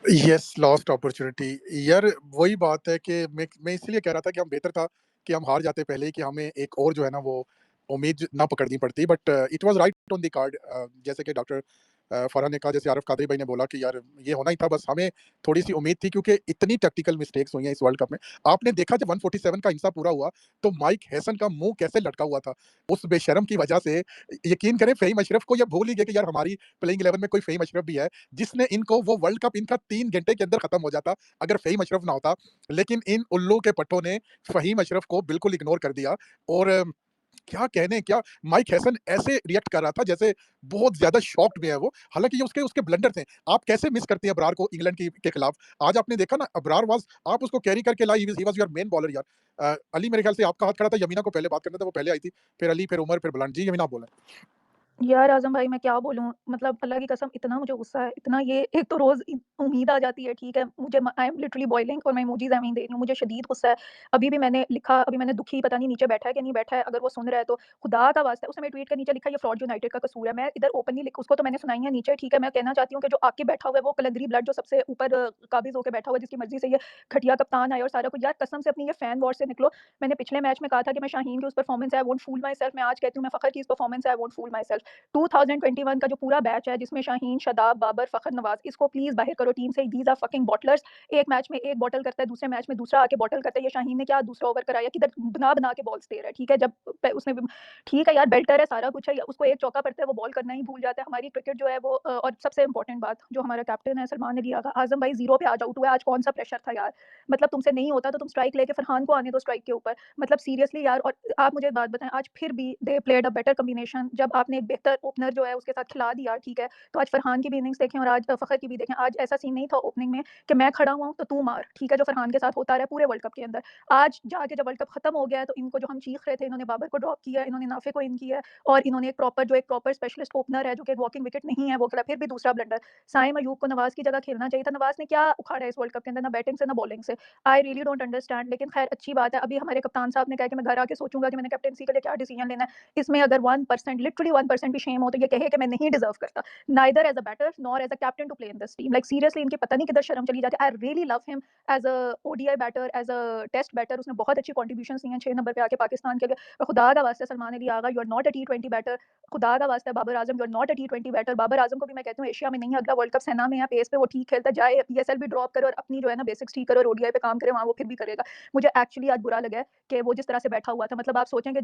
Yes, lost opportunity. यार वही बात है कि मैं इसलिए कह रहा था कि हम बेहतर था कि हम हार जाते पहले ही, कि हमें एक और जो है ना वो उम्मीद ना पकड़नी पड़ती, but it was right on the card. जैसे कि डॉक्टर फरहान ने कहा, जैसे आरिफ कादरी भाई ने बोला कि यार ये होना ही था, बस हमें थोड़ी-सी उम्मीद थी क्योंकि इतनी टैक्टिकल मिस्टेक्स हुई हैं इस वर्ल्ड कप में। आपने देखा जब 147 का हिस्सा पूरा हुआ, तो माइक हैसन का मुँह कैसे लटका हुआ था। उस बेशर्म की वजह से यकीन करें फ़हीम अशरफ को ये भूल ही गए कि यार हमारी प्लेइंग 11 में कोई फ़हीम अशरफ भी है। जिसने इनको वो वर्ल्ड कप इनका 3 घंटे के अंदर खत्म हो जाता अगर फ़हीम अशरफ ना होता। लेकिन इन उल्लू के पट्टों ने फ़हीम अशरफ को बिल्कुल इग्नोर कर दिया। और क्या कहने क्या, माइक हैसन ऐसे रिएक्ट कर रहा था जैसे बहुत ज़्यादा शॉक्ड में है वो। हालाँकि ये उसके उसके ब्लंडर थे। आप कैसे मिस करती हैं अबरार को इंग्लैंड की के खिलाफ? आज आपने देखा ना, अबरार वाज़, आप उसको कैरी करके लाई, he was your main bowler यार। अली मेरे ख्याल से आपका हाथ खड़ा था, यमीना को पहले बात करना था, वो पहले आई थी, फिर अली, फिर उमर, फिर बलान। जी, यमीना आप बोलें। यार आज़म भाई मैं क्या बोलूँ? मतलब अल्लाह की कसम इतना मुझे गुस्सा है, इतना ये एक तो रोज़ उम्मीद आ जाती है, ठीक है? मुझे आई एम लिटरली बॉइलिंग और मैं इमोजीज़ दे रही हूँ, मुझे शदीद गुस्सा है। अभी भी मैंने लिखा, अभी मैंने दुखी पता नहीं नीचे बैठा है कि नहीं बैठा है, अगर वो सुन रहा है तो खुदा का वास्ता है, उसने मेरे ट्वीट के नीचे लिखा ये फ्रॉड यूनाइटेड का कसूर है। मैं इधर ओपनली लिख उसको तो मैंने सुनाई है नीचे, ठीक है? मैं कहना चाहती हूँ कि जो आके बैठा हुआ है वो कलंदरी ब्लड जो सबसे ऊपर काबिज़ होके बैठा हुआ है, जिसकी मर्ज़ी से ये घटिया कप्तान आया और सारा कुछ। यार कसम से अपनी ये फैन वॉर से निकलो। मैंने पिछले मैच में कहा था कि मैं शाहीन की उस परफॉर्मेंस है, I won't fool my self. मैं आज कहती हूँ मैं फ़खर की इस परफॉर्मेंस है, I won't fool my self. 2021 का जो पूरा बैच है जिसमें शाहीन, शादाब, बाबर, फ़खर नवाज़, इसको प्लीज़ बाहर करो टीम से। These are fucking bottlers. एक मैच में एक बॉटल करता है, दूसरे मैच में दूसरा आके बॉटल करता है। ये शाहीन ने क्या दूसरा ओवर कराया, किधर बना-बना के बॉल्स दे रहा है, ठीक है? जब उसने ठीक है यार, बेल्टर है, सारा कुछ है, उसको एक चौका पड़ता है, वो बॉल करना ही भूल जाता है। हमारी क्रिकेट जो है वो और सबसे इंपॉर्टेंट बात, जो हमारा कैप्टन है सलमान अली आगा, आज़म भाई 0 पे आज आउट हुआ है। आज कौन-सा प्रेशर था यार? मतलब तुमसे नहीं होता तो तुम स्ट्राइक लेके फरहान को आने दो स्ट्राइक के ऊपर। मतलब सीरियसली यार। और आप मुझे एक बात बताएँ, आज फिर भी they played a better combination. जब आपने एक बेहतर ओपनर जो है उसके साथ खिला दिया, ठीक है? तो आज फरहान की भी इनिंग्स देखें और आज फ़खर की भी देखें। आज ऐसा सीन नहीं था ओपनिंग में कि मैं खड़ा हुआ हूँ तो तू मार, ठीक है? जो फरहान के साथ होता रहा है पूरे वर्ल्ड कप के अंदर। आज जाके जब वर्ल्ड कप खत्म हो गया है तो इनको जो हम चीख रहे थे, इन्होंने बाबर को ड्रॉप किया है, इन्होंने नाफे को इन किया है और इन्होंने एक प्रॉपर स्पेशलिस्ट ओपनर है जो कि एक वॉकिंग विकेट नहीं है वो खेला। फिर भी दूसरा ब्लंडर। साइम अयूब को नवाज़ की जगह खेलना चाहिए था। नवाज़ ने क्या उखाड़ा है इस वर्ल्ड कप के अंदर, ना बैटिंग से ना बॉलिंग से। आई रियली डोंट अंडरस्टैंड। लेकिन खैर अच्छी बात है। अभी हमारे कप्तान साहब ने कहा कि मैं घर आके सोचूँगा कि मैंने कैप्टेंसी के लिए क्या डिसीजन लेना है। इसमें अगर 1% लिटरली 1% भी शेम हो तो ये कहे कि मैं नहीं डिजर्व करता, neither as a batter nor as a captain to play in this team. Like seriously इनकी पता नहीं किधर शर्म चली जाती है। I really love him as a ODI batter, as a test batter. उसने बहुत अच्छी कॉन्ट्रीब्यूशन दी हैं 6 नंबर पे आके पाकिस्तान के लिए। पर खुदा का वास्ता Salman Ali Agha, you are not a टी20 बैटर। खुदा का वास्ता Babar Azam, you are not a टी20 बैटर। बाबर आजम को भी मैं कहती हूँ एशिया में नहीं है, अगला वर्ल्ड कप सेना में है, पेस पे वो ठीक खेलता जाए, पीएसएल भी ड्रॉप करे और अपनी जो है ना बेसिक्स ठीक करे और ओडीआई पे काम करे, वहाँ वो फिर भी करेगा। मुझे एक्चुअली आज बुरा लगा है कि वो जिस तरह से बैठा हुआ था। मतलब आप सोचें कि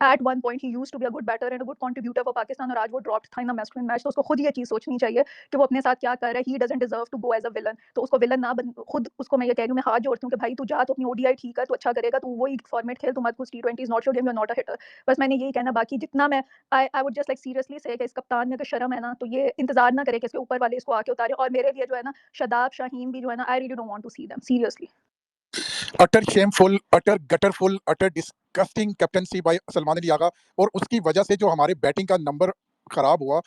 at one point he used to be a good batter and a good contributor for Pakistan और आज वो ड्रॉप्ड था in a must win match. तो उसको खुद ये चीज़ सोचनी चाहिए कि वो अपने साथ क्या कर रहा है। He doesn't deserve to go as a villain. तो उसको विलन ना बन, खुद उसको मैं ये कह रही हूँ, मैं हाथ जोड़ती हूँ कि भाई तू जा, तू अपनी ओडीआई ठीक है, तू अच्छा करेगा, तू वही फॉर्मेट खेल, तू मत कुछ टी20 is not your game, you are not a hitter. बस मैंने यही कहना। बाकी जितना मैं I would just like seriously से कि इस कप्तान में अगर शर्म है ना तो ये इंतजार ना करे कि इसके ऊपर वाले इसको आके उतारे। और मेरे लिए जो है ना शदाब, शाहीन भी जो है ना, I really don't want to see them seriously. Utter shameful, utter gutterful, utter disgusting captaincy by Salman Ali Agha. और उसकी वजह से जो हमारे बैटिंग का नंबर खराब हुआ,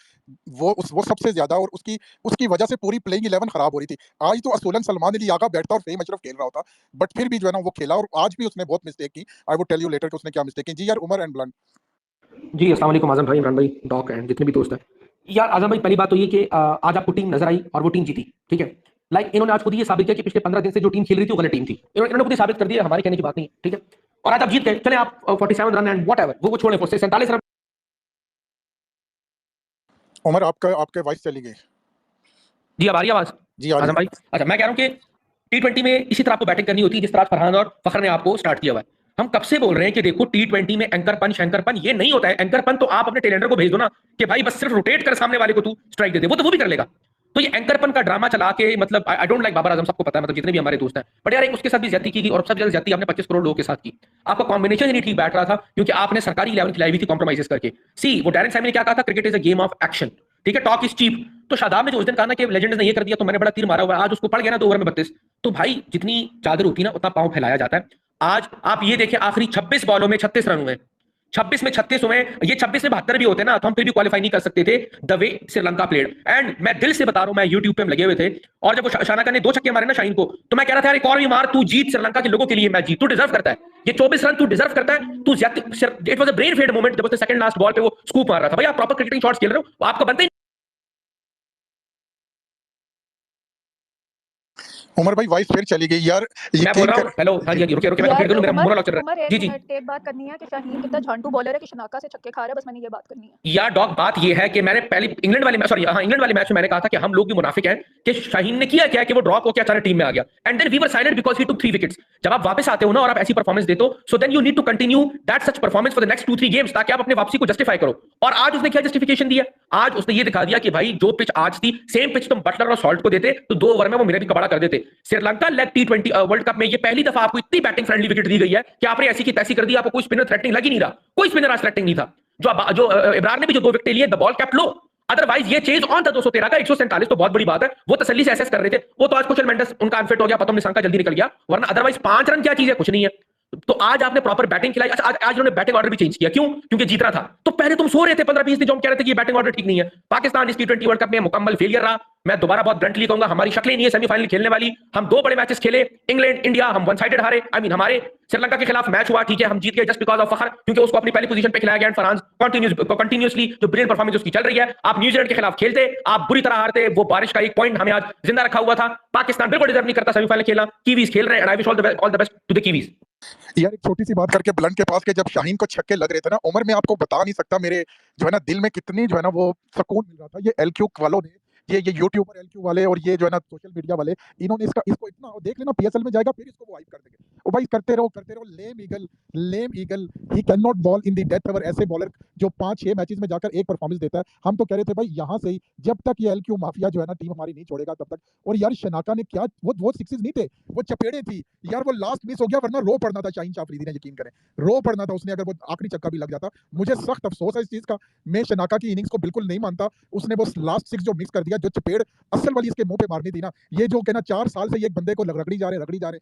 वो सबसे ज्यादा, और उसकी उसकी वजह से पूरी प्लेइंग 11 खराब हो रही थी। आज तो असूलन सलमान अली आगा बैठता और फ़हीम अशरफ खेल रहा होता, बट फिर भी जो है ना वो खेला, और आज भी उसने बहुत मिस्टेक की। I would tell you later कि उसने क्या मिस्टेक की। जी यार, उमर एंड ब्लंट। जी, अस्सलाम वालेकुम आज़म भाई, इमरान भाई, डॉक एंड जितने भी दोस्त हैं। यार आज़म भाई, पहली बात तो ये कि आज आपको टीम नज़र आई और वो टीम जीती, ठीक है? लाइक इन्होंने आज खुद ये साबित किया कि पिछले 15 दिन से जो टीम खेल रही थी, वो गलत टीम थी। इन्होंने खुद ही साबित कर दिया, हमारे कहने की बात नहीं है, ठीक है? और आज आप जीत गए, चलें आप 47 रन एंड व्हाटएवर वो छोड़ें, 47 रन। उमर, आपका आपके वॉइस चली गई। जी, अब आ रही है आवाज़? जी आ रही आज़म है। भाई, अच्छा मैं कह रहा हूँ कि टी20 में इसी तरह आपको बैटिंग करनी होती है जिस तरह आज फरहान और फ़खर ने आपको स्टार्ट किया हुआ है। हम कब से बोल रहे हैं कि देखो टी20 में एंकर शैंकरपन ये नहीं होता है। एंकरपन तो आप अपने टेलेंडर को भेज दो ना कि भाई बस सिर्फ रोटेट कर सामने वाले को तू स्ट्राइक दे दे, वो तो वो भी कर लेगा। तो ये एंकरपन का ड्रामा चला के मतलब I don't like Babar Azam, सबको पता है, मतलब जितने भी हमारे दोस्त हैं। बट यार एक उसके साथ भी ज्यादती की गई और सबसे ज्यादा ज्यादती आपने 25 करोड़ लोगों के साथ की। आपका कॉम्बिनेशन ही नहीं ठीक बैठ रहा था क्योंकि आपने सरकारी 11 खिलाई हुई थी कॉम्प्रोमाइजेस करके। सी वो डैरेन सैमी ने क्या कहा था, cricket is a game of action, ठीक है? Talk is cheap. तो शादाब ने जो उस दिन कहा ना कि लेजेंड्स ने ये कर दिया तो मैंने बड़ा तीर मारा हुआ है, आज उसको पड़ गया ना 2 ओवर में 32। तो भाई जितनी चादर होती है ना उतना पांव फैलाया जाता है। आज आप ये देखिए, आखिरी 26 बॉलों में 36 रन हुए। 26 में 36 हुए। ये 26 में 72 भी होते ना तो हम फिर भी क्वालिफाई नहीं कर सकते थे, the way Sri Lanka played. And मैं दिल से बता रहा हूं, मैं यूट्यूब पे हम लगे हुए थे और जब वो शानाका ने 2 छक्के मारे ना शाहीन को, तो मैं कह रहा था यार एक और भी मार, तू जीत, श्रीलंका के लोगों के लिए मैच जीत, तू डिजर्व करता है। ये 24 रन तू डिजर्व करता है। तू it was a brain fade moment जब उसने सेकंड लास्ट बॉल पे वो स्कूप मार रहा था। भाई आप प्रॉपर क्रिकेटिंग शॉट्स खेल रहे हो, आपका बनता ही उमर भाई वॉइस फिर चली गई यार, मैं बोल यकीन रहा हूँ कर। हेलो, हाँ जी। जी रुकिए रुकिए, मैं यार कंप्लीट कर लूं, मेरा उमर मोनोलॉग चल रहा उमर है। एक जी जी। मिनट, एक बात करनी है कि शाहीन कितना झांटू बॉलर है कि शनाका से छक्के खा रहा है, बस मैंने ये बात करनी है। यार डॉग बात ये है कि मैंने पहले इंग्लैंड वाले मैच, सॉरी हाँ इंग्लैंड वाले मैच में मैंने कहा था कि हम लोग भी मुनाफिक हैं कि शाहीन ने किया क्या कि वो ड्रॉप होकर अचानक टीम में आ गया, and then we were silent because he took 3 wickets. जब आप वापस आते हो ना और आप ऐसी परफॉर्मेंस देते हो, so then you need to continue that such performance for the next 2-3 games, ताकि आप अपने वापसी को जस्टिफाई करो। और आज उसने क्या जस्टिफिकेशन दिया? आज उसने ये दिखा दिया कि भाई जो पिच आज थी, सेम पिच तुम बटलर और सॉल्ट को देते तो 2 ओवर में वो मेरे भी कबाड़ा कर देते। Sri Lanka leg T20 world cup में ये पहली दफा आपको इतनी बैटिंग फ्रेंडली विकेट दी गई है कि आपने ऐसी की तैसी कर दी, आपको कोई स्पिनर थ्रेटनिंग लग ही नहीं रहा, कोई स्पिनर आज थ्रेटनिंग नहीं था। जो इमरान ने भी जो 2 विकेट लिए, the ball kept low, otherwise ये चेज ऑन था 213 का 147 तो बहुत बड़ी बात है। वो तसल्ली से एसेस कर रहे थे, वो तो आज कुशल मेंडिस उनका अनफिट हो गया, पतम निशंका जल्दी निकल गया, वरना अदरवाइज 5 रन क्या चीज है, कुछ नहीं है। तो आज आपने प्रॉपर बैटिंग खिलाई। अच्छा आज उन्होंने बैटिंग ऑर्डर भी चेंज किया, क्यों? क्योंकि जीतना था। तो पहले तुम सो रहे थे 15-20 दिन, जो हम कह रहे थे कि ये बैटिंग ऑर्डर ठीक नहीं है। पाकिस्तान इस T20 वर्ल्ड कप में मुकम्मल फेलियर रहा। मैं दोबारा बहुत ब्लंटली कहूंगा, हमारी शक्लें नहीं है सेमीफाइनल खेलने वाली। हम 2 बड़े मैचेस खेले, इंग्लैंड इंडिया, हम वन साइडेड हारे। आई मीन हमारे श्रीलंका के खिलाफ मैच हुआ, ठीक है हम जीत गए जस्ट बिकॉज ऑफ फखर, क्योंकि उसको अपनी पहली पोजीशन पे खिलाया गया, एंड फरहान कंटिन्यूअसली जो ब्रिलियंट परफॉर्मेंस उसकी चल रही है। आप न्यूजीलैंड के खिलाफ खेलते, आप बुरी तरह हारते, वो बारिश का एक पॉइंट हमें आज जिंदा रखा हुआ था। पाकिस्तान बिल्कुल डिजर्व नहीं करता सेमीफाइनल खेलना। कीवीज खेल रहे हैं, and I wish all the best to the Kiwis. यार एक छोटी सी बात करके ब्लंट के पास के जब शाहीन को छक्के लग रहे थे ना उमर, मैं आपको बता नहीं सकता मेरे जो है ना दिल में कितनी जो है ना वो सुकून मिल रहा था। ये एलक्यू वालों ने, ये यूट्यूबर एलक्यू वाले और ये जो है ना सोशल मीडिया वाले, इन्होंने इसको इतना देख लेना पीएसएल में जाएगा फिर इसको वो हाइप कर देंगे। ओ भाई करते रहो lame eagle, he can not bowl in the death over. ऐसे बॉलर जो 5-6 मैचेस में जाकर एक परफॉर्मेंस देता है, हम तो कह रहे थे भाई यहाँ से ही जब तक ये एलक्यू माफिया जो है ना टीम हमारी नहीं छोड़ेगा तब तक। और यार शनाका ने क्या, वो सिक्सेस नहीं थे, वो चपेड़े थी यार, वो लास्ट मिस हो गया, वरना रो पड़ना था शाहीन शाफरीदी ने, यकीन करें रो पड़ना था उसने, अगर वो आखिरी चक्का भी लग जाता। मुझे सख्त अफसोस है इस चीज का, मैं शनाका की इनिंग्स को बिल्कुल नहीं मानता। उसने वो लास्ट 6 जो मिस कर दिया, जो चपेड़ असल वाली इसके मुंह पे मारनी थी ना, ये जो कहना 4 साल से ये एक बंदे को रगड़ी जा रहे,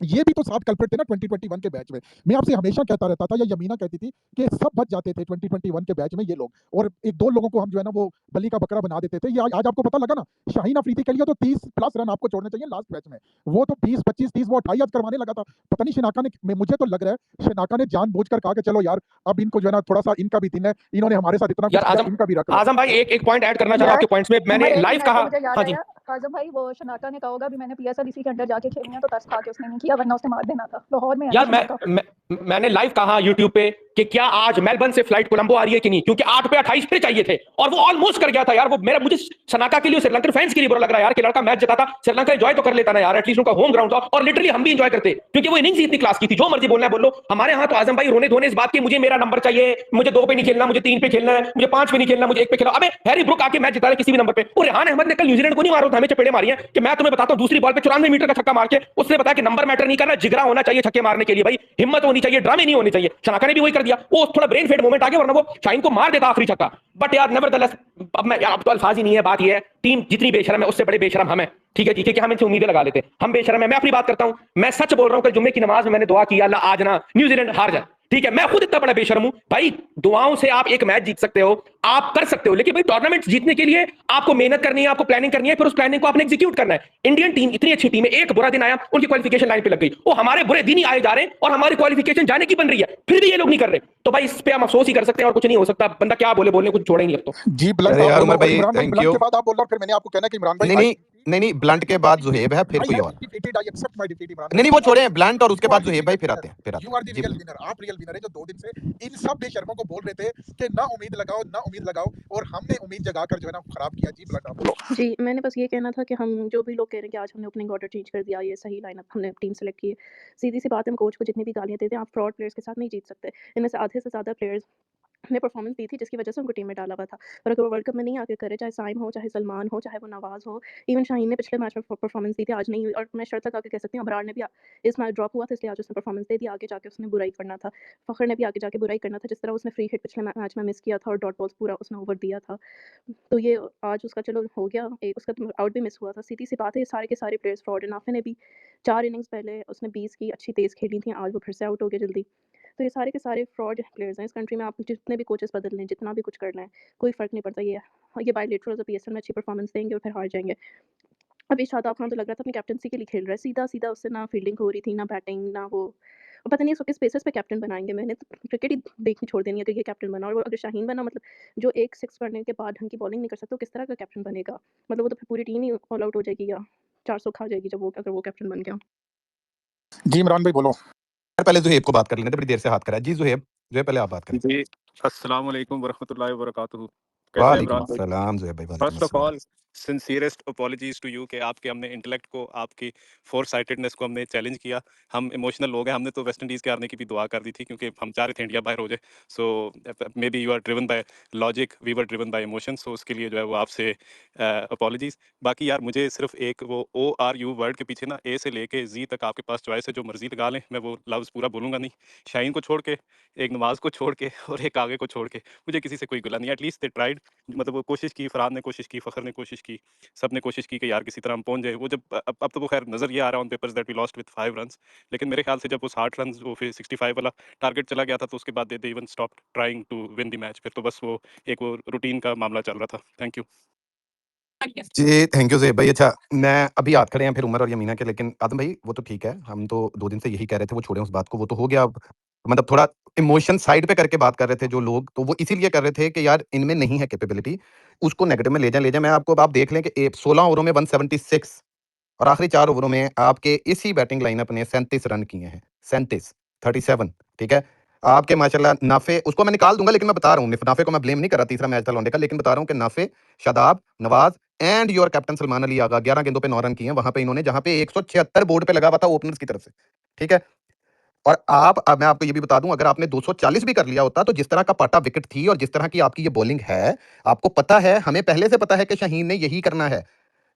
ये भी तो साथ कल्प्रिट थे ना 2021 के बैच में। मैं आपसे हमेशा कहता रहता था, या यमीना कहती थी कि सब बच जाते थे 2021 के बैच में ये लोग, और 1-2 लोगों को हम जो है ना वो बलि का बकरा बना देते थे। ये आज आपको पता लगा ना, शाहीन अफरीदी के लिए तो 30 प्लस रन आपको छोड़ने चाहिए लास्ट मैच में, वो तो 20 25 30 वो 28 आज करवाने लगा था। पता नहीं शनाका ने, मुझे तो लग रहा है शनाका ने जानबूझकर कहा कि चलो यार अब इनको जो है ना थोड़ा सा इनका भी दिन है, इन्होंने हमारे साथ इतना यार कुछ किया, इनका भी रख लो। आजम भाई एक पॉइंट ऐड करना चाह रहा हूं आपके पॉइंट्स में। मैंने उमर एक लाइव मिनट, कहा, मुझे याद हाँ जी आया आजम भाई, वो शनाका ने कहा होगा भी मैंने पीएसएल इसी के अंडर जाके खेलनी है, तो तरस खा के उसने नहीं किया, वरना उसने मार देना था। लाहौर में है ना यार शनाका। मैंने लाइव कहा यूट्यूब पे कि क्या आज मेलबर्न से फ्लाइट कोलंबो आ रही है कि नहीं, क्योंकि 8 पे 28 पे चाहिए थे और वो ऑलमोस्ट कर गया था यार। वो मेरा, मुझे शनाका के लिए, श्रीलंकन फैंस के लिए बुरा लग रहा है यार कि लड़का मैच जिताता, श्रीलंका एंजॉय तो कर लेता ना यार, एटलीस्ट उनका होम ग्राउंड था, और लिटरली हम भी एंजॉय करते, क्योंकि वो इनिंग्स इतनी क्लास की थी। जो मर्जी बोलना है बोल लो, हमारे यहाँ तो आजम भाई रोने धोने इस बात की, मुझे मेरा नंबर चाहिए, मुझे 2 पे नहीं खेलना, मुझे 3 पे खेलना है, मुझे 5 पे नहीं खेलना, मुझे 1 पे खेलना। अबे हैरी ब्रुक आके मैच जिता रहे किसी भी नंबर पे। और रेहान अहमद ने कल न्यूजीलैंड को नहीं मारा था, हमें चपेड़े मारी है कि मैं तुम्हें बताता हूं, दूसरी बॉल पे 94 मीटर का छक्का मार के उसने बताया कि नंबर मैटर नहीं करना, जिगरा होना चाहिए छक्के मारने के लिए, भाई हिम्मत होनी चाहिए, ड्रामे नहीं होने चाहिए। शनाका ने भी वही कर दिया, वो थोड़ा ब्रेन फेड मोमेंट आ गया, वरना वो शाहीन को मार देता आखिरी छक्का। बट यार नेवरदलेस, अब तो अल्फाज ही नहीं है। बात ये है, टीम जितनी बेशरम है उससे बड़े बेशरम हम है, ठीक है कि हम इनसे उम्मीदें लगा लेते, हम बेशरम है। मैं अपनी बात करता हूं, मैं सच बोल रहा हूं कि जुम्मे की नमाज में मैंने दुआ की, अल्लाह आज ना न्यूजीलैंड हार जाए, ठीक है। मैं खुद इतना बड़ा बेशरम हूं भाई, दुआओं से आप एक मैच जीत सकते हो, आप कर सकते हो, लेकिन भाई टूर्नामेंट जीतने के लिए आपको मेहनत करनी है, आपको प्लानिंग करनी है, फिर उस प्लानिंग को आपने एग्जीक्यूट करना है। इंडियन टीम इतनी अच्छी टीम है, एक बुरा दिन आया उनकी क्वालिफिकेशन लाइन पे लग गई, वो हमारे बुरे दिन ही आए जा रहे हैं और हमारी क्वालिफिकेशन जाने की बन रही है, फिर भी ये लोग नहीं कर रहे। तो भाई इस पे हम अफसोस ही कर सकते हैं और कुछ नहीं हो सकता। बंदा क्या बोले, बोलने कुछ छोड़ा ही नहीं अब तो। जी ब्लंट अरे आप यार बोलो, उमर और भाई इमरान भाई थैंक ब्लंट यू। के बाद आप बोल रहे हो, फिर मैंने आपको कहना कि इमरान भाई नहीं ब्लंट के बाद जुहेब है, फिर I कोई have और। defeated, I accept my defeat, Imran नहीं वो भाई। छोड़े ब्लंट, और उसके You are बाद the जुहेब भाई real फिर winner. आते हैं You are the जी real winner. आप रियल विनर है, जो 2 दिन से इन सब बेशर्मों को बोल रहे थे कि ना उम्मीद लगाओ, और हमने उम्मीद जगाकर जो है ना खराब किया। जी ब्लंट आप बोलो। जी, मैंने बस ये कहना था कि हम जो भी लोग कह रहे हैं कि आज हमने ओपनिंग ऑर्डर चेंज कर दिया, ये सही लाइनअप हमने टीम सेलेक्ट की है। सीधी-सी बात है, हम कोच को जितनी भी गालियाँ देते हैं, आप फ्रॉड प्लेयर्स के साथ नहीं जीत सकते। इनमें से आधे से ज़्यादा प्लेयर्स ने परफॉर्मेंस दी थी जिसकी वजह से उनको टीम में डाला हुआ था, और अगर वो वर्ल्ड कप में नहीं आके करे, चाहे साइम हो, चाहे सलमान हो, चाहे वो नवाज़ हो, इवन शाहीन ने पिछले मैच में परफॉर्मेंस दी थी, आज नहीं हुई। और मैं शर्त लगा के कह सकती हूँ, अबरार ने भी इस मैच ड्रॉप हुआ था इसलिए आज उसने परफॉर्मेंस दे दी, आगे जाके उसने बुराई करना था। फ़खर ने भी आगे जाके बुराई करना था, जिस तरह उसने फ्री हिट पिछले मैच में मिस किया था और डॉट बॉल्स पूरा उसने ओवर दिया था। तो ये आज उसका चलो हो गया, एक उसका तो आउट भी मिस हुआ था। सीधी-सी बात है, ये सारे के सारे प्लेयर्स फ्रॉड हैं। नाफे ने भी 4 इनिंग्स पहले उसने 20 की अच्छी तेज़ खेली थी, आज वो फिर से आउट हो गया जल्दी। तो ये सारे के सारे फ्रॉड प्लेयर्स हैं। इस कंट्री में आप जितने भी कोचेस बदल लें, जितना भी कुछ कर लें, कोई फ़र्क नहीं पड़ता। ये बायलैटरल्स पीएसएल में अच्छी परफॉर्मेंस देंगे और फिर हार जाएंगे। अभी शादाब खान तो लग रहा था अपनी कैप्टनसी के लिए खेल रहा है, सीधा-सीधा उससे ना फील्डिंग हो रही थी, ना बैटिंग, ना वो, और पता नहीं इसको किस बेसिस पे कैप्टन बनाएँगे। मैंने तो क्रिकेट ही देखनी छोड़ देनी है अगर ये कैप्टन बना, और वो अगर शाहीन बना, मतलब जो एक 6 करने के बाद ढंग की बॉलिंग नहीं कर सकता, वो किस तरह का कैप्टन बनेगा? मतलब वो तो फिर पूरी टीम ही ऑल आउट हो जाएगी या 400 खा जाएगी जब वो अगर वो कैप्टन बन गया। जी इमरान भाई बोलो। पहले ज़ुहैब को बात कर लेते, बड़ी देर से हाथ करा है। जी ज़ुहैब पहले आप बात करें। जी, अस्सलाम वालेकुम वरहमतुल्लाहि वबरकातुहू। कैसे हैं वालेकुम इमरान भाई? अस्सलाम ज़ुहैब भाई, वालेकुम फर्स्ट ऑफ अस्सलाम। All sincerest apologies to you कि आपके हमने इंटेलेक्ट को, आपकी फोरसाइटेडनेस को हमने चैलेंज किया। हम इमोशनल लोग हैं, हमने तो वेस्ट इंडीज़ के हारने की भी दुआ कर दी थी क्योंकि हम चाह रहे थे इंडिया बाहर हो जाए। So maybe you are driven by logic, we were driven by emotion. So उसके लिए जो है वो आपसे अपॉलजीज। बाकी यार मुझे सिर्फ एक वो ORU वर्ड के पीछे ना ए से लेके जी तक आपके पास चॉइस है, जो मर्जी लगा लें, मैं वो लफ्ज़ पूरा बोलूँगा नहीं। शाहीन को छोड़ के, एक नवाज़ को छोड़ के और एक आगे को छोड़ के मुझे किसी से कोई गिला नहीं। एटलीस्ट दे ट्राइड, मतलब वो कोशिश की, फरहान ने कोशिश की, फ़खर ने कोशिश की, सब ने कोशिश की कि यार किसी तरह हम पहुँच जाए। वो जब अब तो वो खैर नज़र ये आ रहा है on papers that we lost with 5 runs, लेकिन मेरे ख्याल से जब वो 60 रन्स वो फिर 65 वाला टारगेट चला गया था तो उसके बाद they even stopped trying to win the match. फिर तो बस वो एक वो रूटीन का मामला चल रहा था। Thank you. जी, थैंक यू ज़ुहैब भाई। अच्छा, मैं अभी हाथ खड़े हैं फिर उमर और यमीना के, लेकिन आदम भाई वो तो ठीक है, हम तो 2 दिन से यही कह रहे थे, वो छोड़ें उस बात को, वो तो हो गया अब। मतलब थोड़ा इमोशन साइड पे करके बात कर रहे थे जो लोग, तो वो इसीलिए कर रहे थे कि यार इनमें नहीं है कैपेबिलिटी, उसको नेगेटिव में ले जाएँ। मैं आपको अब आप देख लें कि 16 ओवरों में 176 और आखिरी 4 ओवरों में आपके इसी बैटिंग लाइनअप ने 37 रन किए हैं। 37, 37, ठीक है? आपके माशाल्लाह नाफ़े, उसको मैं निकाल दूँगा, लेकिन मैं बता रहा हूँ, नाफ़े को मैं ब्लेम नहीं कर रहा, तीसरा मैच था लॉन्डे का, लेकिन बता रहा हूँ कि Nafay, Shadab, Nawaz and your captain Salman Ali Agha 11 गेंदों पे 9 रन किए हैं वहाँ पे इन्होंने, जहाँ पे 176 बोर्ड पे लगा हुआ था ओपनर्स की तरफ से, ठीक है? और अब मैं आपको ये भी बता दूँ, अगर आपने 240 भी कर लिया होता, तो जिस तरह का पाटा विकेट थी और जिस तरह की आपकी ये बॉलिंग है, आपको पता है, हमें पहले से पता है कि शाहीन ने यही करना है।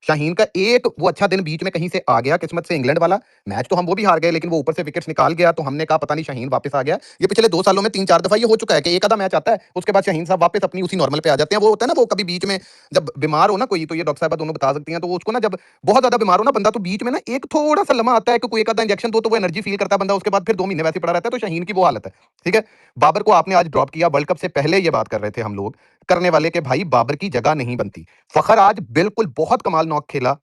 शाहीन का एक वो अच्छा दिन बीच में कहीं से आ गया, किस्मत से इंग्लैंड वाला मैच तो हम वो भी हार गए, लेकिन वो ऊपर से विकेट्स निकाल गया, तो हमने कहा पता नहीं शाहीन वापस आ गया। ये पिछले 2 सालों में 3-4 दफा ये हो चुका है कि एक आधा मैच आता है, उसके बाद शाहीन साहब वापस अपनी उसी नॉर्मल पे आ जाते हैं। वो होता है ना, वो कभी बीच में जब बीमार हो ना कोई, तो ये डॉक्टर साहब दोनों बता सकती हैं, तो वो उसको ना जब बहुत ज्यादा बीमार हो ना बंदा, तो बीच में ना एक थोड़ा सा लम्हा आता है कि कोई एक आधा इंजेक्शन दो तो वो एनर्जी फील करता है बंदा, उसके बाद फिर 2 महीने वैसे ही पड़ा रहता है। तो शाहीन की वो हालत है, ठीक है? बाबर को आपने आज ड्रॉप किया, वर्ल्ड कप से पहले ये बात कर रहे थे हम लोग करने वाले कि भाई बाबर की जगह नहीं बनती। फखर आज बिल्कुल बहुत कमाल नॉक खेला,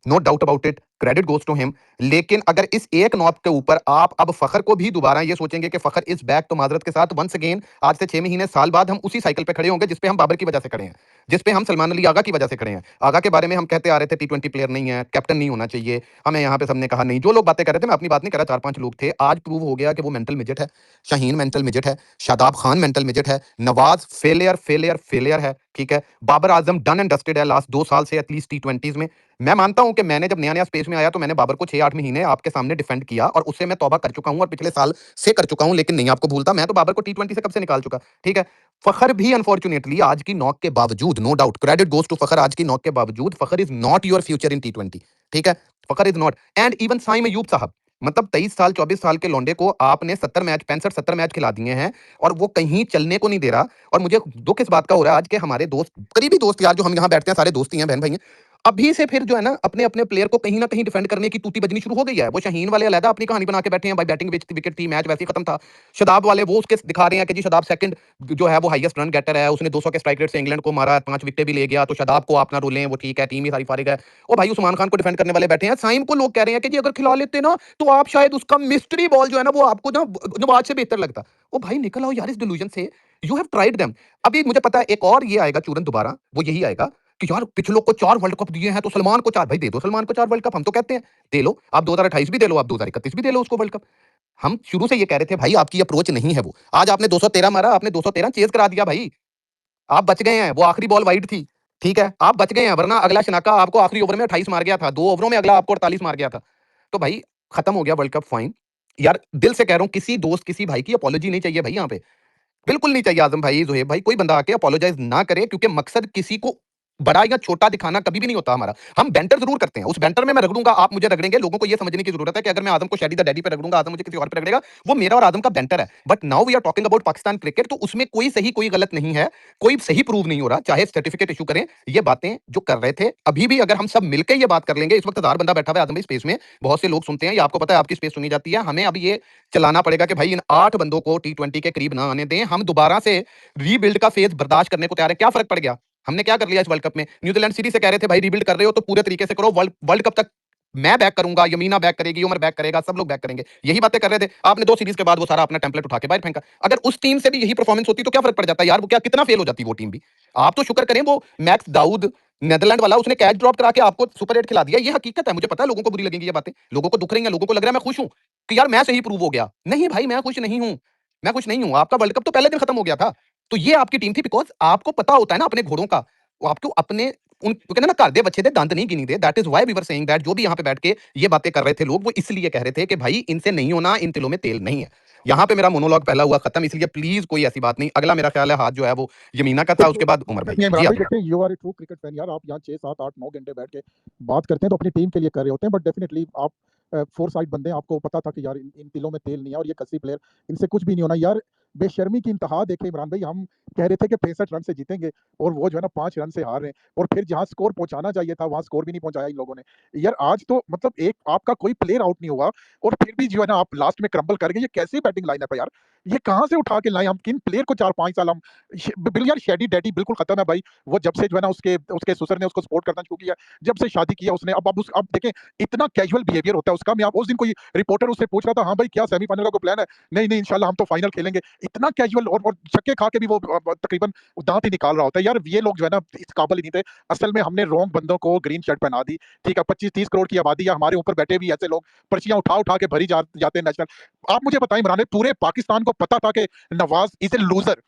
no doubt about it, credit goes to him. लेकिन अगर इस एक नॉक के ऊपर आप अब फखर को भी दोबारा ये सोचेंगे कि फखर इस बैक, तो माजरत के साथ वंस अगेन आज से 6 महीने साल बाद हम उसी साइकिल पे खड़े होंगे जिस पे हम बाबर की वजह से खड़े हैं, जिस पे हम सलमान अली आगा की वजह से खड़े हैं। आगा के बारे में हम कहते आ रहे थे T20 प्लेयर नहीं है, कैप्टन नहीं होना चाहिए, हमें यहाँ पे सबने कहा नहीं, जो लोग बातें कर रहे थे, मैं अपनी बात नहीं कर रहा, 4-5 लोग थे, आज प्रूव हो गया कि वो मेंटल मिजेट है, शाहीन मेंटल मिजेट है, शादाब खान मेंटल मिजेट है, नवाज फेलियर फेलियर फेलियर है, ठीक है? Babar Azam done and dusted है लास्ट 2 साल से एटलीस्ट T20s में। मैं मानता हूं कि मैंने जब नया नया स्पेस में आया तो मैंने बाबर को 6-8 महीने आपके सामने डिफेंड किया और उससे मैं तौबा कर चुका हूं और पिछले साल से कर चुका हूं, लेकिन नहीं आपको भूलता, मैं तो बाबर को T20 से कब से निकाल चुका, ठीक है? फखर भी अनफॉर्चुनेटली आज की नॉक के बावजूद, no doubt credit goes to Fakhar, आज की नॉक के बावजूद Fakhar is not your future in T20, ठीक है? Fakhar is not. And even Saim Ayub साहब, मतलब 23 साल 24 साल के लौंडे को आपने 70 मैच 65-70 मैच खिला दिए हैं और वो कहीं चलने को नहीं दे रहा। और मुझे दुख इस बात का हो रहा है आज के हमारे दोस्त, करीबी दोस्त यार, जो हम यहाँ बैठते हैं सारे दोस्त ही हैं, बहन भाई हैं, अभी से फिर जो है ना अपने अपने प्लेयर को कहीं ना कहीं डिफेंड करने की तूती बजनी शुरू हो गई है। वो शाहीन वाले अलग अपनी कहानी बना के बैठे हैं, भाई बैटिंग विकेट थी, मैच वैसे ही खत्म था। शदाब वाले वो उसके दिखा रहे हैं कि जी शदाब सेकंड जो है वो हाईएस्ट रन गेटर है, उसने 200 के स्ट्राइक रेट से इंग्लैंड को मारा, 5 विकेट भी ले गया, तो शदाब को आप ना रोलें, वो ठीक है, टीम ही सारी फारिग है। और भाई उस्मान खान को डिफेंड करने वाले बैठे हैं, साइम को लोग कह रहे हैं कि जी अगर खिला लेते ना तो आप शायद उसका मिस्ट्री बॉल जो है ना वो आपको ना नवाज से बेहतर लगता। ओ भाई निकल आओ यार इस डिल्यूजन से, यू हैव ट्राइड देम। अभी मुझे पता है एक और ये आएगा चूरन दोबारा, वो यही आएगा कि यार पिछलों को 4 वर्ल्ड कप दिए हैं तो सलमान को 4, भाई दे दो सलमान को 4 वर्ल्ड कप, हम तो कहते हैं दे लो, आप 2028 भी दे लो, आप 2031 भी दे लो उसको वर्ल्ड कप। हम शुरू से ये कह रहे थे भाई आपकी अप्रोच नहीं है वो। आज आपने 213 मारा, आपने 213 चेज करा दिया भाई, आप बच गए हैं, वो आखिरी बॉल वाइड थी, ठीक है? आप बच गए हैं, वरना अगला शनाका आपको आखिरी ओवर में 28 मार गया था, 2 ओवरों में अगला आपको 48 मार गया था। तो भाई खत्म हो गया वर्ल्ड कप, फाइन। यार दिल से कह रहा हूं, किसी दोस्त किसी भाई की अपॉलॉजी नहीं चाहिए भाई यहाँ पे, बिल्कुल नहीं चाहिए। आजम भाई, ज़ुहैब भाई, कोई बंदा आके अपोलोजाइज ना करे, क्योंकि मकसद किसी को बड़ा या छोटा दिखाना कभी भी नहीं होता हमारा। हम बैंटर जरूर करते हैं, उस बैंटर में मैं रगड़ूंगा, आप मुझे रगड़ेंगे, लोगों को यह समझने की जरूरत है कि अगर मैं आजम को शैडी द डैडी पे रगड़ूंगा, आजम मुझे किसी और पे रगड़ेगा, वो मेरा और आजम का बैंटर है। But now we are talking about Pakistan cricket, तो उसमें कोई सही कोई गलत नहीं है, कोई सही प्रूव नहीं हो रहा, चाहे सर्टिफिकेट इशू करें। ये बातें जो कर रहे थे, अभी भी अगर हम सब मिलकर ये बात कर लेंगे, इस वक्त 1000 बंदा बैठा हुआ है आजम भाई स्पेस में, बहुत से लोग सुनते हैं, ये आपको पता है, आपकी स्पेस सुनी जाती है, हमें अब ये चलाना पड़ेगा कि भाई इन 8 बंदों को T20 के करीब ना आने दें, हम दोबारा से रीबिल्ड का फेज बर्दाश्त करने को तैयार है। क्या फर्क पड़ गया, हमने क्या कर लिया इस वर्ल्ड कप में? न्यूजीलैंड सीरीज से कह रहे थे भाई रीबिल्ड कर रहे हो तो पूरे तरीके से करो, वर्ल्ड कप तक मैं बैक करूंगा, यमीना बैक करेगी, उमर बैक करेगा, सब लोग बैक करेंगे, यही बातें कर रहे थे। आपने 2 सीरीज के बाद वो सारा अपना टेम्पलेट उठा के बाहर फेंका। अगर उस टीम से भी यही परफॉर्मेंस होती तो क्या फर्क पड़ जाता यार, वो क्या कितना फेल हो जाती वो टीम भी। आप तो शुक्र करें वो मैक्स दाऊद नेदरलैंड वाला उसने कैच ड्रॉप करा के आपको सुपर 8 खिला दिया। ये हकीकत है, मुझे पता है लोगों को बुरी लगेंगी ये बातें, लोगों को दुख रही है, लोगों को लग रहा है मैं खुश हूं कि यार मैं सही प्रूव हो गया। नहीं भाई, मैं खुश नहीं हूं, मैं खुश नहीं हूं। आपका वर्ल्ड कप तो पहले दिन खत्म हो गया था। तो ये आपकी टीम थी, बिकॉज आपको पता होता है ना अपने घोड़ों का, वो आपको अपने उन कहते हैं ना, घर दे बच्चे दे दांत नहीं गिनी दे। That is why we were saying that. जो भी यहाँ पे बैठ के ये बातें कर रहे थे लोग, वो इसलिए कह रहे थे कि भाई इनसे नहीं होना, इन तिलों में तेल नहीं है। यहाँ पे मेरा मोनोलॉग पहला हुआ खत्म, इसलिए प्लीज कोई ऐसी बात नहीं। अगला मेरा ख्याल है हाथ जो है वो यमीना का था, उसके बाद उमर भाई। नहीं जी इमरान भाई, आप देखते हैं you are a true cricket fan यार। आप यहाँ 6 7 8 9 घंटे बैठ के बात करते हैं तो अपनी टीम के लिए कर रहे होते हैं, बट डेफिनेटली आप फोर साइड बंदे हैं, आपको पता था कि यार इन तिलों में तेल नहीं है और ये कसी प्लेयर, इनसे कुछ भी नहीं होना यार। बेशर्मी की इंतहा देखे इमरान भाई। हम कह रहे थे कि 65 रन से जीतेंगे और वो जो है ना 5 रन से हार रहे हैं, और फिर जहां स्कोर पहुंचाना चाहिए था वहां स्कोर भी नहीं पहुंचाया इन लोगों ने। यार आज तो मतलब एक आपका कोई प्लेयर आउट नहीं हुआ और फिर भी जो है ना आप लास्ट में क्रम्बल कर गए। ये कैसी बैटिंग लाइनअप है यार, ये कहां से उठा के लाए हम? किन प्लेयर को 4 5 साल हम बिल्कुल यार, शेडी डैडी बिल्कुल खत्म है भाई। वो जब से जो है ना उसके उसके ससुर ने उसको सपोर्ट करना शुरू किया, जब से शादी किया उसने, अब देखें इतना कैजुअल बिहेवियर होता है उसका। मैं आप उस दिन कोई रिपोर्टर उससे पूछ रहा था, हाँ भाई क्या सेमीफाइनल का कोई प्लान है? नहीं नहीं इंशाल्लाह हम तो फाइनल खेलेंगे। इतना कैजुअल, और छक्के खा के भी वो तकरीबन दांत ही निकाल रहा होता है। यार ये लोग जो है ना इस काबिल ही नहीं थे। असल में हमने रॉन्ग बंदों को ग्रीन शर्ट पहना दी। ठीक है, 25 30 करोड़ की आबादी है, हमारे ऊपर बैठे भी ऐसे लोग पर्चियां उठा उठा के भरी जाते हैं नेशनल। आप मुझे बताएं इमरान भाई, पूरे पाकिस्तान को पता था कि नवाज इज ए लूजर।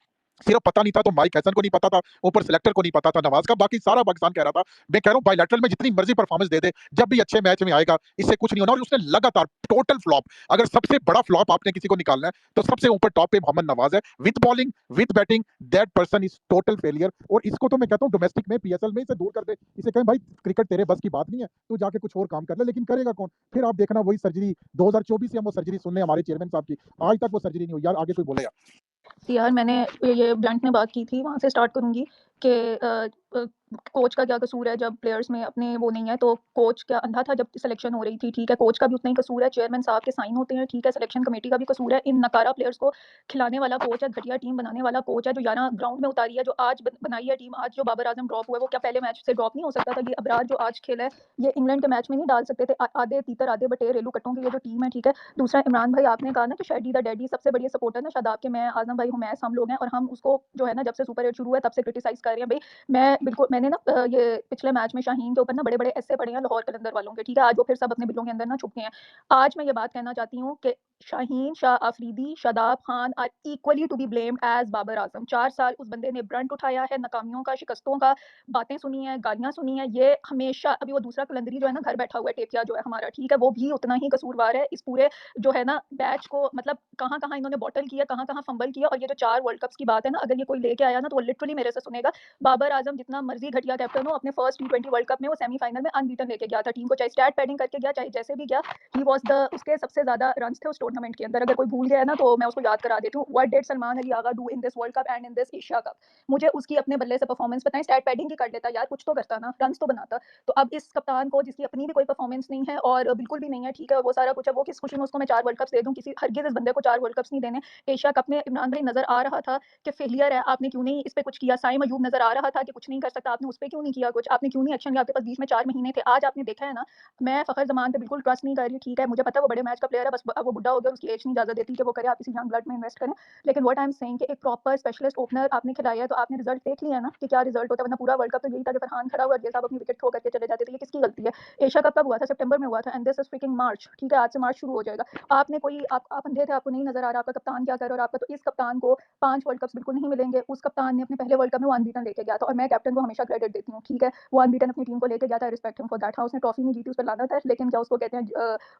सिर्फ पता नहीं था तो माइक हैसन को नहीं पता था, ऊपर सिलेक्टर को नहीं पता था नवाज का, बाकी सारा पाकिस्तान कह रहा था। मैं कह रहा हूं बायलैटरल में जितनी मर्जी परफॉर्मेंस दे दे, जब भी अच्छे मैच में आएगा इससे कुछ नहीं होना। और उसने लगातार टोटल फ्लॉप, अगर सबसे बड़ा फ्लॉप आपने किसी को निकालना है तो सबसे ऊपर टॉप पे मोहम्मद नवाज है। With bowling with batting that person is total failure. और इसको तो मैं कहता हूं डोमेस्टिक में पीएसएल में इसे दूर कर दे। इसे कहें भाई क्रिकेट तेरे बस की बात नहीं है, तू जाके कुछ और काम कर ले। लेकिन करेगा कौन? फिर आप देखना वही सर्जरी 2024 से हम वो सर्जरी सुनने हमारे चेयरमैन साहब की, आज तक वो सर्जरी नहीं हुई। यार आगे कोई बोले यार। यार मैंने ये ब्रंट ने बात की थी, वहाँ से स्टार्ट करूँगी कि कोच का क्या कसूर है जब प्लेयर्स में अपने वो नहीं है। तो कोच क्या अंधा था जब सिलेक्शन हो रही थी? ठीक है, कोच का भी उतना ही कसूर है, चेयरमैन साहब के साइन होते हैं, ठीक है, सिलेक्शन कमेटी का भी कसूर है। इन नकारा प्लेयर्स को खिलाने वाला कोच है, घटिया टीम बनाने वाला कोच है, जो याना ग्राउंड में उतारी है, जो आज बनाई है टीम। आज जो बाबर आजम ड्रॉप हुआ है वो क्या पहले मैच से ड्रॉप नहीं हो सकता था? ये अबरार जो आज खेला है ये इंग्लैंड के मैच में नहीं डाल सकते थे? आधे तीतर आधे बटे रेलू कट्टों की ये जो टीम है, ठीक है। दूसरा इमरान भाई आपने कहा ना कि शेडी द डैडी सबसे बड़ी सपोर्टर ना शादाब के, मैं आजम भाई हुमैस हम लोग हैं, और हम उसको जो है ना जब से सुपर 8 शुरू हुआ तब से क्रिटिसाइज कर रहे हैं भाई। मैं बिल्कुल, मैंने ना ये पिछले मैच में शाहीन के ऊपर ना बड़े-बड़े ऐसे पढ़े हैं लाहौर कलंदर वालों के, ठीक है। आज वो फिर सब अपने बिलों के अंदर ना छुप गए हैं। आज मैं ये बात कहना चाहती हूँ कि Shaheen Shah Afridi, Shadab Khan are equally to be blamed as Babar Azam. 4 साल उस बंदे ने ब्रंट उठाया है, नाकामियों का, शिकस्तों का, बातें सुनी हैं, गालियाँ सुनी हैं। ये हमेशा, अभी वो दूसरा कलंदरी जो है ना घर बैठा हुआ है, टेकिया जो है हमारा, ठीक है, वो भी उतना ही कसूरवार है इस पूरे जो है ना बैच को। मतलब कहाँ-कहाँ इन्होंने बॉटल किया, कहाँ-कहाँ फंबल किया। और ये जो 4 वर्ल्ड कप्स की बात है ना, अगर ये कोई लेके आया ना तो वो लिटरली मेरे से सुनेगा। बाबर आजम जितना मर्जी घटिया कैप्टन हो, अपने फर्स्ट T20 वर्ल्ड कप में वो सेमीफाइनल में अनबीटन लेके गया था टीम को, चाहे स्टैट पैडिंग करके गया, चाहे जैसे भी गया। ही वाज द, उसके सबसे ज्यादा रन्स थे उस टूर्नामेंट के अंदर। अगर कोई भूल गया है ना तो मैं उसको याद करा देती हूँ। What did Salman Ali Agha do in this World Cup and in this Asia Cup? मुझे उसकी अपने बल्ले से परफॉर्मेंस बताएं। स्टैट पैडिंग ही कर लेता यार, कुछ तो करता ना, रन्स तो बनाता। तो अब इस कप्तान को, जिसकी अपनी भी कोई परफॉर्मेंस नहीं है और बिल्कुल भी नहीं है, ठीक है, वो सारा कुछ है, वो किस खुशी में उसको मैं 4 वर्ल्ड कप्स दे दूं? किसी हरगिज़ इस बंदे को 4 वर्ल्ड कप्स नहीं देने। एशिया कप में इमरान भाई नजर आ रहा था कि फेलियर है, आपने क्यों नहीं इस पे कुछ किया? साइम अयूब नजर आ रहा था कि कुछ नहीं कर सकता, आपने उस पे क्यों नहीं किया कुछ? आपने क्यों नहीं एक्शन लिया? आपके पास बीच में 4 महीने थे। आज आपने देखा है ना, मैं फ़खर ज़मान पे बिल्कुल ट्रस्ट नहीं कर रही, ठीक है, मुझे पता है वो बड़े मैच का प्लेयर है, बस अब वो बुड्ढा हो गया, उसकी एज नहीं इजाज़त देती कि वो करे, आप किसी यंग ब्लड में इन्वेस्ट करें। लेकिन व्हाट आई एम सेइंग कि एक प्रॉपर स्पेशलिस्ट ओपनर आपने खिलाया है, तो आपने रिजल्ट देख लिया है ना कि क्या रिजल्ट होता है। वरना पूरा वर्ल्ड कप तो यही था कि फरहान खड़ा हुआ, ये साहब अपनी विकेट थ्रो करके चले जाते थे। ये किसकी गलती है? एशिया कप कब हुआ था? सितंबर में हुआ था, एंड दिस इज फ्रीकिंग मार्च, ठीक है, आज से मार्च शुरू हो जाएगा। आपने कोई, आप अंधे थे, आपको नहीं नजर आ रहा आपका कप्तान क्या कर रहा है? और आपका, तो इस कप्तान को 5 वर्ल्ड कप्स बिल्कुल नहीं मिलेंगे। उस कप्तान ने अपने पहले वर्ल्ड कप में वो अनबीटन लेके गया था, और मैं कैप्टन को हमेशा क्रेडिट देती हूँ, ठीक है, वो अनबीटन अपनी टीम को लेके गया था, रिस्पेक्ट हिम फॉर दैट। हाँ, उसने ट्रॉफी नहीं जीती, उस पर लानत है, लेकिन क्या उसको कहते हैं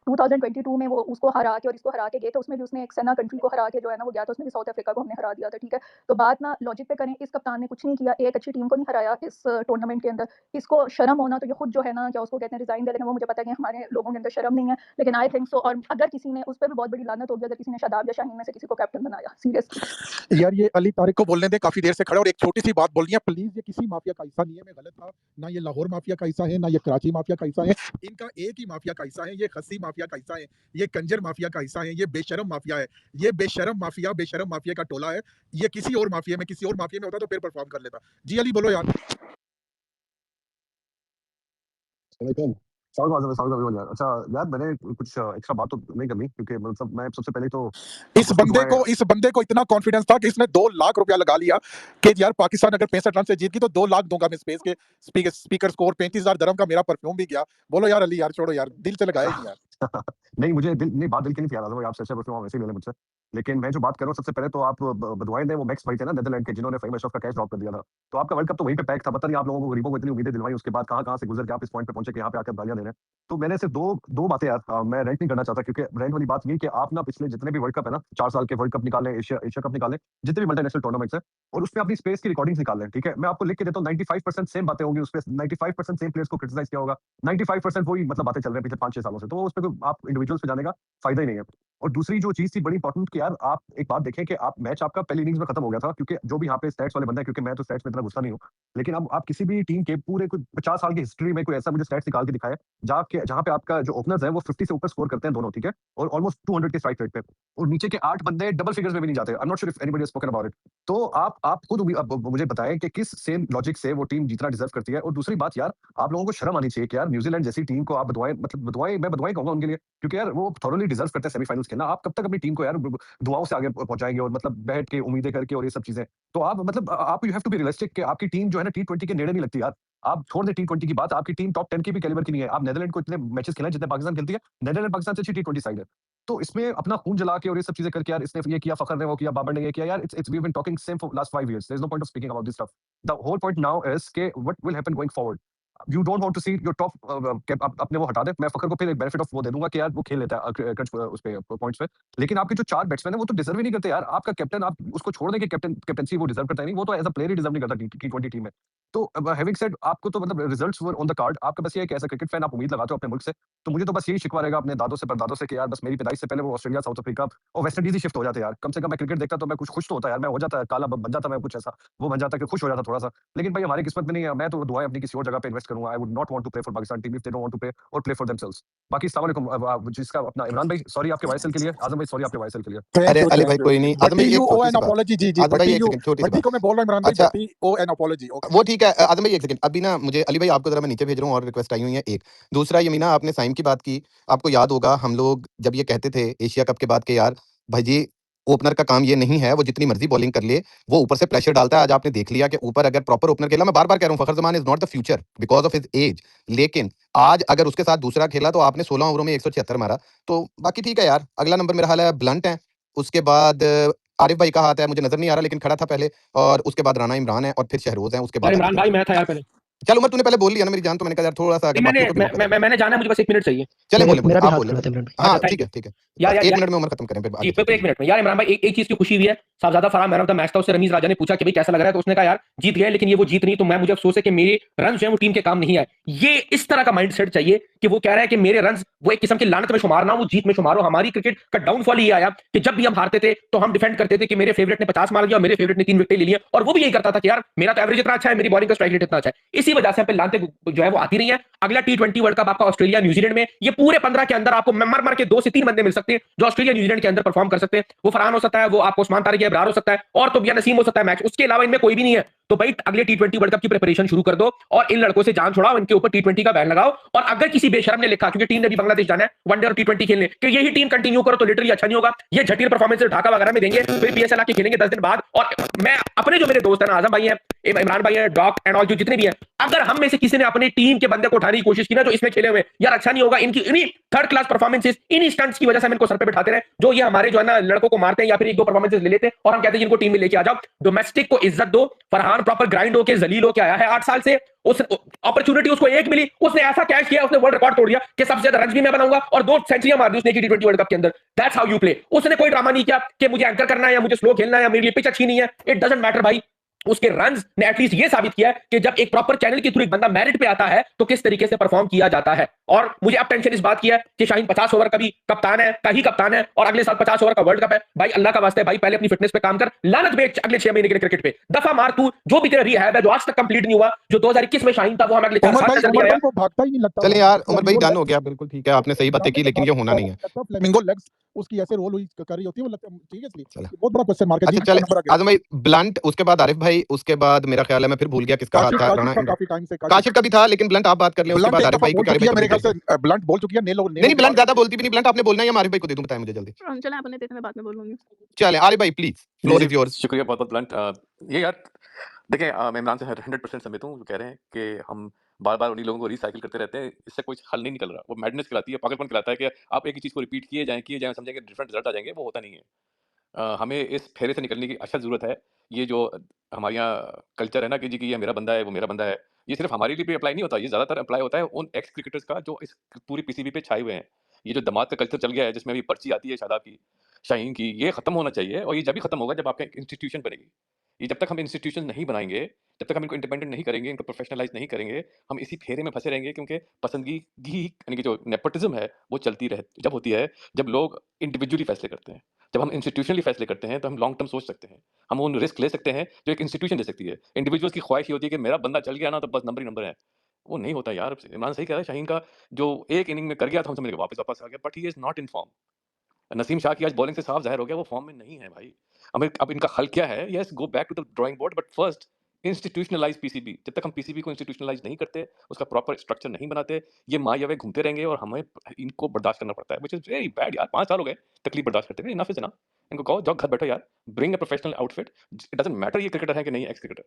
2022 में वो उसको हरा के और इसको हरा के गए थे, उसमें भी उसने एक सेना कंट्री को हरा के जो है ना वो गया था, उसमें भी साउथ अफ्रीका को हमने हरा दिया था, ठीक है। तो बात ना लॉजिक पे करें, इस कप्तान ने कुछ नहीं किया, एक अच्छी टीम को नहीं हराया इस टूर्नामेंट के अंदर। इसको शर्म होना तो ये खुद जो है ना, क्या उसको कहते हैं, रिजाइन दे, लेकिन वो मुझे पता है कि हमारे लोगों के अंदर शर्म नहीं है, लेकिन आई थिंक सो। और अगर किसी ने, उस पर भी बहुत बड़ी लानत होगी अगर किसी ने शादाब या शाहीन में से किसी को कैप्टन बनाया, सीरियसली। यार ये अली तारिक को बोलने दे, काफी देर से खड़ा, और एक छोटी सी बात बोलनी है प्लीज। ये किसी माफिया का हिस्सा नहीं है, मैं गलत था ना, ये लाहौर माफिया का हिस्सा है ना, ये कराची माफिया का हिस्सा है। इनका एक ही माफिया का हिस्सा है, ये खस्सी माफिया का हिस्सा है, ये कंजर माफिया का हिस्सा है, ये बेशरम माफिया है। ये बेशरम माफिया का टोला है। ये किसी और माफिया में, किसी और माफिया में होता तो फिर परफॉर्म कर लेता। जी अली बोलो यार। अच्छा यार, मैंने कुछ एक्स्ट्रा बात तो नहीं करनी, क्योंकि मतलब मैं सबसे पहले तो इस बंदे को इतना कॉन्फिडेंस था कि इसने 2 लाख रुपया लगा लिया कि यार पाकिस्तान अगर 65 रन से जीत गई तो 2 लाख दूंगा मैं स्पेस के स्पीकर स्कोर 35,000 dirham का मेरा परफ्यूम भी गया। बोलो यार अली यार छोड़ो यार, दिल से लगाया ही नहीं यार। नहीं, मुझे बात दिल की नहीं थी यार, आप सच्चा परफ्यूम वैसे ही ले लें मुझसे। लेकिन मैं जो बात कर रहा हूँ, सबसे पहले तो आप बधवाई ने वो मैक्स भाई थे ना नीदरलैंड के, जिन्होंने फहीम अशरफ का कैच ड्रॉप कर दिया था। तो आपका वर्ल्ड कप तो वहीं पे पैक था। पता नहीं आप लोगों को, गरीबों को इतनी उम्मीदें दिलवाई, उसके बाद कहाँ-कहाँ से गुजर के आप इस पॉइंट पे पहुंचे कि यहाँ पे आकर गालियां दे रहे हैं। तो मैंने सिर्फ दो बातें यार, मैं रैंट नहीं करना चाहता, क्योंकि रैंट वाली बात ये कि आप ना पिछले जितने भी वर्ल्ड कप है ना, 4 साल के वर्ल्ड कप निकालें, एशिया कप निकालें, जितने भी मल्टीनेशनल टूर्नामेंट्स हैं, और उसमें अपनी स्पेस की रिकॉर्डिंग्स निकाल लें, ठीक है? मैं आपको लिख के देता हूँ, 95% सेम बातें होंगी उसपे, 95% सेम प्लेयर्स को क्रिटिसाइज किया होगा, 95% वही मतलब बातें चल रही हैं पिछले 5-6 सालों से। तो उसपे कोई आप इंडिविजुअल्स पे जाने का फायदा ही नहीं है। और दूसरी जो चीज थी बड़ी इंपॉर्टेंट, कि यार आप एक बात देखें कि आप मैच आपका पहली इनिंग्स में खत्म हो गया था, क्योंकि जो भी यहाँ पे स्टैट्स वाले बंदे हैं, क्योंकि मैं तो स्टैट्स में इतना घुसता नहीं हूँ, लेकिन अब आप किसी भी टीम के पूरे कोई 50 साल की हिस्ट्री में कोई ऐसा मुझे स्टैट्स निकाल के दिखाए जहाँ पे आपका जो ओपनर्स है वो 50 से ऊपर स्कोर करते हैं दोनों, ठीक है, और ऑलमोस्ट 200 के स्ट्राइक रेट पे, और नीचे के 8 बंदे डबल फिगर्स में भी नहीं जाते। आई am not sure if anybody has spoken about it. तो आप खुद अब मुझे बताएं कि किस सेम लॉजिक से वो टीम जीतना डिजर्व करती है। और दूसरी बात यार, आप लोगों को शर्म आनी चाहिए कि यार न्यूजीलैंड जैसी टीम को आप बदवाएं कहूंगा उनके लिए, क्योंकि यार वो थॉरली डिजर्व करते हैं सेमीफाइनल्स खेलना। आप कब तक अपनी टीम को यार दुआओं से आगे पहुंचाएंगे, और मतलब बैठ के उम्मीदें करके और ये सब चीजें। तो आप मतलब आप you have to be realistic कि आपकी टीम जो है ना T20 के नेड़े नहीं लगती यार। आप छोड़ दें T20 की बात, आपकी टीम टॉप 10 की भी कैलिबर की नहीं है। आप नीदरलैंड को इतने मैचेस खेले जितने पाकिस्तान खेलती है, नीदरलैंड पाकिस्तान से अच्छी T20 साइड है। तो इसमें अपना खून जला के और ये सब चीजें करके यार, इसने ये किया, फखर ने वो किया, बाबर ने ये किया, यार it's we have been talking same for last 5 years. There is no point of speaking about this stuff. The whole point now is कि what will happen going forward. You don't want to see your top अपने वो हटा दे। मैं फखर को फिर एक benefit of वो दे दूंगा कि यार वो खेल लेता है क्रंच उस पे पॉइंट्स पे, लेकिन आपके जो 4 बैट्समैन है वो तो डिजर्व ही नहीं करते यार। आपका कैप्टन, आप उसको छोड़ दें कि कैप्टनसी वो डिजर्व करता है नहीं, वो तो एज अ प्लेयर ही डिजर्व नहीं करता T20 टीम में। तो हैविंग सेड, आपको तो मतलब results were on the card. आपका बस ये है कि एज अ क्रिकेट फैन आप उम्मीद लगाते हो अपने मुल्क से। तो मुझे तो बस यही शिकवा रहेगा अपने दादों से परदादों से कि यार बस मेरी पैदाइश से पहले वो ऑस्ट्रेलिया, साउथ अफ्रीका और वेस्ट इंडीज ही शिफ्ट हो जाते यार। कम से कम मैं क्रिकेट देखता तो मैं कुछ खुश तो होता यार, मैं हो जाता काला बन जाता, मैं कुछ ऐसा वो बन जाता कि खुश हो जाता थोड़ा सा। लेकिन भाई हमारी किस्मत में नहीं है। मैं तो दुआएं अपनी किसी और जगह पे इन्वेस्ट करूंगा। I would not want to play for Pakistan team if they don't want to play और प्ले फॉर देमसेल्व्स। बाकी अस्सलाम वालेकुम। जिसका अपना इमरान भाई, सॉरी आपके वॉइस के लिए, आजम भाई सॉरी आपके वॉइस के लिए। थैंक अरे यू अली थैंक भाई यू कोई नहीं, आजम भट्टी भाई यू एक ओ छोटी एन सी बात, अपॉलॉजी। जी आजम भाई भट्टी एक यू सेकंड, छोटी सी भट्टी बात। को मैं बोल रहा हूं इमरान भाई, अच्छा भट्टी ओ एन अपॉलॉजी। वो ठीक है आजम भाई, एक सेकंड। अभी ना मुझे अली भाई आपको जरा मैं नीचे भेज रहा हूँ और रिक्वेस्ट आई हुई है एक। दूसरा यमीना, आपने साइम की बात की, आपको याद होगा हम लोग जब ये कहते थे एशिया कप के बाद के यार भाई जी ओपनर का काम ये नहीं है, वो जितनी मर्जी बॉलिंग कर ले, वो ऊपर से प्रेशर डालता है। आज आपने देख लिया कि ऊपर अगर प्रॉपर ओपनर खेला, मैं बार-बार कह रहा हूं Fakhar Zaman is not the future because of his age, लेकिन आज अगर उसके साथ दूसरा खेला तो आपने 16 ओवरों में 176 मारा। तो बाकी ठीक है यार। अगला नंबर मेरा हाल है ब्लंट है, उसके बाद आरिफ भाई का हाथ है, मुझे नजर नहीं आ रहा लेकिन खड़ा था पहले, और उसके बाद राना इमरान है, और फिर शहरोज है, उसके यार बाद इमरान भाई मैं था यार पहले। चल उमर, तूने पहले बोल लिया ना मेरी जान, तो मैंने कहा यार थोड़ा सा अगर नहीं बाकियों को भी मौका दे। मैंने जाना है, मुझे बस 1 मिनट चाहिए। चले बोले मेरा भी आप हाथ बोले खड़ा बोले। था इमरान भाई। हाँ अच्छा ठीक थैंक है यू। बस यार 1 यार मिनट में उमर खत्म करें फिर जी आगे। 1 मिनट में। यार इमरान भाई एक चीज की खुशी हुई है, Sahibzada Farhan man of the match था, उससे रमीज राजा ने पूछा कि भाई कैसा लग रहा है, तो उसने कहा यार जीत गए, लेकिन ये वो जीत नहीं, तो मैं मुझे अफसोस है कि मेरे रन जो है वो टीम के काम नहीं आए। ये इस तरह का माइंडसेट चाहिए कि वो कह रहा है कि मेरे रन वो एक किस्म की लानत में शुमार ना, वो जीत में शुमार हो। हमारी क्रिकेट का डाउनफॉल ये आया कि जब भी हम हारते थे तो हम डिफेंड करते थे कि मेरे फेवरेट ने 50 मार दिया और मेरे फेवरेट ने 3 विकेट ले लिए, और वो भी यही करता था कि यार मेरा तो एवरेज इतना अच्छा है, मेरी बॉलिंग का स्ट्राइक रेट इतना अच्छा है। इसी वजह से हम पे लानते जो है वो आती रही है। अगला T20 वर्ल्ड कप आपका ऑस्ट्रेलिया न्यूजीलैंड में, ये पूरे 15 के अंदर आपको मर के 2 से 3 बंदे मिल सकते हैं जो ऑस्ट्रेलिया न्यूजीलैंड के अंदर परफॉर्म कर सकते हैं। वो फरहान हो सकता है, वो आपको उस्मान तारिक इब्रार हो सकता है, और तो बिया नसीम हो सकता है मैच, उसके अलावा इनमें कोई भी नहीं है। तो भाई अगले T20 वर्ल्ड कप की प्रिपरेशन शुरू कर दो और इन लड़कों से जान छुड़ाओ, इनके ऊपर T20 का बैन लगाओ। और अगर किसी बेशरम ने लिखा, क्योंकि टीम ने भी बांग्लादेश जाना है वनडे और T20 खेलने, कि यही टीम कंटिन्यू करो, तो लिटरली अच्छा नहीं होगा। ये झटिल परफॉर्मेंस ढाका वगैरह में देंगे, फिर PSL आके खेलेंगे 10 दिन बाद। और मैं अपने जो मेरे दोस्त हैं ना, आजम भाई है, इमरान भाई है, डॉक एंड ऑल, जो जितने भी हैं, अगर हम में से किसी ने अपनी टीम के बंदे को उठाने की कोशिश की ना जो इसमें खेले हुए, यार अच्छा नहीं होगा। इनकी इन्हीं थर्ड क्लास परफॉर्मेंसेस, इन्हीं स्टंट्स की वजह से हम इनको सर पे बिठाते रहे, जो ये हमारे जो है ना लड़कों को मारते हैं या फिर 1-2 परफॉर्मेंसेस ले लेते हैं और हम कहते हैं इनको टीम में लेके आ जाओ। डोमेस्टिक को इज्जत दो। फरहान प्रॉपर ग्राइंड होके जलील होके आया है 8 साल से, उस अपॉर्चुनिटी उसको एक मिली, उसने ऐसा कैच किया, उसने वर्ल्ड रिकॉर्ड तोड़ दिया कि सबसे ज्यादा रन भी मैं बनाऊंगा और 2 सेंचुरियां मार दी उसने T20 वर्ल्ड कप के अंदर। That's how you play. उसने कोई ड्रामा नहीं किया कि मुझे एंकर करना है या मुझे स्लो खेलना है या मेरे लिए पिच अच्छी नहीं है, इट डजंट मैटर भाई। उसके रन्स ने एटलीस्ट ये साबित किया है कि जब एक प्रॉपर चैनल के थ्रू एक बंदा मेरिट पे आता है तो किस तरीके से परफॉर्म किया जाता है। और मुझे अब टेंशन इस बात की है कि शाहीन 50 ओवर का भी कप्तान है, कप्तान है, और अगले साल 50 ओवर का वर्ल्ड कप है। भाई अल्लाह का वास्ते भाई पहले अपनी फिटनेस पे काम कर, लानत बेच अगले 6 महीने के लिए क्रिकेट पे, दफा मार तू। जो भी तेरा रिहैब है जो आज तक कंप्लीट नहीं हुआ, जो 2021 में शाहीन था, वो हमें अगले 4 साल नजर नहीं आया। को भागता ही नहीं लगता। चले यार उमर भाई डन हो गया, बिल्कुल ठीक है, आपने सही बातें की, लेकिन ये होना नहीं है। फ्लेमिंगो लेग्स उसकी ऐसे रोल हुई कर रही होती है, वो सीरियसली चलो बहुत बड़ा क्वेश्चन मार्क है। अच्छा चले आजम भाई ब्लंट, उसके बाद आरिफ भाई, भाई, उसके बाद मेरा ख्याल है मैं फिर भूल गया किसका हाथ काशिफ था, काशिफ राणा था इमरान काफी टाइम से, काशिफ का भी था, लेकिन ब्लंट आप बात कर लें, उसके ब्लंट बाद एक आरिफ दफा भाई, बोल क्योंकि आरिफ चुकी भाई है मेरे कभी ख्याल से, ब्लंट बोल चुकी है, नेलो नहीं नेलो नहीं, के ब्लंट बाद ज्यादा बोलती भी नहीं, ब्लंट आपने बोलना है या आरिफ भाई को दे दूं टाइम मुझे जल्दी? चलें आप देते, मैं बाद में बोल लूँगी। चलें आरिफ भाई प्लीज, जी, फ्लोर जी, इज योर्स। शुक्रिया बहुत-बहुत ब्लंट। ये यार देखिए मैं इमरान से 100% सहमत हूँ, जो कह रहे हैं कि हम बार-बार उन्हीं लोगों को रिसाइकिल करते रहते हैं, इससे कोई हल नहीं निकल रहा। वो मैडनेस कहलाती है, पागलपन कहलाता है कि आप एक ही चीज़ को रिपीट किए जाएँ, समझेंगे डिफरेंट रिजल्ट आ जाएँगे, वो होता नहीं है। हमें इस फेरे से निकलने की अशद ज़रूरत है। ये जो हमारे यहाँ कल्चर है ना कि जी कि ये मेरा बंदा है, वो मेरा बंदा है, ये सिर्फ़ हमारे लिए भी अप्लाई नहीं होता, ये ज़्यादातर अप्लाई होता है उन एक्स क्रिकेटर्स का जो इस पूरी पीसीबी पे छाए हुए हैं। ये जो दामाद का कल्चर चल गया है, जिसमें अभी पर्ची आती है शादाब की, शाहीन की, ये ख़त्म होना चाहिए और ये जब ही ख़त्म होगा जब आपका एक इंस्टीट्यूशन बनेगी। ये जब तक हम इंस्टीट्यूशन नहीं बनाएँगे, जब तक हम इनको इंडिपेंडेंट नहीं करेंगे, इनको प्रोफ़ेशनलाइज़ नहीं करेंगे, हम इसी फेरे में फँसे रहेंगे क्योंकि पसंदीगी यानी कि जो नेपोटिज़्म है, वो चलती जब होती है, जब लोग इंडिविजुअली फ़ैसले करते हैं। जब हम इंस्टीट्यूशनली फैसले करते हैं तो हम लॉन्ग टर्म सोच सकते हैं। हम उन रिस्क ले सकते हैं जो एक इंस्टीट्यूशन ले सकती है। इंडिविजुअल्स की ख्वाहिश ये होती है कि मेरा बंदा चल गया ना तो बस नंबर ही नंबर है। वो नहीं होता यार। इमरान सही कह रहा है, शाहीन का जो एक इनिंग में कर गया था हम समझ गए वापस वापस आ गया, but he is not in form. Naseem Shah की आज बॉलिंग से साफ ज़ाहिर हो गया वो फॉर्म में नहीं है भाई। अब इनका हल क्या है? Yes go back to the drawing board but first institutionalise PCB. जब तक हम पीसीबी को इंस्टीट्यूशनलाइज़ नहीं करते, उसका प्रॉपर स्ट्रक्चर नहीं बनाते, ये माँ-ये घूमते रहेंगे और हमें इनको बर्दाश्त करना पड़ता है व्हिच इज़ वेरी बैड यार। 5 साल हो गए तकलीफ बर्दाश्त करते हुए, इनफ इज़ इनफ। इनको कहो जाओ घर बैठो यार, bring a professional outfit. It doesn't matter ये क्रिकेटर है कि नहीं x cricketer.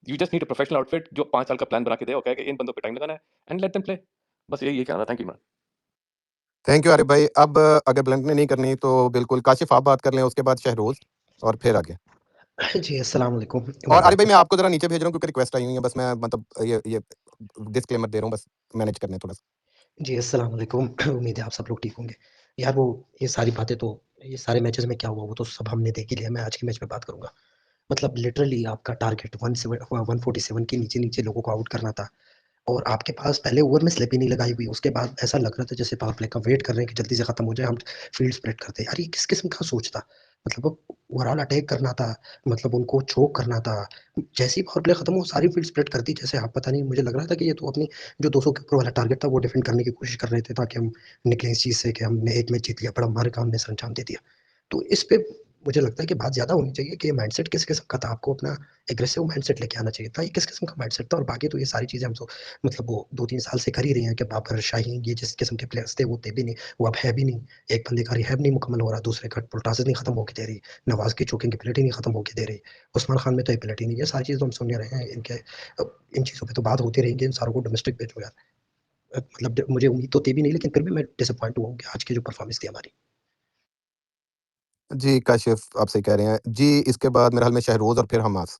You just need a professional outfit जो 5 साल का प्लान बना के दे और कहे कि इन बंदों पे टाइम लगाना है एंड लेट देम प्ले। बस यही कहना था। Thank you man. Thank you Arif भाई। अब अगर ब्लंट ने नहीं करनी तो बिल्कुल काशिफ आप बात कर लें, उसके बाद शहरोज और फिर आगे। जी, अस्सलाम वालेकुम। और आरिफ भाई मैं मैं आपको जरा नीचे भेज रहा हूँ क्योंकि रिक्वेस्ट आई हुई है, बस मैं मतलब ये डिस्क्लेमर दे रहा हूँ, बस मैनेज करने थोड़ा सा। जी, अस्सलाम वालेकुम। उम्मीद है आप सब लोग ठीक होंगे। यार वो ये सारी बातें तो ये सारे मैचेज़ में क्या हुआ वो तो सब हमने देख ही लिया। मैं आज के मैच पे बात करूँगा। मतलब लिटरली आपका टारगेट 147 के नीचे-नीचे लोगों को आउट करना था और आपके पास पहले ओवर में स्लिप ही नहीं लगाई हुई। उसके बाद ऐसा लग रहा था जैसे पावर प्ले का वेट कर रहे हैं कि जल्दी से खत्म हो जाए, हम फील्ड स्प्रेड करते हैं। यार ये किस किस्म का सोच था? मतलब ओवरऑल अटैक करना था, मतलब उनको चोक करना था। जैसे ही पावर प्ले खत्म हुआ सारी फील्ड स्प्रेड कर दी। जैसे आप पता नहीं, मुझे लग रहा था कि ये तो अपनी जो 200 के ऊपर वाला टारगेट था वो डिफेंड करने की कोशिश कर रहे थे ताकि हम निकलें इस चीज़ से कि हमने एक मैच जीत लिया, बड़ा मार का हमने सर अंजाम दे दिया। तो इस पे मुझे लगता है कि बात ज़्यादा होनी चाहिए कि ये माइंडसेट किस किस्म का था। आपको अपना एग्रेसिव माइंडसेट लेके आना चाहिए था। ये किस किस्म का माइंडसेट था? और बाकी तो ये सारी चीज़ें हम तो मतलब वो 2-3 साल से कर ही रहे हैं कि बाबर, शाहीन ये जिस किस्म के प्लेयर्स थे वो थे भी नहीं, वो अब है भी नहीं। एक बंदे का रिहैब नहीं मुकम्मल हो रहा, दूसरे का टॉसेस नहीं खत्म होके दे रही, नवाज़ की चोकिंग की एबिलिटी नहीं खत्म होके दे रही, उस्मान खान में तो एबिलिटी नहीं है। ये सारी चीज़ तो हम सुन ही रहे हैं। इन चीज़ों पे तो बात होती रहेगी। इन सारों को डोमेस्टिक भेजो यार। मतलब मुझे उम्मीद तो थी भी नहीं, लेकिन फिर भी मैं डिसअपॉइंट हुआ हूँ कि आज की जो परफॉर्मेंस थी हमारी। जी काशिफ आप सही कह रहे हैं जी। इसके बाद मेरे हाल में शहरोज और फिर हमास।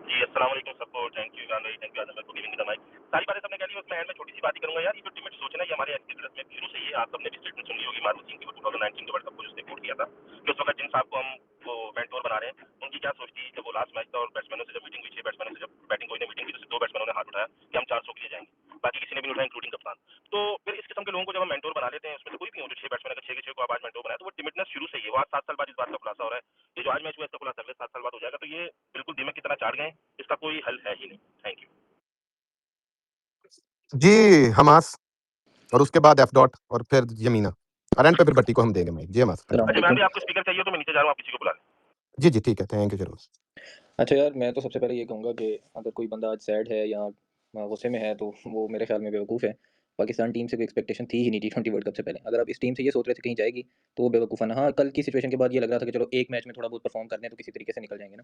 जी, अस्सलाम वालेकुम सबको। थैंक यू इमरान भाई, थैंक यू आज़म भाई for giving me the mic. सारी बातें सबने कह ली, बस मैं एंड में छोटी सी बात ही करूंगा यार। ये जो टीमेट सोच है ना, ये हमारे एंटी क्रिकेट में शुरू से ही है। आप सबने भी स्टेटमेंट सुनी होगी मारूफ सिंह की, वो 2019 के वर्ल्ड कप को जिसने कोट किया था कि उस वक्त जिन साहब को हम वो मेंटोर बना रहे हैं, उनकी क्या सोच थी जब वो लास्ट मैच था और बैट्समैनों से जब मीटिंग हुई, 6 बैट्समैनों से जब बैटिंग कोच ने मीटिंग की तो सिर्फ 2 बैट्समैनों ने हाथ उठाया कि हम 400 के लिए जाएंगे, बाकी किसी ने भी नहीं उठाया इंक्लूडिंग कप्तान। तो फिर इस किस्म के लोगों को जब हम मेंटोर बना लेते हैं, उसमें से कोई भी हो जो 6 बैट्समैन अगर 6 के 6 को आप आज मेंटोर बनाए, तो वो टिमिडनेस शुरू से ही है। वो आज 7 साल बाद इस बात का खुलासा हो रहा है। ये जो आज मैच हुआ इसका खुलासा अगले 7 साल बाद हो जाएगा। तो ये बिल्कुल दिमाग की तरह चाट गए, इसका कोई हल है ही नहीं। Thank you. जी हमास और उसके बाद एफ डॉट और फिर यमीना और एंड पे फिर भट्टी को हम देंगे भाई। जी हमास। अच्छा मैं भी आपको स्पीकर चाहिए तो मैं नीचे जा रहा हूँ, आप किसी को बुला लें। जी जी ठीक है, थैंक यू शहरोज। अच्छा यार, मैं तो सबसे पहले ये कहूँगा कि अगर कोई बंदा आज सैड है या गुस्से में है तो वो मेरे ख्याल में बेवकूफ़ है। पाकिस्तान टीम से कोई एक्सपेक्टेशन थी ही नहीं T20 वर्ल्ड कप से पहले। अगर आप इस टीम से ये सोच रहे थे कहीं जाएगी तो वो बेवकूफ़ाना। हाँ, कल की सिचुएशन के बाद ये लग रहा था कि चलो एक मैच में थोड़ा बहुत परफॉर्म करने तो किसी तरीके से निकल जाएंगे ना।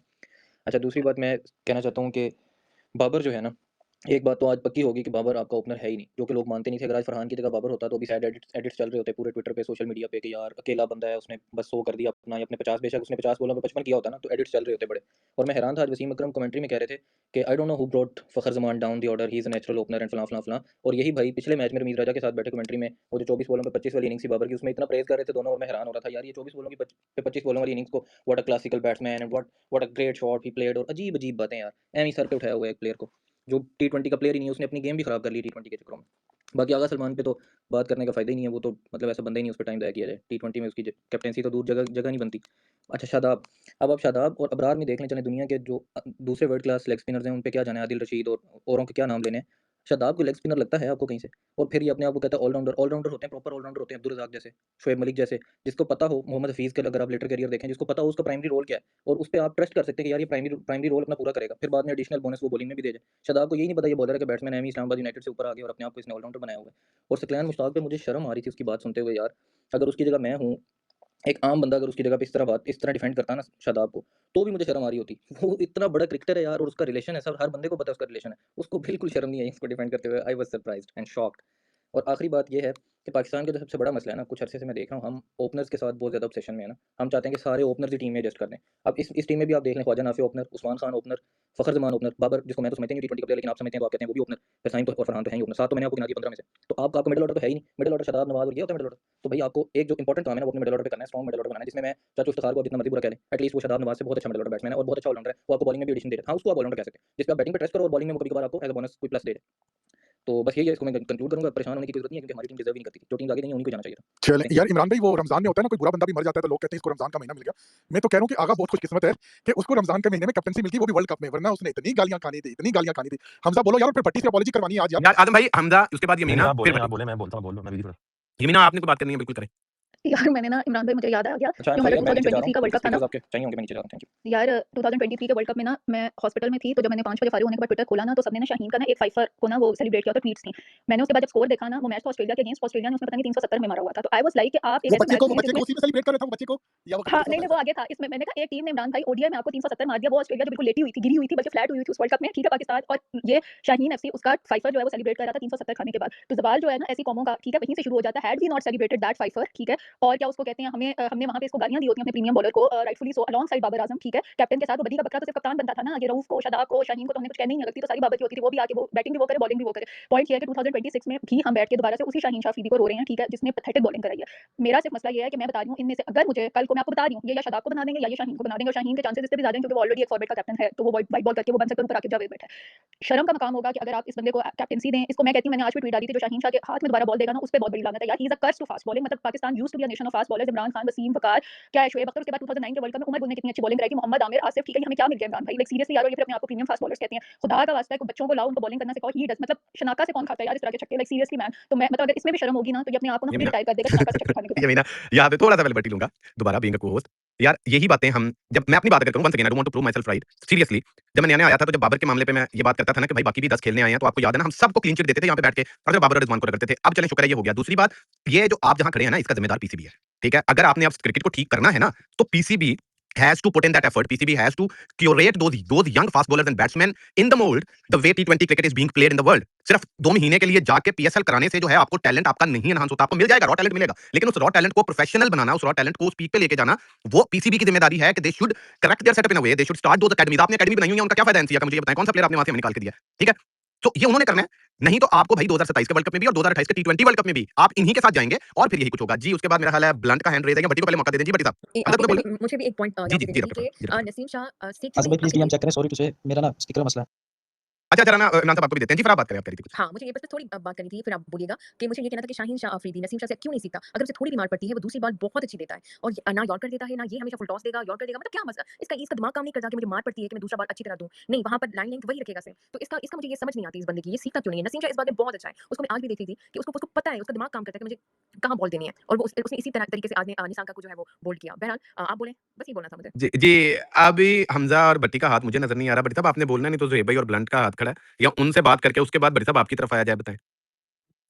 अच्छा, दूसरी बात मैं कहना चाहता हूँ कि बाबर जो है ना, एक बात तो आज पक्की होगी कि बाबर आपका ओपनर है ही नहीं, जो कि लोग मानते नहीं थे। अगर आज फरहान की जगह बाबर होता तो अभी शायद एडिट्स चल रहे होते पूरे ट्विटर पे, सोशल मीडिया पे कि यार अकेला बंदा है, उसने बस 100 कर दिया अपना, या अपने 50, बेशक उसने 50 बॉलों पे 55 किया होता ना, तो एडिट्स चल रहे होते बड़े। और मैं हैरान था, आज वसीम अकरम कमेंट्री में कह रहे थे कि I don't know who brought Fakhar Zaman down the order, he is a natural opener and फलां फलां फलां। और यही भाई पिछले मैच में रमीज राजा के साथ बैठे कमेंट्री में, वो जो 24 बॉलों पे 25 वाली इनिंग्स थी बाबर की, उसमें इतना प्रेज कर रहे थे दोनों, और मैं हैरान हो रहा था यार ये 24 बॉलों की पे 25 बॉलों वाली इनिंग्स को what a classical batsman and what a great shot he played, और अजीब अजीब बातें यार। एम ही सर पे उठाया हुआ है एक प्लेयर को जो T20 का प्लेयर ही नहीं है, उसने अपनी गेम भी खराब कर ली T20 के चक्करों में। बाकी आगा सलमान पे तो बात करने का फ़ायदा ही नहीं है, वो तो मतलब ऐसा बंदा ही नहीं उस पे टाइम ज़ाया किया जाए। T20 में उसकी कैप्टेंसी तो दूर जगह जगह नहीं बनती। अच्छा शादाब, अब आप शादाब और अबरार में देख लें, चलें दुनिया के जो दूसरे वर्ल्ड क्लास लेग स्पिनर्स हैं उन पे क्या जाना है, आदिल रशीद और औरों के क्या नाम लेने हैं। शादाब को लेग स्पिनर लगता है आपको कहीं से? और फिर ये अपने आप को कहता है ऑलराउंडर। ऑलराउंडर होते हैं, प्रॉपर ऑलराउंडर होते हैं अब्दुल रज़ाक जैसे, शोएब मलिक जैसे, जिसको पता हो, मोहम्मद हफीज़ का अगर आप लेटर करियर देखें, जिसको पता हो उसका प्राइमरी रोल क्या है और उस पे आप ट्रस्ट कर सकते हैं कि यार ये प्राइमरी प्राइमरी रोल अपना पूरा करेगा। फिर बाद में एडिशनल बोनस वो बॉलिंग में भी दे जाए। शादाब को यही नहीं पता ये बॉलर है कि बैट्समैन है, इस्लामाबाद यूनाइटेड से ऊपर आ गया और अपने आप को इसने ऑलराउंडर बनाया हुआ है। और सकलैन मुश्ताक पे मुझे शर्म आ रही थी उसकी बात सुनते हुए यार, अगर उसकी जगह मैं हूँ, एक आम बंदा अगर उसकी जगह पे इस तरह डिफेंड करता ना शादाब को, तो भी मुझे शर्म आ रही होती। वो इतना बड़ा क्रिकेटर है यार और उसका रिलेशन है, सब हर बंदे को पता है उसका रिलेशन है। उसको बिल्कुल शर्म नहीं आई इसको डिफेंड करते हुए। I was surprised and shocked. और आखिरी बात ये है कि पाकिस्तान का जो सबसे बड़ा मसला है ना, कुछ अरसे से मैं देख रहा हूँ, हम ओपनर्स के साथ बहुत ज़्यादा ऑब्सेशन में है ना। हम चाहते हैं कि सारे ओपनर्स ही टीम में एडजस्ट कर दें। अब इस टीम में भी आप देख लें, Khawaja Nafay opener, Usman Khan opener, Fakhar Zaman opener, Babar जिसको मैं तो समझता नहीं टी20 का प्लेयर, लेकिन आप समझते हैं तो आप कहते हैं वो भी ओपनर, फरहान और फरहान तो हैं ही ओपनर। 7 तो मैंने आपको गिना दिए 15 में से। तो आपका मिडल ऑर्डर तो है ही नहीं। मिडल ऑर्डर शादाब, नवाज और ये होता है मिडल ऑर्डर। तो भाई आपको एक जो इंपॉर्टेंट काम है ना, वो अपने मिडल ऑर्डर पे करना है, स्ट्रॉन्ग मिडल ऑर्डर बनाना है, जिसमें मैं चाचा इफ्तिखार को जितना मर्जी बुरा कह लें, एटलीस्ट वो शादाब नवाज से बहुत अच्छा मिडल ऑर्डर बैट्समैन है और बहुत अच्छा ऑलराउंडर है। वो आपको बॉलिंग में भी एडिशन दे रहा है। हाँ, उसको आप ऑलराउंडर कह सकते हैं, जिस पे आप बैटिंग पे ट्रस्ट करो और बॉलिंग में वो कभी-कभार आपको एज़ अ बोनस कोई प्लस दे दे। तो बस यही है, इसको मैं कंक्लूड करूँगा। परेशान होने की कोई ज़रूरत नहीं है क्योंकि हमारी टीम डिज़र्व ही नहीं करती थी। जो टीम्स आगे गई हैं उन्हीं को जाना चाहिए था। चलें थैंक यू। यार इमरान भाई, वो रमज़ान में होता है ना, कोई बुरा बंदा भी मर जाता है तो लोग कहते हैं इसको रमज़ान का महीना मिल गया। मैं तो कह रहा हूँ कि आगा बहुत खुशकिस्मत है कि उसको रमज़ान के महीने में कैप्टेंसी मिलती, वो भी वर्ल्ड कप में, वरना उसने इतनी गालियाँ खानी थी, इतनी गालियाँ खानी थी। हमज़ा बोलो यार, फिर भट्टी से अपॉलॉजी करवानी है आज यार। यार आदम भाई, हमजा, उसके बाद नहीं नहीं, यमीना, आप फिर बोलें, भट्टी। मैं बोलता हूँ, बोल लो, मैं बिजी थोड़ा। यमीना, आपने कोई बात करनी है बिल्कुल करें। यार मैंने ना इमरान भाई, मुझे याद आ गया अच्छा, जो सही हमारा है, मैं नीचे जा रहा 2023 का हूँ। वर्ल्ड कप था ना। स्पीकर्स आपके चाहिए होंगे, मैं नीचे जा रहा हूँ। Thank you. यार 2023 के वर्ल्ड कप में ना मैं हॉस्पिटल में थी, तो जब मैंने 5 बजे फारिग होने के बाद ट्विटर खोला ना, तो सबने ना शाहीन का ना एक फाइफर को ना वो सेलिब्रेट किया, तो ट्वीट्स थी। मैंने उसके बाद जब स्कोर देखा ना, वो मैच था ऑस्ट्रेलिया के अगेंस्ट, ऑस्ट्रेलिया ने उसमें पता नहीं 370 में मारा हुआ था। तो आई वाज लाइक कि आप एक वो ऐसे बच्चे मैच को में जिसमें उसी में सेलिब्रेट कर रहा था, वो बच्चे को, या वो हाँ, किसी के नहीं साथ नहीं, वो आगे था इसमें। मैंने कहा एक टीम ने इमरान भाई ओडीआई में आपको 370 मार दिया, वो ऑस्ट्रेलिया जो बिल्कुल लेटी हुई थी, गिरी हुई थी, बल्कि फ्लैट हुई थी उस वर्ल्ड कप में, ठीक है पाकिस्तान, और ये शाहीन एफसी उसका फाइफर जो है वो सेलिब्रेट कर रहा था 370 खाने के बाद। तो सवाल जो है ना ऐसी कौमों का, ठीक है, वहीं से शुरू हो जाता है, had we not celebrated that fifer, ठीक है, और क्या उसको कहते हैं, हमने वहां पे इसको गालियां दी होती हैं अपने प्रीमियम बॉलर को, rightfully so, alongside Babar Azam, ठीक है, कैप्टन के साथ। वो बदी का बकरा तो सिर्फ कप्तान बनता था ना, ये रऊफ को, शादाब को, शाहीन को तो हमने कुछ कहने ही नहीं लगती, तो सारी बाबत होती थी, वो भी आके वो बैटिंग भी वो करे, बॉलिंग भी वो करे। पॉइंट ये है कि 2026 में भी हम बैठ के दोबारा से उसी शाहीन शाह अफरीदी को रो रहे हैं, ठीक है, जिसने पैथेटिक बॉलिंग कराई है। मेरा सिर्फ मसला ये है कि मैं बता रही हूँ, इनमें से अगर मुझे कल को, मैं आपको बता रही हूँ, ये या शादाब को बना देंगे या ये शाहीन को बना देंगे, और शाहीन के चांसेस इससे भी ज्यादा हैं क्योंकि वो ऑलरेडी एक फॉरवर्ड का कैप्टन है, तो वो वाइट बॉल करके वो बन सकता है, ऊपर आके जावेद बैठा है। शर्म का मकाम होगा कि अगर आप इस बंदे को कैप्टेंसी दें। इसको मैं कहती हूं, मैंने आज भी ट्वीट डाली थी, जो शाहीन शाह के हाथ में दोबारा बॉल देगा ना, उस पे बहुत बड़ी लागत है यार। He is a curse to fast bowling. मतलब Pakistan used to be a nation of fast bowlers, Imran Khan, Wasim, Waqar, क्या है, शोएब अख्तर, उसके बाद 2009 के वर्ल्ड कप में उमर गुल ने कितनी अच्छी बॉलिंग कराई थी, मोहम्मद आमिर, आसिफ, ठीक है, हमें क्या मिल गया इमरान भाई? लाइक सीरियसली यार, और ये फिर अपने आप को प्रीमियम फास्ट बॉलर्स कहते हैं। खुदा का वास्ता है, कोई बच्चों को लाओ, उनको बॉलिंग करना सिखाओ। ही डज, मतलब शनाका से कौन खाता है यार इस तरह के छक्के? Like seriously man. तो मैं मतलब अगर इसमें भी शर्म होगी ना, तो ये अपने आप को ना खुद ही यमीना रिटायर कर देगा शनाका से छक्के खाने के बाद। यमीना, यहाँ पे थोड़ा सा पहले भट्टी लूंगा दोबारा, बीइंग अ को होस्ट। यार यही बातें हम, जब मैं अपनी बात करता हूँ, once again I don't want to prove my self right, seriously, जब मैं नया नया आया था, तो जब बाबर के मामले पे मैं ये बात करता था ना कि भाई बाकी भी 10 खेलने आए हैं, तो आपको याद है ना, हम सबको क्लीन चिट देते थे यहाँ पे बैठ के, और जब बाबर और रिजवान को करते थे। अब चलें, शुक्र है ये हो गया। दूसरी बात, ये जो आप जहाँ खड़े हैं ना, इसका जिम्मेदार पीसीबी है, ठीक है। अगर आपने अब क्रिकेट को ठीक करना है ना, तो PCB has to put in that effort. PCB has to curate those young fast bowlers and batsmen in the mold the way T20 cricket is being played in the world. सिर्फ 2 महीने के लिए जाके पीएसएल कराने से जो है आपको टैलेंट आपका नहीं एनहांस होता। आपको मिल जाएगा, रॉ टैलेंट मिलेगा, लेकिन उस रॉ टैलेंट को प्रोफेशनल बनाना, उस रॉ टैलेंट को उस पीक पे लेके जाना, वो पीसीबी की जिम्मेदारी है कि they should correct their setup in a way, they should start those academies. आपने एकेडमी बनाई हुई है, उनका क्या फायदा एनसीआर का? मुझे ये बताएं, कौन सा प्लेयर आपने वहां से हमें निकाल के दिया? ठीक है, तो ये उन्होंने करना है। नहीं तो आपको भाई 2027 के वर्ल्ड कप में भी और 2028 के टी20 वर्ल्ड कप में भी आप इन्हीं के साथ जाएंगे और फिर यही कुछ होगा जी। उसके बाद मेरा ख्याल है ब्लंट का हैंड रेज है, या बट्टी को पहले मौका दे दें जी। बट्टी साहब, एक अंदर मिनट बोलना। मुझे भी एक पॉइंट जी यहाँ जी पे जी देना डॉक्टर, चाहिए जी कि डॉक्टर। नसीम शाह स्टेट आसिफ भाई प्लीज देखिए डीएम चेक करें, सॉरी टू से मेरा ना स्पीकर का मसला है। अच्छा जरा ना इमरान साहब आपको भी देते हैं जी, फिर आप बात करें, आप कह रही थी कुछ। हाँ, मुझे ये बस थोड़ी बात करनी थी, फिर आप बोलिएगा कि मुझे ये कहना था कि शाहीन शाह अफरीदी नसीम शाह से क्यों नहीं सीखता? अगर उसे थोड़ी भी मार पड़ती है, वो दूसरी बाल बहुत अच्छी देता है और ना यॉर्कर देता है, ना ये हमेशा फुल टॉस देगा, यॉर्कर देगा, मतलब क्या मसला? इसका दिमाग काम नहीं करता कि मुझे मार पड़ती है कि मैं दूसरा बाल अच्छी तरह दूं। नहीं, वहां पर लाइन लेंथ वही रखेगा सिर्फ। तो इसका मुझे ये समझ नहीं आती इस बंदे की, ये सीखता क्यों नहीं है? नसीम शाह इस बात में बहुत अच्छा है। उसको मैं आज भी देख रही थी कि उसको पता है, उसका दिमाग काम करता है कि मुझे कहाँ बॉल देनी है, और वो उसने इसी तरीके से आज ने निशांका को जो है वो बोल्ड किया। बहरहाल आप बोलें, बस ये बोलना था मुझे। जी जी, अभी हमजा और बट्टी का हाथ मुझे नजर नहीं आ रहा। बट्टी साहब आपने बोलना, नहीं तो जुहेब भाई और ब्लंट का हाथ खड़ा है, या उनसे बात करके उसके बाद बट्टी साहब आपकी तरफ आया जाए, बताएं।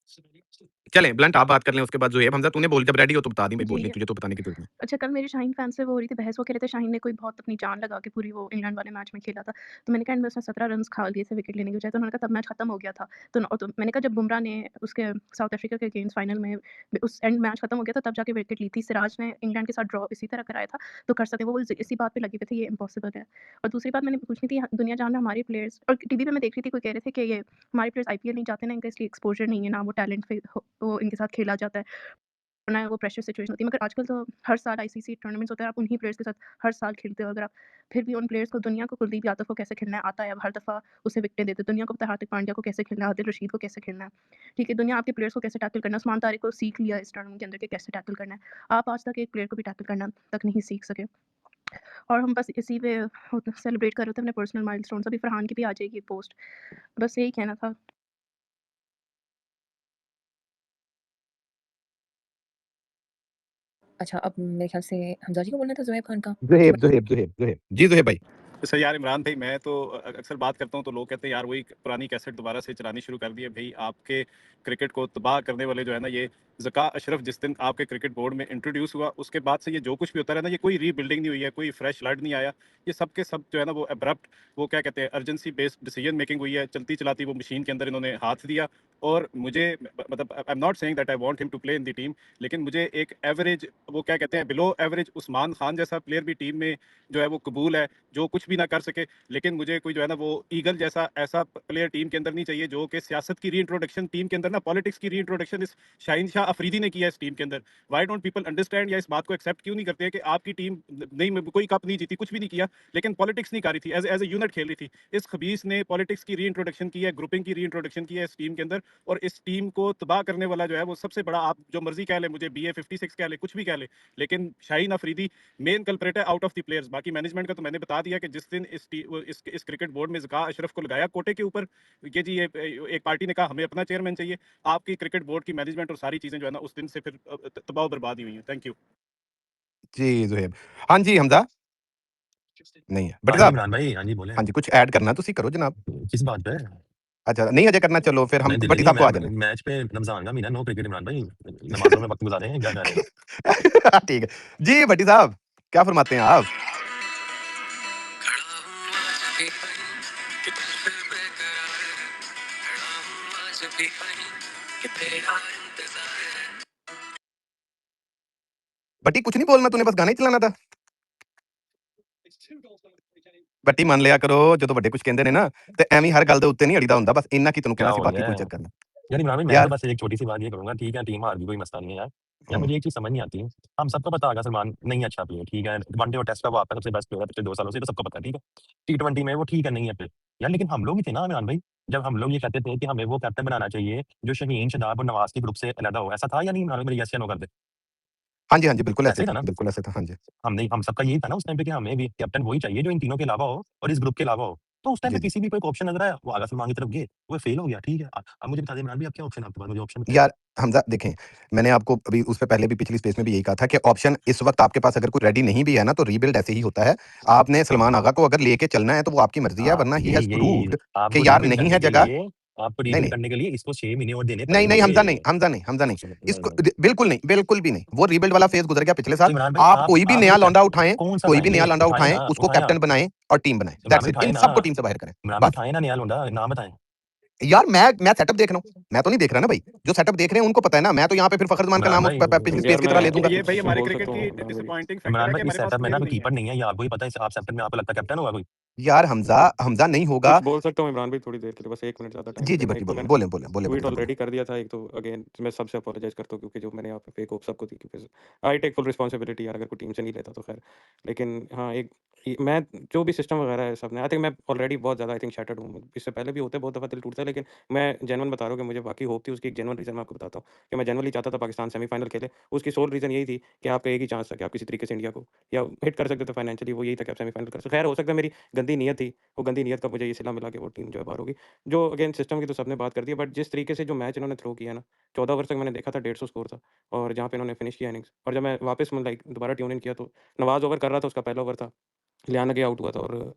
चलें ब्लंट आप बात कर लें, उसके बाद जुहेब। हमजा तूने बोल, जब रेडी हो तो बता दी भाई, बोलनी जी। तुझे तो बताने की जरूरत नहीं। अच्छा, कल मेरी शाहीन फैन से वो हो रही थी बहस, वो कह रहे थे शाहीन ने कोई बहुत अपनी जान लगा के पूरी वो इंग्लैंड वाले मैच में खेला था। तो मैंने कहा एंड में उसने 17 रन्स खा लिए थे विकेट लेने के बजाय। तो उन्होंने कहा तब मैच खत्म हो गया था। तो मैंने कहा जब बुमराह ने उसके साउथ अफ्रीका के अगेंस्ट फाइनल में उस एंड मैच खत्म हो गया था, तब जाके विकेट ली थी। सिराज ने इंग्लैंड के साथ ड्रॉ इसी तरह कराया था, तो कर सकते, वो इसी बात पे लगे हुए थे ये इम्पॉसिबल है। और दूसरी बात मैंने पूछनी थी, दुनिया जान रहा हमारे प्लेयर्स, और टीवी पे मैं देख रही थी, कोई कह रहे थे कि ये हमारे प्लेयर्स आईपीएल नहीं जाते ना, इनका इसलिए एक्सपोजर नहीं है ना, वो टैलेंट पे वो इनके साथ खेला जाता है, ना वो प्रेशर सिचुएशन होती है। मगर आजकल तो हर साल आईसीसी टूर्नामेंट्स होते हैं, आप उन्हीं प्लेयर्स के साथ हर साल खेलते हो। अगर आप फिर भी उन प्लेयर्स को, दुनिया को कुलदीप यादव को कैसे खेलना है आता है, अब हर दफ़ा उसे विकेटें देते हैं। दुनिया को पता है हार्दिक पांड्या को कैसे खेलना है, आदिल रशीद को कैसे खेलना है, ठीक है। दुनिया आपके प्लेयर्स को कैसे टैकल करना है, उस्मान तारिक को सीख लिया इस टूर्नामेंट के अंदर कि कैसे टैकल करना है। आप आज तक एक प्लेयर को भी टैकल करना तक नहीं सीख सके, और हम बस इसी पे सेलिब्रेट कर रहे थे अपने पर्सनल माइलस्टोन्स। अभी फरहान की भी आ जाएगी पोस्ट, बस यही कहना था। अच्छा, अब मेरे ख्याल से हमजा जी को बोलना था ज़ुहैब खान का। ज़ुहैब जी ज़ुहैब भाई। सर यार इमरान भाई, मैं तो अक्सर बात करता हूँ तो लोग कहते हैं यार वही पुरानी कैसेट दोबारा से चलानी शुरू कर दी है। भाई आपके क्रिकेट को तबाह करने वाले जो है ना, ये ज़का अशरफ जिस दिन आपके क्रिकेट बोर्ड में इंट्रोड्यूस हुआ उसके बाद से ये जो कुछ भी होता रहा ना, ये कोई रीबिल्डिंग नहीं हुई है, कोई फ्रेश ब्लड नहीं आया। ये सब के सब जो है ना वो अब्रप्ट, वो क्या कहते हैं, अर्जेंसी बेस्ड डिसीजन मेकिंग हुई है। चलती चलाती वो मशीन के अंदर इन्होंने हाथ दिया। और मुझे मतलब I am not saying that I want him to play in the team, लेकिन मुझे एक एवरेज, वो क्या कहते हैं, बिलो एवरेज उस्मान खान जैसा प्लेयर भी टीम में जो है वो कबूल है, जो कुछ भी ना कर सके। लेकिन मुझे कोई जो है ना वो ईगल जैसा ऐसा प्लेयर टीम के अंदर नहीं चाहिए जो कि सियासत की रीइंट्रोडक्शन टीम के अंदर ना, पॉलिटिक्स की रीइंट्रोडक्शन इस शाहीन शाह अफरीदी ने किया इस टीम के अंदर। व्हाई डोंट पीपल अंडरस्टैंड, या इस बात को एक्सेप्ट क्यों नहीं करते हैं कि आपकी टीम नहीं, कोई कप नहीं जीती, कुछ भी नहीं किया, लेकिन पॉलिटिक्स नहीं कर रही थी, एज ए यूनिट खेल रही थी। इस खबीस ने पॉलिटिक्स की रीइंट्रोडक्शन की है, ग्रुपिंग की रीइंट्रोडक्शन की है इस टीम के अंदर। और इस टीम को तबाह करने वाला जो है वो सबसे बड़ा, आप जो मर्जी कह ले, मुझे BA56 कह ले, कुछ भी कह ले, लेकिन शाहीन अफरीदी मेन कल्प्रेट है आउट ऑफ द प्लेयर्स। बाकी मैनेजमेंट का तो मैंने बता दिया कि जिस दिन इस क्रिकेट बोर्ड में ज़का अशरफ को लगाया कोटे के ऊपर, ये जी ये एक पार्टी ने कहा हमें अपना चेयरमैन चाहिए, आपकी क्रिकेट बोर्ड की मैनेजमेंट और सारी चीजें जो है ना उस दिन से फिर तबाह बर्बाद ही हुई हैं। थैंक यू जी ज़ुहैब। हाँ जी हमजा। नहीं है बट हाँ जी साहब। इमरान भाई, हाँ जी बोले। हाँ जी, कुछ ऐड करना तुसी करो जनाब। किस बात पे? अच्छा नहीं अजय करना, चलो फिर हम नहीं दिल भट्टी नहीं, साहब को आ मैं जाने। मैच पे रमजान का महीना, नो क्रिकेट इमरान भाई, नमाजों में वक्त गुजारे हैं, क्या कह रहे हैं? ठीक है जी भट्टी साहब, क्या फरमाते हैं आप? भट्टी कुछ नहीं बोलना, तूने बस गाना ही चलाना था। भट्टी मान लिया करो ਜਦੋਂ ਵੱਡੇ ਕੁਝ ਕਹਿੰਦੇ ਨੇ ਨਾ ਤੇ ਐਵੇਂ ਹਰ ਗੱਲ ਦੇ ਉੱਤੇ ਨਹੀਂ ਅੜੀਦਾ ਹੁੰਦਾ, ਬਸ ਇੰਨਾ ਕੀ ਤੈਨੂੰ क्या ਕਹਿਣਾ ਸੀ, हो बाकी गया कोई है? चक्कर नहीं। यार इमरान भाई, मैं तो यार बस एक छोटी सी बात ये करूंगा, ठीक है टीम हार गई, कोई मसला नहीं है यार। यार मुझे एक चीज समझ नहीं आती, हम सबको पता होगा सलमान नहीं अच्छा प्लेयर, ठीक है, वनडे और टेस्ट का वो आपका सबसे बेस्ट प्लेयर है पिछले 2 सालों से, तो सबको पता है, ठीक है। T20 में वो ठीक है, नहीं है प्लेयर यार, लेकिन हम लोग ही थे ना इमरान भाई, जब हम लोग ये कहते थे कि हमें वो कैप्टन बनाना चाहिए जो शहीन, शदाब और नवाज के ग्रुप से अलग हो, ऐसा था या नहीं इमरान भाई? मेरी यस या नो कर दे। हाँ जी हाँ जी, बिल्कुल ऐसे ऐसे ही था, था ना? बिल्कुल ऐसे था। हाँ जी हमने हम सबका यही था ना उस टाइम पे कि हमें भी कैप्टन वही चाहिए जो इन तीनों के अलावा हो और इस ग्रुप के अलावा हो। तो उस टाइम जी पे जी। किसी भी कोई ऑप्शन नजर आया, वो आगा सलमान की तरफ गए, वो फेल हो गया, ठीक है। अब मुझे बता दें इमरान भाई, अब क्या ऑप्शन है आपके पास? मुझे ऑप्शन बताइए। यार हमजा देखें, मैंने आपको अभी उस पे पहले भी पिछली स्पेस में भी यही कहा था कि ऑप्शन इस वक्त आपके पास अगर कोई रेडी नहीं भी है ना, तो रीबिल्ड ऐसे ही होता है। आपने सलमान आगा को अगर लेके चलना है तो वो आपकी मर्जी है, वरना ही यही हैज यही प्रूव्ड आपको कि यार रीबिल्ड नहीं करने है के जगह। लिए, आपको नहीं रीबिल्ड नहीं करने के लिए इसको 6 महीने और देने नहीं नहीं पड़ेंगे। हमजा नहीं, हमजा नहीं, हमजा नहीं, इसको बिल्कुल नहीं, बिल्कुल भी नहीं। वो रीबिल्ड वाला फेज गुजर गया पिछले तो साल। इमरान भाई, आप कोई भी आप नया मुझे लौंडा उठाएं, कौन सा कोई भी नया लाएंगे? लौंडा उठाए उठाएं, ना, उसको उठाए ना कैप्टन बनाएं और टीम बनाएं, इमरान दैट्स भाई, इट। उठाए इन ना, सबको टीम से बाहर करें इमरान भाई बस। उठाए ना नया लौंडा, नाम बताएं। यार मैं सेटअप देख रहा हूँ, मैं तो नहीं देख रहा ना भाई, जो सेटअप देख रहे हैं उनको पता है ना। मैं तो यहाँ पे फिर फखर जमान का इमरान नाम उस भाई, पिछली स्पेस यार की मैं तरह ले दूंगा। ये भाई हमारे बोल क्रिकेट सकता हूँ की इमरान भाई। डिसअपॉइंटिंग फैक्टर इमरान है भाई कि इस हमारे पास सेटअप में ना प्लेयर कोई नहीं है। कीपर नहीं है, ये आपको ही पता है। आप सेटअप में आपको लगता है कैप्टन होगा कोई? यार हमजा हमजा नहीं होगा। कुछ बोल सकता हूँ इमरान भाई, थोड़ी देर के लिए, बस 1 मिनट ज़्यादा टाइम जी जी देना। भट्टी एक तो बोले मैंने बोले बोले बोले ट्वीट भट्टी साहब बोले। ऑलरेडी कर दिया था, एक तो अगेन मैं सबसे अपोलोजाइज करता हूँ क्योंकि जो मैंने यहाँ पे फेक होप सबको दी, क्योंकि आई टेक फुल रिस्पॉन्सिबिलिटी यार, अगर कोई टीम से नहीं लेता तो खैर। लेकिन हाँ, एक मैं जो भी सिस्टम वगैरह है सब ने, आई थिंक मैं ऑलरेडी बहुत ज़्यादा आई थिंक शैटर्ड हूँ। इससे पहले भी होते बहुत दफ़ा दिल टूटता है, लेकिन मैं जेन्युइन बता रहा हूँ कि मुझे बाकी होप थी। उसकी एक जेन्युइन रीज़न मैं आपको बताता हूँ कि मैं जेन्युइनली चाहता था पाकिस्तान सेमीफाइनल खेले। उसकी सोल रीज़न यही थी कि आपका एक ही चांस था कि आप किसी तरीके से इंडिया को या हिट कर सकते थे फाइनेंशियली, वो यही था कि आप सेमीफाइनल कर सकते। खैर हो सकता है मेरी गंदी नीयत थी, वो गंदी नीयत का मुझे ये सिला मिला कि वो टीम जो है बाहर होगी। जो अगेन सिस्टम की तो सबने बात कर दी है, बट जिस तरीके से जो मैच इन्होंने थ्रो किया ना, 14 ओवर तक मैंने देखा था 150 स्कोर था, और जहाँ पे इन्होंने फिनिश किया इनिंग्स, और जब मैं वापस लाइक दोबारा ट्यून इन किया तो नवाज ओवर कर रहा था, उसका पहला ओवर था, लियाना के आउट हुआ था, और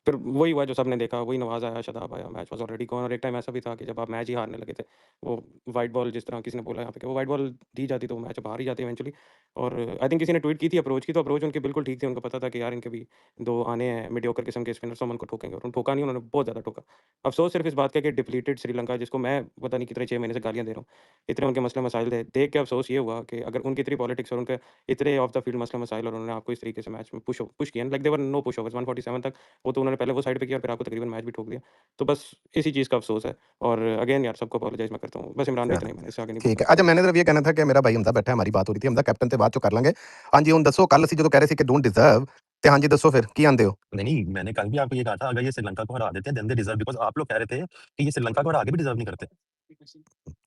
फिर वही हुआ जो सबने देखा, वही नवाज आया, शदाब आया, मैच वाज ऑलरेडी गॉन। और एक टाइम ऐसा भी था कि जब आप मैच ही हारने लगे थे, वो वाइट बॉल, जिस तरह किसी ने बोला यहाँ पे कि वो वाइट बॉल दी जाती तो वो मैच बाहर ही जाती इवेंचुअली। और आई थिंक किसी ने ट्वीट की थी अप्रोच की, तो अप्रोच उनकी बिल्कुल ठीक थी। उनको पता था कि यार इनके भी 2 आने हैं मीडियोकर किस्म के स्पिनर्स, हम उनको ठोकेंगे, और उन्होंने ठोका नहीं, उन्होंने बहुत ज़्यादा ठोका। अफसोस सिर्फ इस बात का कि डिप्लीटेड श्रीलंका, जिसको मैं पता नहीं कितने 6 महीने से गालियाँ दे रहा हूँ, इतने उनके मसले मसाइल थे, देख के अफसोस ये हुआ कि अगर उनकी इतनी पॉलिटिक्स और उनके इतने ऑफ द फील्ड मसले मसाइल, और उन्होंने आपको इस तरीके से मैच में पुश किया, लाइक देवर नो पुश ओवर्स 147 तक, वो तो उन्होंने पहले वो साइड पे किया और फिर आपको तकरीबन मैच भी ठोक दिया। तो बस इसी चीज़ का अफसोस है, और अगेन यार सबको अपोलोजाइज़ मैं करता हूँ। बस इमरान भाई इतना ही, मैंने इससे आगे नहीं बोल ठीक है। सकता। अच्छा मैंने सिर्फ ये कहना था कि मेरा भाई हमजा बैठा है, हमारी बात हो रही थी, हमजा कैप्टन से बात जो कर लेंगे। हाँ जी, ਹੁਣ ਦੱਸੋ ਕੱਲ ਅਸੀਂ ਜਦੋਂ ਕਹਿ ਰਹੇ ਸੀ ਕਿ ਡੋंट डिजर्व, ਤੇ हाँ जी ਦੱਸੋ फिर ਕੀ ਆਂਦੇ हो? नहीं, मैंने कल भी आपको ये कहा था, अगर ये श्रीलंका को हरा देते हैं देन दे डिजर्व, बिकॉज़ आप लोग कह रहे थे कि ये श्रीलंका को हरा के भी डिजर्व नहीं करते।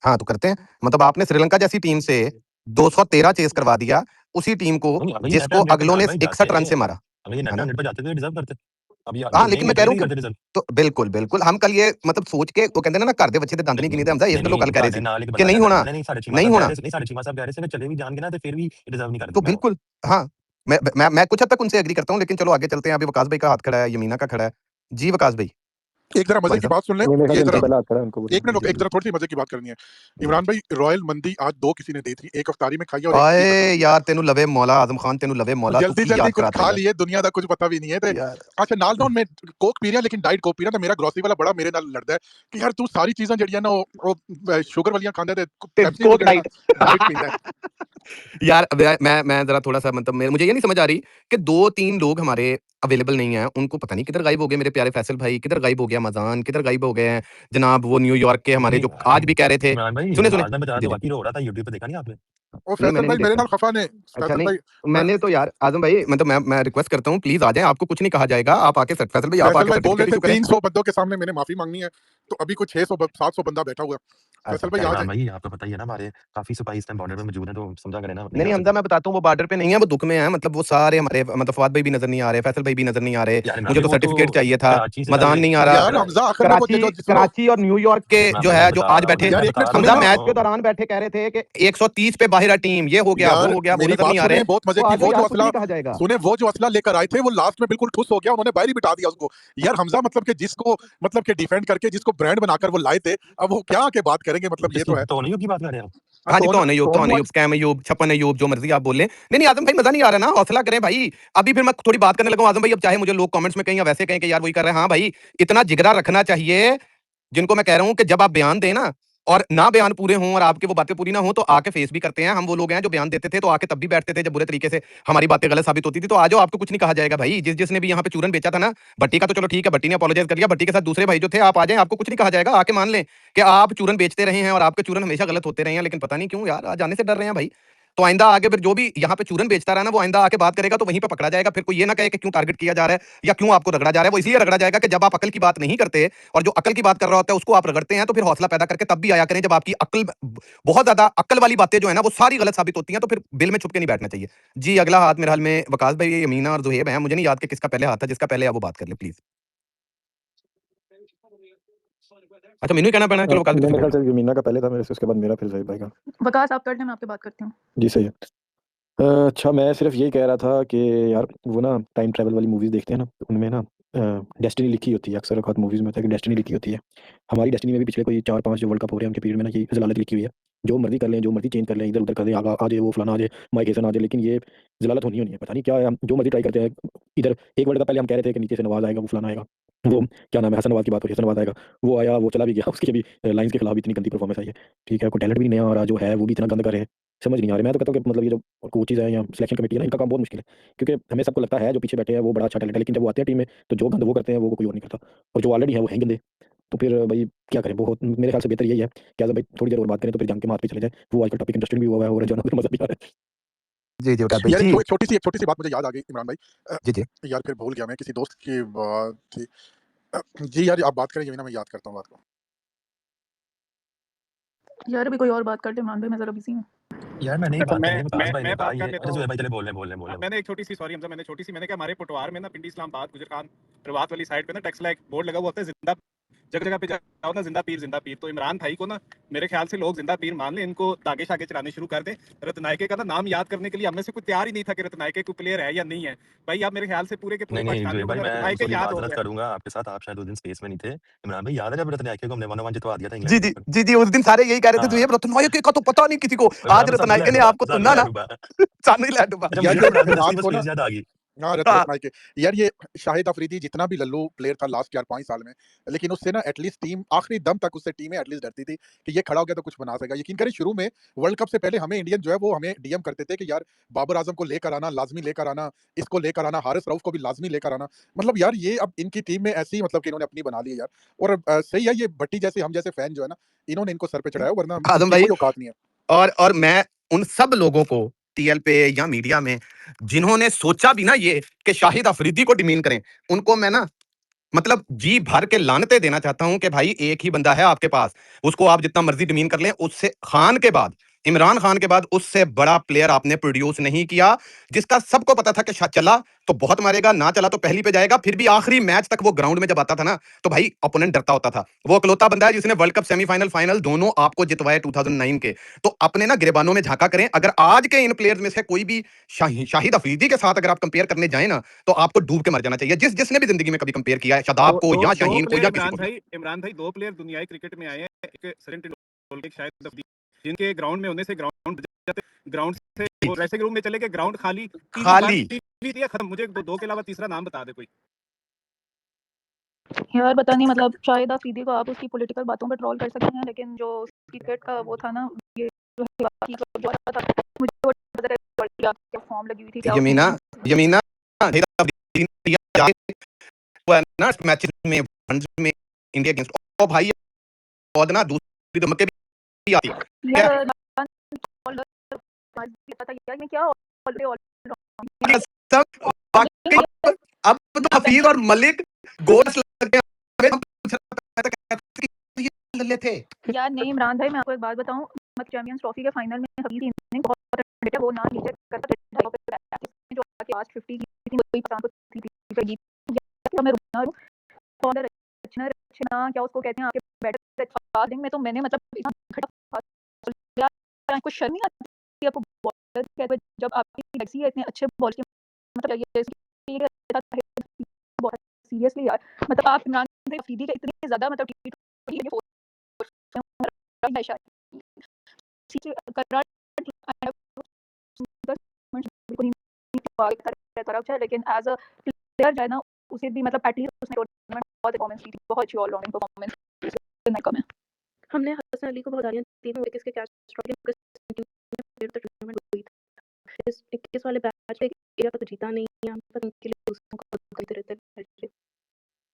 हाँ तो करते हैं, मतलब आपने श्रीलंका जैसी टीम से 213 चेस करवा दिया, उसी टीम को नहीं, अगर ये नेट पे जिसको अपडेट अगलों इमरान ने भाई 61 जाते, रन से मारा, अगर ये नेट है पे ना? अपडेट पे जाते तो ये डिजर्व करते। अभी हाँ लेकिन मैं कह रहा हूँ करते कि रिजल्ट तो बिल्कुल बिल्कुल हम कल ये मतलब सोच के वो कहते हैं ना घर ਦੇ ਬੱਚੇ ਦੇ ਦੰਦ ਨਹੀਂ ਗਿਣੀਦੇ हमजा इस गलो कल कह रहे थे ਨਾਲ ਇੱਕ कि ਬੰਦਾ नहीं ਕਹਿੰਦਾ होना ਨਹੀਂ ਸਾਡੇ ਚੀਮਾ नहीं ਸਾਹਿਬ ਕਹਿ होना ਰਹੇ ਸੀ ਨਹੀਂ ਸਾਡੇ ਚੀਮਾ ਸਾਹਿਬ ਕਹਿ ਰਹੇ ਸੀ ਚਲੇ ਵੀ ਜਾਣਗੇ ਨਾ ਤੇ ਫਿਰ ਵੀ डिजर्व नहीं तो करेंगे मैं बिल्कुल हाँ मैं कुछ हद तक उनसे एग्री करता हूँ लेकिन चलो आगे चलते हैं अभी वकास भाई का हाथ खड़ा है यमीना का खड़ा है जी वकास भाई एक जरा मजे भाई की साहब बात सुन ले मेरे ख्याल ये से इनसे जरा पहले हाथ खड़ा है उनको एक मिनट रुक, एक जरा थोड़ी सी मजे की बात करनी है इमरान भाई रॉयल मंदी आज 2 किसी ने दी थी एक अफ्तारी में खाई और एक आए खत्म यार तेनू लवे मौला आजम खान तेनू लवे मौला तू जल्दी की जल्दी याद कुछ कराता खा है लिए दुनिया का कुछ पता भी नहीं है ते यार अच्छा नाल डाउन में कोक पी रहा लेकिन डाइट कोक पी रहा तो मेरा ग्रोसरी वाला बड़ा मेरे नाल लड़दा है कि यार तू सारी चीजें जड़ियां ना वो शुगर वालियां खांदा ते पेप्सी कोक जेड़ा ना डाइट डाइट पींदा है यार मैं जरा थोड़ा सा मतलब मुझे ये नहीं समझ आ रही कि 2-3 लोग हमारे अवेलेबल नहीं है उनको पता नहीं किधर गायब हो गए मेरे प्यारे फैसल भाई किधर गायब हो गया मजान किधर गायब हो गए हैं जनाब वो न्यूयॉर्क के हमारे नहीं जो आज भी कह रहे थे इमरान भाई सुने सुने आज मैं बता जी तो जी वाकई रो रहा था यूट्यूब पे देखा नहीं आपने ओ नहीं फैसल मैंने भाई नहीं मेरे देखा नाल खफा ने अच्छा फैसल नहीं भाई मैं मैंने तो यार आजम भाई मतलब मैं रिक्वेस्ट करता हूँ प्लीज आ जाएं आपको कुछ नहीं कहा जाएगा आप आके फैसल भाई आप फैसल आके भाई बोल रहे सर्टिफिकेट थे इशू करें 300 बंदों के सामने मैंने माफी मांगनी है तो अभी कुछ 600 700 बंदा बैठा हुआ है ऐसा फैसल भाई क्या आ है जाए इमरान भाई आपको पता ही है ना हमारे काफी सिपाही इस टाइम बॉर्डर पे मौजूद हैं तो समझा करें ना नहीं नहीं आ हमजा सकते मैं बताता हूँ वो बॉर्डर पे नहीं है वो दुख में है मतलब वो सारे हमारे मतलब फवाद भाई भी नजर नहीं आ रहे फैसल भाई भी नजर नहीं आ रहे यार इमरान मुझे भाई तो वो तो सर्टिफिकेट चाहिए था कराची से मदान पहले नहीं आ रहा यार हमजा आखिर में वो कराची जो सुनो कराची और न्यूयॉर्क के इमरान जो भाई है मैं जो बता आज रहा हूँ बैठे ना यार मैं एक मिनट बता सुने हमजा रहा ना मैच के हूँ दौरान बैठे कह रहे थे कि 130 पे बाहर टीम ये हो गया यार वो हो गया वो मेरी नजर बात नहीं आ सुने रहे बहुत मजे तो की आ जाओ वो जो यार कुछ असला नहीं कहा जाएगा सुने वो जो असला लेकर आए थे वो लास्ट में बिल्कुल ठुस हो गया उन्होंने बाहर ही बिठा दिया उसको यार हमजा मतलब कि जिसको मतलब कि डिफेंड करके जिसको ब्रांड बनाकर वो लाए थे अब वो क्या आके बात करेंगे मतलब ये किसकी तो है तो नहीं की बात कर रहे हैं हाँ जी तो कौन अयूब स्कैम अयूब छप्पन अयूब जो मर्जी आप बोले नहीं नहीं आजम भाई मजा नहीं आ रहा ना हौसला करें भाई अभी फिर मैं थोड़ी बात करने लगा आजम भाई अब चाहे मुझे लोग कमेंट्स में कहीं या वैसे कहें कि यार वही कर रहे हैं हाँ भाई इतना जिगरा रखना चाहिए जिनको मैं कह रहा हूँ कि जब आप बयान दें ना और ना बयान पूरे हों और आपके वो बातें पूरी ना हो तो आके फेस भी करते हैं हम वो लोग हैं जो बयान देते थे तो आके तब भी बैठते थे जब बुरे तरीके से हमारी बातें गलत साबित होती थी तो आ जाओ आपको कुछ नहीं कहा जाएगा भाई जिसने भी यहाँ पे चूरन बेचा था ना भट्टी का तो चलो ठीक है भट्टी ने अपोलोजाइज कर लिया भट्टी के साथ दूसरे भाई जो थे आप आ जाएं आपको कुछ नहीं कहा जाएगा आके मान लें कि आप चूरन बेचते रहे हैं और आपके चूरन हमेशा गलत होते रहे हैं लेकिन पता नहीं क्यों यार आज आने से डर रहे हैं भाई तो आइंदा आगे फिर जो भी यहाँ पे चूरन बेचता रहा ना वो आइंदा आके बात करेगा तो वहीं पे पकड़ा जाएगा फिर कोई ये ना कहे कि क्यों टारगेट किया जा रहा है या क्यों आपको रगड़ा जा रहा है वो इसलिए रगड़ा जाएगा कि जब आप अकल की बात नहीं करते और जो अकल की बात कर रहा होता है उसको आप रगड़ते हैं तो फिर हौसला पैदा करके तब भी आया करें जब आपकी अकल बहुत ज्यादा अकल वाली बातें जो है ना वो सारी गलत साबित होती हैं तो फिर बिल में छुप के नहीं बैठना चाहिए जी अगला हाथ मेरे हाल में वकास भाई यमीना और जुहेब है मुझे नहीं याद कि किसका पहले हाथ था जिसका पहले आप वो बात कर ले प्लीज अच्छा मैंने कहना पड़ा चलो वकास मेरे भाई ख्याल से मीना का पहले था मेरे से उसके बाद मेरा फिर जहीब भाई का वकास आप कर लें मैं आपके बात करती हूँ जी सही है अच्छा मैं सिर्फ यही कह रहा था कि यार वो ना टाइम ट्रैवल वाली मूवीज़ देखते हैं ना तो उनमें ना डेस्टिनी लिखी होती है अक्सर वक्त मूवीज़ में होता है कि डेस्टिनी लिखी होती है हमारी डेस्टिनी में भी पिछले कोई 4-5 जो वर्ल्ड कप हो रहे हैं उनके पीरियड में ना ये जलालत लिखी हुई है जो मर्जी कर लें जो मर्जी चेंज कर लें इधर उधर कर दें आ जाए वो फलाना आ जाए माइक हेसन आ जाए लेकिन ये जलालत होनी है पता नहीं क्या है हम जो मर्जी ट्राई करते हैं इधर एक वर्ल्ड कप पहले हम कह रहे थे कि नीचे से नवाज आएगा वो फलाना आएगा वो क्या नाम है हसन नवाज की बात हो रही है हसन नवाज आएगा वो आया वो चला भी गया उसकी भी लाइन्स के खिलाफ इतनी गंदी परफॉर्मेंस आई है ठीक है कोई टैलेंट भी नहीं आ रहा जो है वो भी इतना गंद कर रहे हैं समझ नहीं आ रही मैं तो कहता हूँ कि मतलब ये जो कोचेज है या सिलेक्शन कमेटी है ना इनका काम बहुत मुश्किल है क्योंकि हमें सबको लगता है जो पीछे बैठे हैं वो बड़ा अच्छा टैलेंट है लेकिन जब वो आते हैं टीम में तो जो गंद वो करते हैं वो कोई और नहीं करता और जो ऑलरेडी है वो है गंदे तो फिर भाई क्या करें बहुत मेरे ख्याल से बेहतर यही है क्या भाई थोड़ी देर और बात करें तो फिर जंग के मार्च पे चले जाए वो आजकल टॉपिक इंटरेस्टिंग भी हुआ है और जो मजा भी आ रहा है जी जी वकास भाई यार जी एक छोटी सी बात मुझे याद आ गई इमरान भाई जी जी यार फिर भूल गया मैं किसी दोस्त की बात थी जी यार आप बात करें यमीना मैं याद करता हूँ बात को यार अभी कोई और बात कर ले इमरान भाई मैं जरा बिजी हूँ यार मैंने एक बात करनी है विकास भाई ने मैं कहा बात कर ये लेता अच्छा हूँ सुहेब भाई चले बोल ले मैंने एक छोटी सी सॉरी हमजा मैंने छोटी सी मैंने कहा हमारे पटवार में ना पिंडी इस्लामाबाद गुजर खान प्रभात वाली साइड पे ना टेक्स लाइक बोर्ड लगा हुआ होता है जिंदा जगह जगह पे जाओ ना जिंदा पीर तो इमरान भाई को ना मेरे ख्याल से लोग जिंदा पीर मान लें इनको दागे शागे चलाने शुरू कर दें रत्नायके का ना नाम याद करने के लिए हमें से कोई तैयार ही नहीं था कि रत्नायके कोई प्लेयर है या नहीं है भाई आप मेरे ख्याल से पूरे के पूरे नहीं पाकिस्तान जोहेब में भाई मैं रत्नायके उसको याद हो माजरत गया करूंगा आपके साथ आप शायद उस दिन स्पेस में नहीं थे इमरान भाई याद है जब रत्नायके को हमने 1-1 जितवा दिया था जी इंग्लैंड जी के ऊपर जी जी उस दिन सारे यही कह रहे थे हाँ तो रत्नायके का तो पता नहीं किसी को इमरान आज भाई सानू रत्नायके लैंड ने डुबा आपको सानू सुनना ना लैंड डुबा सानू ही लैंड डुबा अच्छा यार मुझे ये ना ब्रांड रात इंडस्ट्री में को ना स्पेस याद आ गई हाँ हाँ रत्नायके यार ये शाहिद अफरीदी जितना भी लल्लू प्लेयर था लास्ट 4-5 साल में लेकिन उससे ना एटलीस्ट टीम आखिरी दम तक उससे टीमें एटलीस्ट डरती थी कि ये खड़ा हो गया तो कुछ बना सकेगा यकीन करें शुरू में वर्ल्ड कप से पहले हमें इंडियन जो है वो हमें डीएम करते थे कि यार बाबर आजम को लेकर आना लाजमी लेकर आना इसको लेकर आना हारिस रऊफ को भी लाजमी लेकर आना मतलब यार ये अब इनकी टीम में ऐसी मतलब कि इन्होंने अपनी बना ली है यार और सही है ये भट्टी जैसे हम जैसे फैन जो है ना इन्होंने इनको सर पे चढ़ाया वरना आजम इनकी भाई कोई औकात नहीं है और मैं उन सब लोगों को टीएल पे या मीडिया में जिन्होंने सोचा भी ना ये कि शाहिद अफरीदी को डिमीन करें उनको मैं ना मतलब जी भर के लानते देना चाहता हूं कि भाई एक ही बंदा है आपके पास उसको आप जितना मर्जी डिमीन कर लें उससे खान के बाद इमरान खान के बाद उससे बड़ा प्लेयर आपने प्रोड्यूस नहीं किया, जिसका सबको पता था कि चला तो बहुत मारेगा, ना चला तो पहली पे जाएगा, फिर भी आखिरी मैच तक वो ग्राउंड में जब आता था ना तो भाई ओपोनेंट डरता होता था। वो इकलौता बंदा है जिसने वर्ल्ड कप सेमीफाइनल फाइनल दोनों आपको जितवाए 2009 के। तो अपने ना गिरबानों में झांका करें। अगर आज के इन प्लेयर्स में से कोई भी शाहिद अफरीदी के साथ अगर आप कंपेयर करने जाए ना तो आपको डूब के मर जाना चाहिए, जिसने भी जिंदगी में कभी कंपेयर किया है शादाब को या शाहीन को या किसी को भी। इमरान भाई 2 प्लेयर दुनियाई क्रिकेट में आए हैं, एक सचिन तेंदुलकर, एक शाहिद अफरीदी, जिनके ग्राउंड में होने से ग्राउंड जाते, ग्राउंड से वो ड्रेसिंग रूम में चले गए, ग्राउंड खाली दिया, खत्म। मुझे 2 के अलावा तीसरा नाम बता दे कोई। यार पता नहीं, मतलब शाहिद अफरीदी को आप उसकी पॉलिटिकल बातों पर ट्रोल कर सकते हैं, लेकिन जो क्रिकेट का वो था ना, ये जो है बाकी जो था, मुझे वो पता है क्या फॉर्म लगी हुई थी, क्या यमीना मैचेस में वनस में इंडिया अगेंस्ट ओ भाई और ना दूसरी धमके भी आती है यार पता यार मैं क्या अब तो हफीज और मलिक गोल्स लगे थे यार। नहीं इमरान भाई, मैं आपको एक बात बताऊं, मतलब चैंपियंस ट्रॉफी के फाइनल में हफीज इनिंग बहुत बेटा वो ना नीचे करता जो आके लास्ट 50 की थी, वही पता थी मैं रुकना और रचना क्या उसको कहते हैं, आपके बैटर अच्छा में तो मैंने मतलब कुछ शर्म नहीं आती आपको बॉलर कहते जब आपकी लेगसी है इतने अच्छे बॉल के, मतलब ये सीरियसली यार, मतलब आप इमरान भाई अफरीदी के इतने ज्यादा मतलब लेकिन एज अ प्लेयर जो है ना उसे भी मतलब एटलीस्ट उसने टूर्नामेंट बहुत परफॉर्मेंस की थी, बहुत अच्छी ऑलराउंडिंग परफॉर्मेंस कम है। हमने हसन अली को बहुत गालियां दी थी, किसके कैच टूर्नामेंट हुई थी इस 21 वाले बैच पे एरिया तक जीता नहीं है, हम पर उनके लिए दूसरों को करते रहते हैं।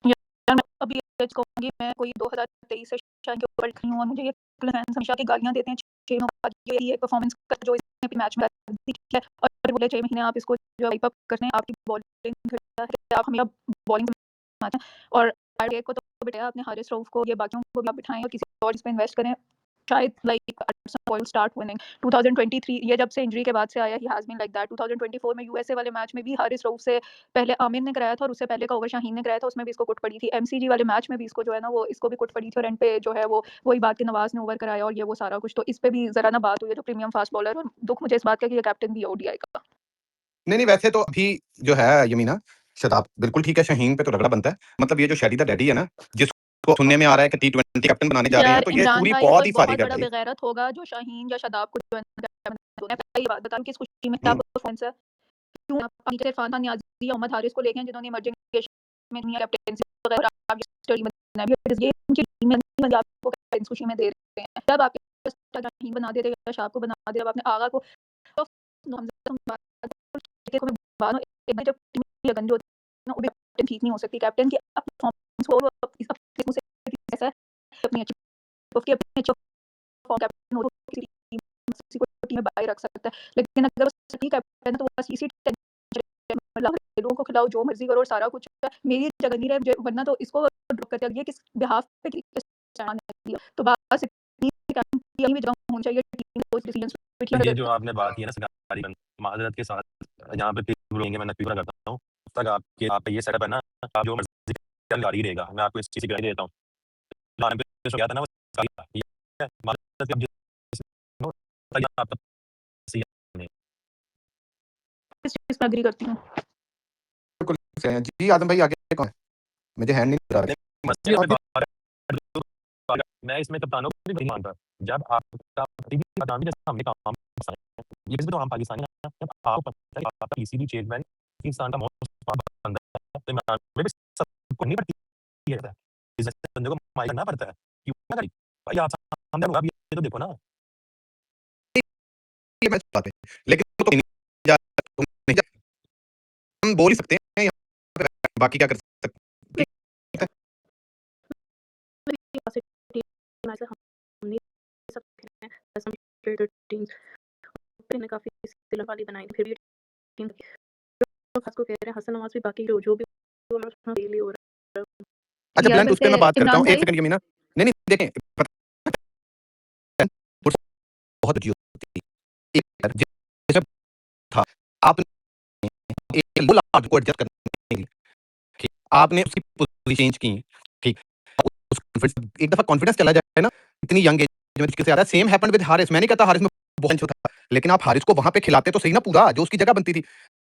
यार मैं अभी सच कहूंगी, मैं कोई 2023 से शायद के ऊपर खड़ी हूं और मुझे ये फैंस हमेशा की गालियां देते हैं 6 महीने बाद ये परफॉर्मेंस कर जो इसने भी मैच में ठीक है, और बोले 6 महीने आप इसको जो वाइप अप करते हैं, आपकी बॉलिंग आप हमें बॉलिंग आते हैं और आरडीए को तो बिठाया आपने, हारिस रऊफ को, ये बाकियों को भी आप बिठाएं और किसी और पे इन्वेस्ट करें, शायद लाइक विल स्टार्ट विनिंग। 2023 ये जब से इंजरी के बाद से आया, he has been like that. 2024 में यूएसए वाले मैच में भी हारिस रऊफ से पहले आमिर ने कराया था और उससे पहले का ओवर शाहीन ने कराया था, उसमें भी इसको कुट पड़ी थी। एमसीजी वाले मैच में भी इसको जो है ना वो इसको भी कुट पड़ी थी और एंड पे जो है वो वही बात कि नवाज ने ओवर कराया और ये वो सारा कुछ, तो इस पे भी जरा ना बात हुई है जो प्रीमियम फास्ट बॉलर, और दुख मुझे इस बात का कि ये कैप्टन भी ओडीआई का। नहीं वैसे तो अभी जो है यमीना शदाब बिल्कुल ठीक है, शाहीन पे तो रगड़ा बनता है, मतलब ये जो शरीदा डैडी है ना जिसको सुनने में आ रहा है कि टी20 कैप्टन बनाने जा रहे हैं, तो ये पूरी बहुत ही फारिग है। बड़ा बेगैरत होगा जो शाहीन या शदाब को पहली बात बताऊं किस खुशी में क्या परफॉर्मेंस है, क्यों आप इरफान खान नियाजी या मोहम्मद हारिस को लेके जिन्होंने इमर्जिंग में दुनिया कैप्टेंसी वगैरह आप स्टडी में ये उनकी टीम में आपको कैप्टन खुशी में दे रहे हैं, जब आपके शाहीन बना दे रहे हैं, शाह को बना दे रहे, आपने आगा को जब टीम जो वो भी कैप्टन ठीक नहीं हो सकती, कैप्टन की परफॉर्मेंस हो ऐसा अपनी अच्छी कैप्टन हो किसी को टीम में बाहर रख सकता है, लेकिन अगर सही कैप्टन है तो बस इसी लोगों को खिलाओ, जो मर्जी करो, सारा कुछ मेरी जगह नहीं रहे, वरना तो इसको ड्रॉप करते हैं, किस बिहाफ पे तो बस यही भी जगह होनी चाहिए टीम को डिसीजन। ये जो आपने बात की है ना सरकारी माजरत के साथ यहाँ पे मैं नफी करता हूँ, तक आपके आप ये सेटअप है ना, आप जो मर्जी जारी रहेगा, मैं आपको इस चीज़ की गारंटी देता हूँ। गया था ना एग्री करती हूँ। जी आदम भाई आगे कौन है, मुझे हैंड नहीं कर रहा। मैं इसमें कप्तानों को नहीं मानता, जब आपका हमने काम ये भी तो हम पाकिस्तानी हैं, जब आपको पता है आपका किसी भी चेयरमैन पाकिस्तान का मोस्ट बंदा है तो मैं भी सबको नहीं पड़ती है, इस बंदे को माइक करना पड़ता है, क्यों ना करी भाई आप सामने होगा, ये तो देखो ना ये मैच बात है, लेकिन वो तो नहीं हम बोल ही सकते हैं, बाकी क्या कर सकते हैं। काफी वाली बनाई फिर भी टीम खास को कह रहे हैं हसन नवाज भी बाकी जो भी हो रहा है। अच्छा ब्लेंड उस पे मैं बात करता हूं, एक सेकंड यमीना, नहीं देखें बहुत जिसमें था आपने एक लो लार्ज को एडजस्ट करने के लिए, ठीक, आपने उसकी पोजीशन चेंज की, ठीक, उस confidence- एक दफा कॉन्फिडेंस चला जाए ना इतनी यंग एज में मुश्किल से आता है। सेम हैपेंड विद हारिस, मैं नहीं कहता हारिस में बहुत था, लेकिन आप हारिस को वहां पे खिलाते तो सही ना पूरा जो उसकी जगह बनती थी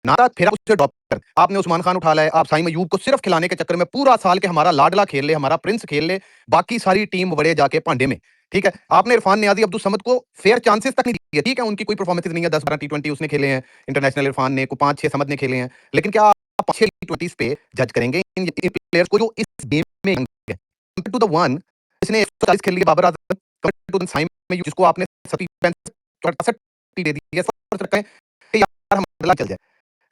ना, फिर आप उसे ड्रॉप कर आपने उस्मान खान उठा लाया, आप साइम अयूब को सिर्फ खिलाने के चक्कर में पूरा साल के हमारा लाडला खेल ले, हमारा प्रिंस खेल ले, बाकी सारी टीम बड़े जाके पांडे में, ठीक है। आपने इरफान नियाजी अब्दुल समद को फेयर चांसेस तक नहीं दिए, ठीक है, उनकी कोई परफॉर्मेंस नहीं है, 10-12 टी20 उसने खेले हैं इंटरनेशनल, इरफान ने को 5-6 समद ने खेले हैं, लेकिन क्या आप 6 टी20 पे जज करेंगे इन प्लेयर्स को जो इस गेम में है टू द वन इसने 140 खेल लिए, बाबर आजम टू द साइम में जिसको आपने 67 टी दे दी है, सब रखा है कि यार हम अगला चल जाए,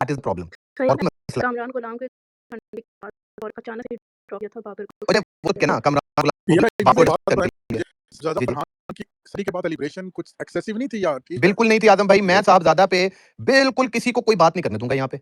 दैट इज द प्रॉब्लम। सही और में मसला कामरान गुलाम के ठंडे के बाद और अचानक से ड्रॉप किया था बाबर को। अरे वो के ना कमरा यार एक बाबर बात कर बताएं, दी है। ज्यादा जी जी फरहान की सदी के बाद सेलिब्रेशन कुछ एक्सेसिव नहीं थी यार, ठीक है। बिल्कुल नहीं थी आजम भाई, मैं साहबजादा पे बिल्कुल किसी को कोई बात नहीं करने दूंगा यहाँ पे।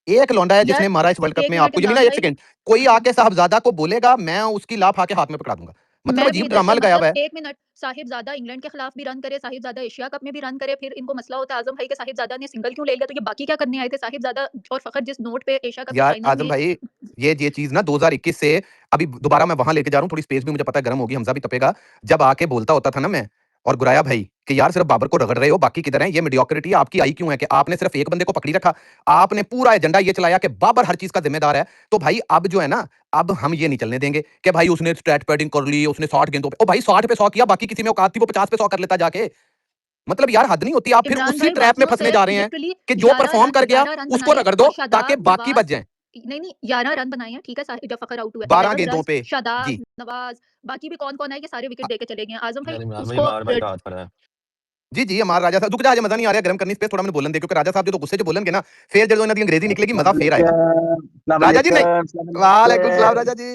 एक लौंडा है जिसने यार मारा इस वर्ल्ड कप एक में, मिनट आपको ये नहीं ना, इमरान एक भाई, सेकंड, कोई आके साहबजादा को बोलेगा मैं उसकी लाफ आके हाथ में पकड़ा दूंगा, मतलब मैं भी अजीब इधर ड्रामा से लगाया हुआ मतलब है। एक मिनट, साहिबजादा इंग्लैंड के खिलाफ भी रन करे, साहिबजादा एशिया कप में भी रन करे, फिर इनको मसला होता है आजम भाई के साहिबजादा ने सिंगल क्यों ले लिया, तो ये बाकी क्या करने आए थे साहिबजादा और फखर जिस नोट पे एशिया कप के यार फाइनल आजम में। भाई ये चीज ना 2021 से अभी दोबारा मैं वहां लेके जा रहा हूँ, थोड़ी स्पेस भी मुझे पता है गर्म होगी, हमजा भी तपेगा, जब आके बोलता होता था ना मैं और गुराया भाई कि यार सिर्फ बाबर को रगड़ रहे हो, बाकी किधर हैं, ये मीडियोक्रिटी आपकी आई क्यों है कि आपने सिर्फ एक बंदे को पकड़ी रखा, आपने पूरा एजेंडा ये चलाया कि बाबर हर चीज का जिम्मेदार है। तो भाई अब जो है ना, अब हम ये नहीं चलने देंगे कि भाई उसने स्टैट पैडिंग कर ली, उसने 60 गेंदों पे, ओ भाई 60 पे 100 किया, बाकी किसी में औकात थी वो 50 पे 100 कर लेता जाके, मतलब यार हद नहीं होती। आप फिर इमरान उसी भाई ट्रैप में वासियों फंसने से जा रहे हैं लिटरली कि जो 11 परफॉर्म रन कर गया 11 रन उसको बनाए रगड़ दो और ताकि शादाब बाकी बच नवाज, जाएं। नहीं 11 रन बनाए हैं, ठीक है, जब फखर आउट हुआ 12 11 गेंदों रन, पे शादाब जी नवाज, बाकी भी कौन कौन है, ये सारे विकेट दे के चले गए हैं आजम भाई यार इमरान भाई उसको मार भाई का हाथ पर है। जी जी हमारा राजा साहब, रुक जा, आज मजा नहीं आ रहा गर्म करनी स्पेस थोड़ा मैंने बोलन दे, क्योंकि राजा साहब जो तो गुस्से से बोलेंगे ना, फिर जो इन्होंने अंग्रेजी निकलेगी मजा फिर आएगा। राजा जी नहीं, वालेकुम सलाम राजा जी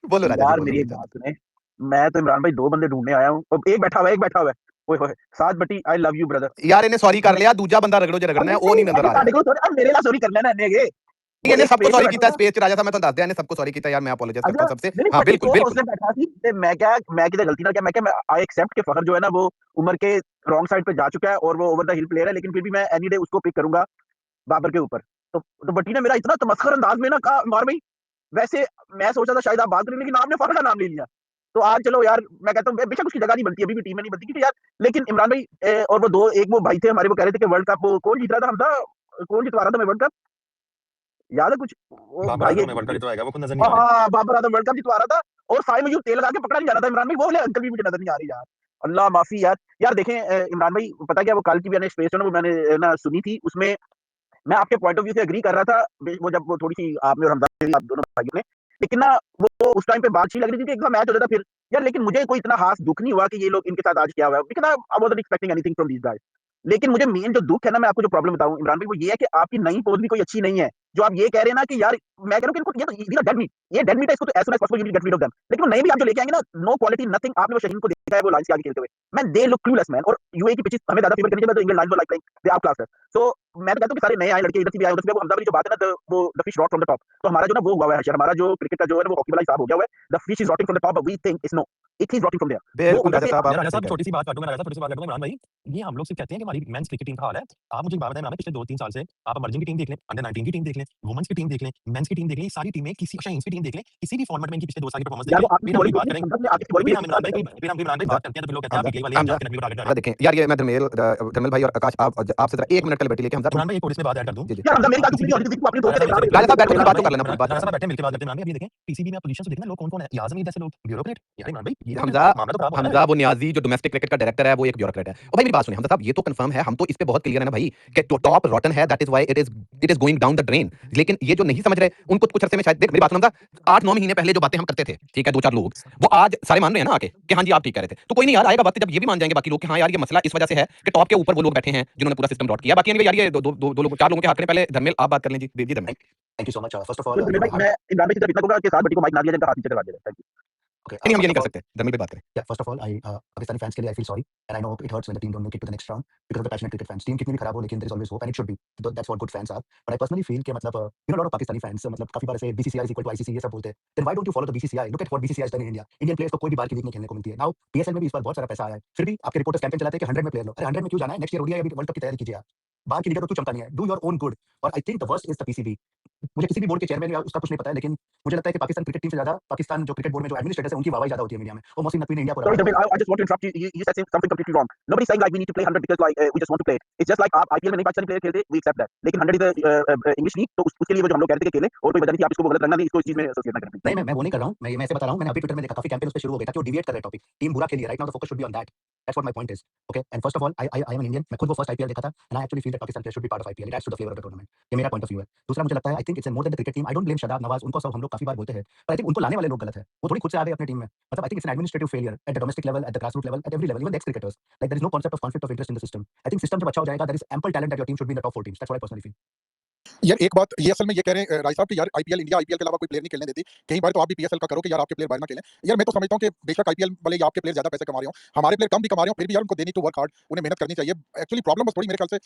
बोलो राजा जी यार बोलो मेरी एक बोलो। बात सुने, मैं तो इमरान भाई 2 बंदे ढूँढने आया हूँ, अब एक बैठा हुआ है, एक बैठा हुआ है। ओए होए! साथ बटी आई लव यू ब्रदर। यार इन्हें सॉरी कर लिया, दूजा बंदा रगड़ो जो अब रगड़ना है वो नहीं नहीं नजर आ रहा ਤੁਹਾਡੇ ਕੋਲ ਥੋੜਾ ਮੇਰੇ ਨਾਲ ਸੌਰੀ कर लेना इन्हें ये। है। वो इन्हें एक सबको स्पेस सॉरी में किया बैठा स्पेस राजा साहब, मैं तो दस दिया इन्हें सबको सॉरी किया यार, मैं अपोलोजाइज करता अच्छा, हूं सबसे। नहीं हाँ बट बिल्कुल वो बिल्कुल उसने बैठा थी ते मैं क्या किते गलती ना क्या मैं क्या मैं आई एक्सेप्ट कि फखर जो है ना वो उम्र के रॉन्ग साइड पे जा चुका है और वो ओवर द हिल प्लेयर है, लेकिन फिर भी मैं एनी डे उसको पिक करूंगा बाबर के ऊपर। तो बट्टी ने मेरा इतना तमस्खर अंदाज में ना कहा मार भाई, वैसे मैं सोचा था शायद आप बात करें, लेकिन आपने फखर का नाम ले लिया। तो आज चलो यार, मैं कहता हूँ बेशक उसकी जगह नहीं बनती, अभी भी टीम में नहीं बनती, क्योंकि यार लेकिन इमरान भाई और वो दो एक वो भाई थे हमारे, वो कह रहे थे कि वर्ल्ड कप वो कौन जीत रहा था, हम था कौन जितवा रहा था मैं वर्ल्ड कप, याद है कुछ? वो बाबर भाई आजम एक में वर्ल्ड कप जितवाएगा वो खुद नजर नहीं आ रहा। हाँ, बाबर आजम वर्ल्ड कप जितवा रहा था और साइम अयूब तेल लगा के पकड़ा नहीं जा रहा था इमरान भाई, वो वाले अंकल भी मुझे नजर नहीं आ रही यार। अल्लाह माफी यार। यार देखें इमरान भाई पता क्या, वो कल की मैंने स्पेस जो ना वो मैंने ना सुनी थी, उसमें मैं आपके पॉइंट ऑफ व्यू से एग्री कर रहा था, वो जब वो थोड़ी-सी आपने और हमजा ने आप दोनों भाइयों ने, लेकिन ना वो उस टाइम पे बात अच्छी लग रही थी कि एक मैच हो जाता फिर। यार लेकिन मुझे कोई इतना खास दुःख नहीं हुआ कि ये लोग इनके साथ आज क्या हुआ है, because I wasn't expecting anything from these guys. लेकिन मुझे मेन जो दुःख है ना, मैं आपको जो प्रॉब्लम बताऊँ इमरान भाई, वो ये है कि आपकी नई पोज़ भी कोई अच्छी नहीं है। जो आप ये कह रहे हैं ना कि यार मैं कह रहा हूँ कि इनको ये तो these are dead meat, ये डेड मीट है, इसको तो as soon as possible you need to get rid of them. लेकिन वो नए भी आप जो लेके आएँगे ना, नो क्वालिटी नथिंग। आपने वो शहीन को देखा है वो लाइन्स के आगे खेलते हुए, man they look clueless man. और यूएई की पिचेस हमें ज़्यादा फेवर करनी चाहिए, मैं तो England lions were like playing, they outclassed us. So मैं तो कहता हूँ कि सारे नए आए लड़के इधर से भी आए उधर से भी, वो हमजा वाली जो बात है ना, वो the fish rot from the top. तो हमारा जो ना वो हुआ है हशर, हमारा जो क्रिकेट का जो है ना वो हॉकी वाला हिसाब हो गया हुआ है। The fish is rotting from the top, but we think it's no, it is rotting from there. वो बिल्कुल उधर राजा से साहब यार आप राजा सही साहब कह रहे छोटी सी बात काटूंगा, राजा साहब छोटी सी बात काटूंगा इमरान भाई, ये हम लोग सिर्फ कहते हैं कि हमारी मेंस क्रिकेट टीम का हाल है। आप मुझे एक बात बताएं इमरान भाई, पिछले 2-3 साल से आप इमर्जिंग की टीम देख लें, अंडर 19 की टीम देख लें, वुमेन्स की टीम देख लें, मेंस की टीम देख लें, सारी टीमें किसी शाहीन की टीम देख लें, किसी भी फॉर्मेट में इनकी पिछले 2 साल की परफॉर्मेंस देख यार लें, वो आपकी फिर हम बॉलिंग कोई बात देखी, करेंगे। हमजा ने आगे की बॉलिंग फिर देखी, हम इमरान भाई कोई बात करते हैं तो फिर लोग कहते हैं आप गेल वाले हमजा आप कनेक्ट टारगेट हमजा देखें यार, ये मैं धर्मेल भाई और आकाश आप आपसे जरा 1 मिनट के लिए बैठी लेके हमजा इमरान भाई एक और इसमें बात ऐड कर दूं। जी जी यार हमजा मेरी बात पीसीबी पूरी नहीं हो रही थी, तू अपनी दोस्त राजा के साहब साथ राजा साहब बैठ के इमरान बात भाई तो कर लेना, राजा बात साहब बैठे मिलकर बात करते हैं इमरान भाई, अभी देखें पीसीबी में आप पोजीशन से देखना लोग कौन-कौन है, ये आजम ईद जैसे लोग, ब्यूरोक्रेट, यार इमरान भाई ये तो हमजा मामला तो खराब हो रहा है। हमजा वो नियाजी जो डोमेस्टिक क्रिकेट का डायरेक्टर है वो एक ब्यूरोक्रेट है। और भाई मेरी बात सुनिए हमजा साहब, ये तो कंफर्म है, हम तो इस पे बहुत क्लियर है ना भाई कि टॉप रॉटन है, that is why it is going down the drain. लेकिन ये जो नहीं समझ रहे उनको कुछ अरसे में शायद, देख मेरी बात सुन हमजा, 8-9 महीने पहले जो बातें हम करते थे, ठीक है 2-4 लोग, वो आज सारे मान रहे हैं ना आके कि हाँ जी आप ठीक कह रहे थे। तो कोई नहीं यार, आएगा वक्त जब ये भी मान जाएंगे बाकी लोग कि हाँ यार ये मसला इस वजह से है कि टॉप के ऊपर वो लोग बैठे हैं जिन्होंने पूरा सिस्टम डॉट किया। बाकी anyway यार ये दो लोग 4 लोगों के हाथ में, पहले धर्मेल आप बात कर लें जी धर्मेल। Thank you so much first of तो ऑल मैं इमरान भाई से सिर्फ इतना कहूंगा कि साथ बटी को माइक ना दिया जाए, इनका हाथ नीचे करवा दिया जाए। Thank you. ओके नहीं हम ये नहीं कर सकते धर्मी पे बात करें या first of all I Pakistani fans के लिए I feel sorry and I know it hurts when the team don't make it to the next round because of the passionate cricket fans team कितनी भी खराब हो लेकिन there is always hope and it should be that's what good fans are but I personally feel कि मतलब you know lot of Pakistani fans मतलब काफी बार ऐसे BCCI is equal to ICC ये सब बोलते हैं then why don't you follow the BCCI look at what BCCI is done in India Indian players को कोई भी बार की लीग नहीं खेलने को मिलती है नाउ पीएसएल में भी इस बार बहुत सारा पैसा आया है फिर भी आपके रिपोर्टर्स कैंपेन चलाते हैं कि 100 में प्लेयर लो अरे 100 में क्यों जाना है नेक्स्ट ईयर ओडीआई अभी वर्ल्ड कप की तैयारी कीजिए आप बाहर की लीग तो क्यों चमका नहीं है डू योर ओन गुड और आई think the worst is the PCB मुझे किसी भी बोर्ड के चेयरमैन या उसका कुछ नहीं पता है लेकिन मुझे लगता है कि पाकिस्तान क्रिकेट टीम से ज्यादा पाकिस्तान जो क्रिकेट बोर्ड में जो एडमिनिस्ट्रेटर्स है उनकी वाहवाही ज्यादा होती है मीडिया में वो मोहसिन नकवी ने इंडिया को Sorry, रखा Jamil, I just want to interrupt you. You said something completely wrong. Nobody's saying like we need to play 100 because like we just want to play. It's just like आप IPL में नहीं Pakistani player खेलते, we accept that. लेकिन 100 is English league तो उसके लिए वो जो हम लोग कहते थे खेले और कोई वजह नहीं थी आप इसको गलत रखना नहीं इसको इस चीज में एसोसिएट ना करें. नहीं मैं वो नहीं कर रहा हूं मैं ऐसे बता रहा हूं मैंने अभी ट्विटर में देखा काफी कैंपेन उस पे शुरू हो गया था कि वो डिविएट कर रहे हैं टॉपिक टीम बुरा खेली है right now the focus should be on that that's what my point is okay and first of all I am an Indian मैं खुद वो फर्स्ट आईपीएल देखा था and I actually feel that Pakistan player should be part of IPL it adds to the flavour of the tournament ये मेरा point of view है दूसरा मुझे लगता है आई think it's more than the cricket team I don't blame Shadab Nawaz उनको सब हम लोग काफी बार बोलते हैं पर आई थिंक उनको लाने वाले लोग गलत है वो थोड़ी खुद से आ गए अपनी टीम में मतलब I think it's an administrative failure at the domestic level at the grassroot level at every level even the ex cricketers like there is no concept of conflict of interest in the system I think system जब अच्छा हो जाएगा there is ample talent that your team should be in the top 4 teams that's what I personally feel यार एक बात ये असल में ये कह रहे हैं राय साहब कि यार आईपीएल इंडिया आईपीएल के अलावा कोई प्लेयर नहीं खेलने देती कई बार तो आप भी पीएसएल का करो कि यार आपके प्लेयर बाहर ना खेलें यार मैं तो समझता हूं कि बेशक आईपीएल वाले या आपके प्लेयर ज्यादा पैसे कमा रहे हो हमारे प्लेयर कम भी कमा रहे हो फिर भी यार उनको देनी टू वर्क हार्ड उन्हें मेहनत करनी चाहिए एक्चुअली प्रॉब्लम बस थोड़ी मेरे ख्याल से